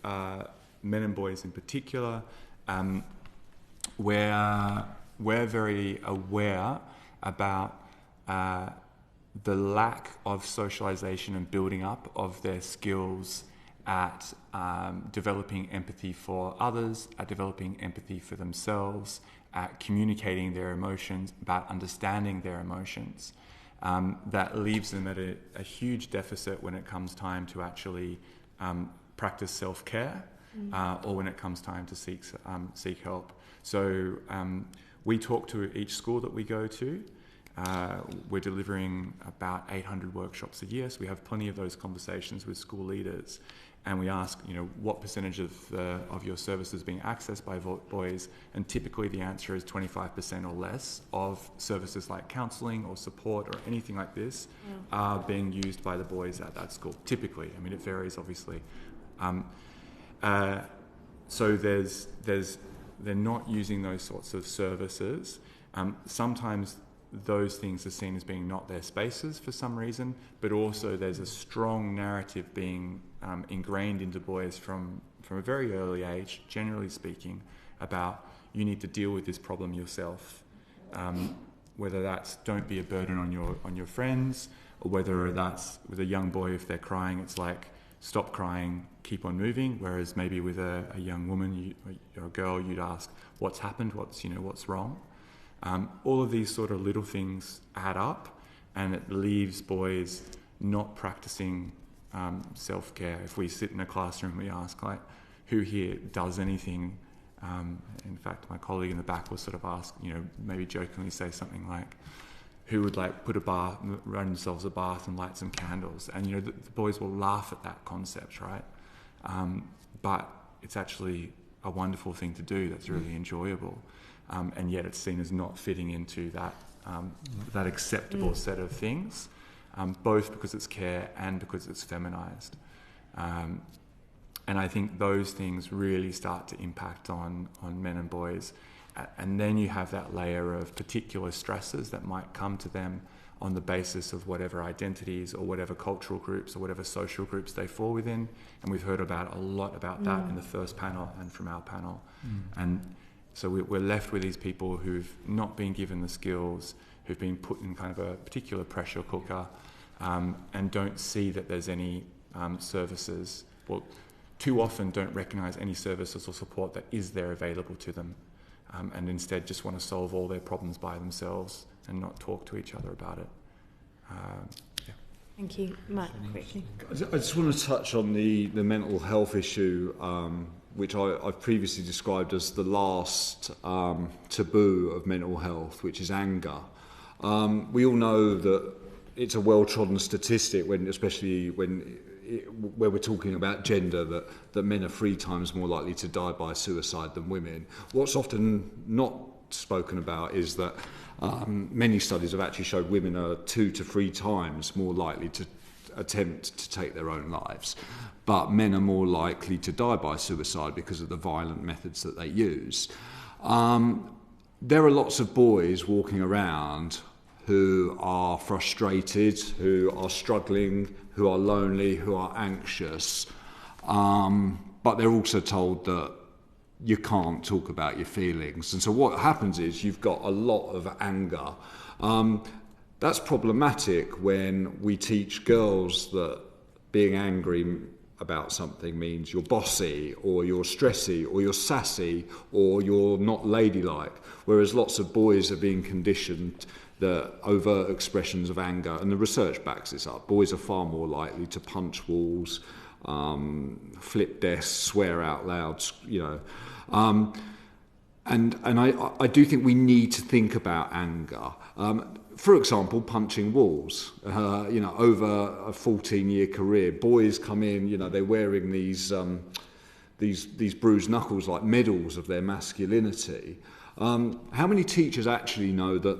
men and boys in particular, we're very aware about the lack of socialization and building up of their skills at developing empathy for others, at developing empathy for themselves, at communicating their emotions, about understanding their emotions. That leaves them at a huge deficit when it comes time to actually practice self-care or when it comes time to seek help. So we talk to each school that we go to. We're delivering about 800 workshops a year, so we have plenty of those conversations with school leaders. And we ask, what percentage of your services being accessed by boys? And typically the answer is 25% or less of services like counselling or support or anything like this are being used by the boys at that school. Typically, I mean, it varies obviously. So they're not using those sorts of services. Sometimes those things are seen as being not their spaces for some reason, but also there's a strong narrative being ingrained into boys from a very early age, generally speaking, about you need to deal with this problem yourself. Whether that's don't be a burden on your friends, or whether that's with a young boy, if they're crying, it's like stop crying, keep on moving. Whereas maybe with a young woman or a girl, you'd ask what's happened, what's wrong. All of these sort of little things add up, and it leaves boys not practicing self-care. If we sit in a classroom, we ask, like, who here does anything? In fact, my colleague in the back will sort of ask, maybe jokingly say something like, who would like run themselves a bath and light some candles? And the boys will laugh at that concept, right? But it's actually a wonderful thing to do that's really enjoyable. And yet it's seen as not fitting into that acceptable set of things, both because it's care and because it's feminized. And I think those things really start to impact on men and boys. And then you have that layer of particular stresses that might come to them on the basis of whatever identities or whatever cultural groups or whatever social groups they fall within. And we've heard a lot about that in the first panel and from our panel. And so we're left with these people who've not been given the skills, who've been put in kind of a particular pressure cooker, and don't see that there's any services, well, too often don't recognise any services or support that is there available to them, and instead just want to solve all their problems by themselves and not talk to each other about it. Thank you. Matt, quickly. I just want to touch on the mental health issue, which I've previously described as the last taboo of mental health, which is anger. We all know that it's a well-trodden statistic, especially where we're talking about gender, that men are 3 times more likely to die by suicide than women. What's often not spoken about is that many studies have actually showed women are 2 to 3 times more likely to attempt to take their own lives, but men are more likely to die by suicide because of the violent methods that they use. There are lots of boys walking around who are frustrated, who are struggling, who are lonely, who are anxious, but they're also told that you can't talk about your feelings. And so what happens is you've got a lot of anger. That's problematic when we teach girls that being angry about something means you're bossy, or you're stressy, or you're sassy, or you're not ladylike, whereas lots of boys are being conditioned the overt expressions of anger, and the research backs this up. Boys are far more likely to punch walls, flip desks, swear out loud, and I do think we need to think about anger. For example, punching walls. Over a 14-year career, boys come in. They're wearing these bruised knuckles like medals of their masculinity. How many teachers actually know that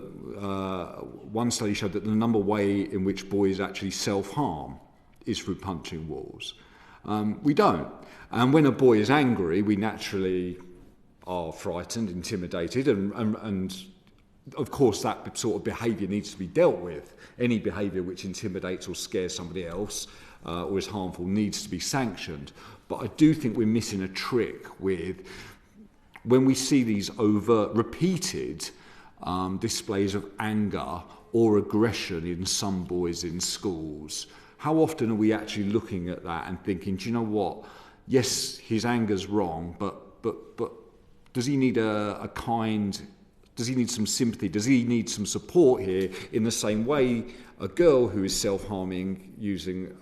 one study showed that the number way in which boys actually self-harm is through punching walls? We don't. And when a boy is angry, we naturally are frightened, intimidated, and of course that sort of behaviour needs to be dealt with. Any behaviour which intimidates or scares somebody else or is harmful needs to be sanctioned. But I do think we're missing a trick with when we see these overt, repeated displays of anger or aggression in some boys in schools. How often are we actually looking at that and thinking, do you know what? Yes, his anger's wrong, but does he need does he need some sympathy? Does he need some support here in the same way a girl who is self-harming using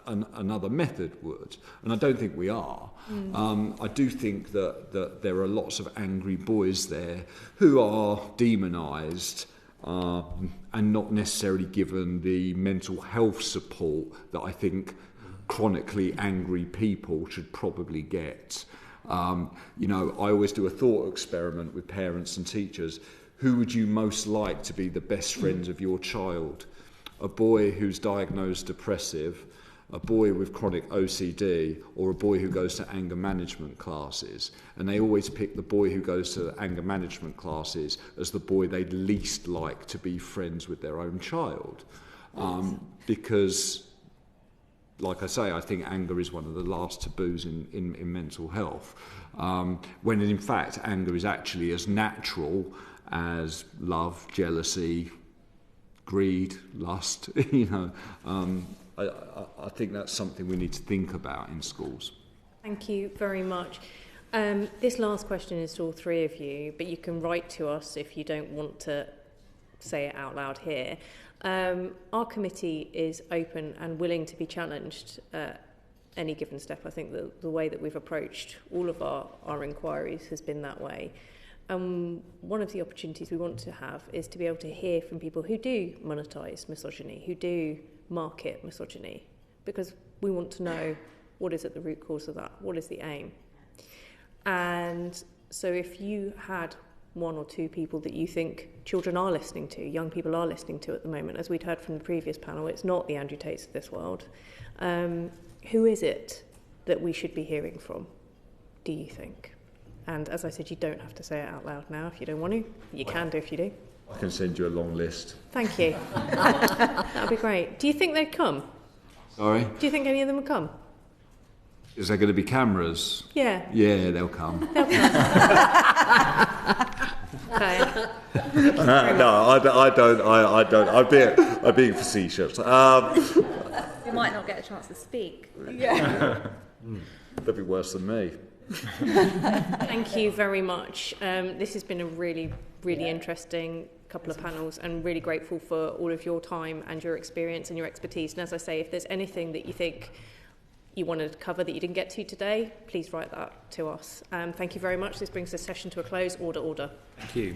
another method would? And I don't think we are. I do think that there are lots of angry boys there who are demonised and not necessarily given the mental health support that I think chronically angry people should probably get. I always do a thought experiment with parents and teachers. Who would you most like to be the best friends of your child? A boy who's diagnosed depressive, a boy with chronic OCD, or a boy who goes to anger management classes? And they always pick the boy who goes to anger management classes as the boy they'd least like to be friends with their own child. Because, like I say, I think anger is one of the last taboos in mental health. When in fact anger is actually as natural as love, jealousy, greed, lust. I think that's something we need to think about in schools. Thank you very much. This last question is to all three of you, but you can write to us if you don't want to say it out loud here. Our committee is open and willing to be challenged at any given step. I think the way that we've approached all of our inquiries has been that way. One of the opportunities we want to have is to be able to hear from people who do monetise misogyny, who do market misogyny, because we want to know what is at the root cause of that, what is the aim. And so if you had one or two people that you think children are listening to, young people are listening to at the moment, as we'd heard from the previous panel, it's not the Andrew Tates of this world. Who is it that we should be hearing from, do you think? And as I said, you don't have to say it out loud now if you don't want to. You can do if you do. I can send you a long list. Thank you. That would be great. Do you think they'd come? Sorry? Do you think any of them would come? Is there going to be cameras? Yeah. Yeah, they'll come. They'll come. Okay. No, I don't. I'm being facetious. You might not get a chance to speak. Yeah. That'd be worse than me. Thank you very much. This has been a really, really interesting couple of panels, and really grateful for all of your time and your experience and your expertise. And as I say, if there's anything that you think you wanted to cover that you didn't get to today, please write that to us. Thank you very much. This brings the session to a close. Order. Thank you.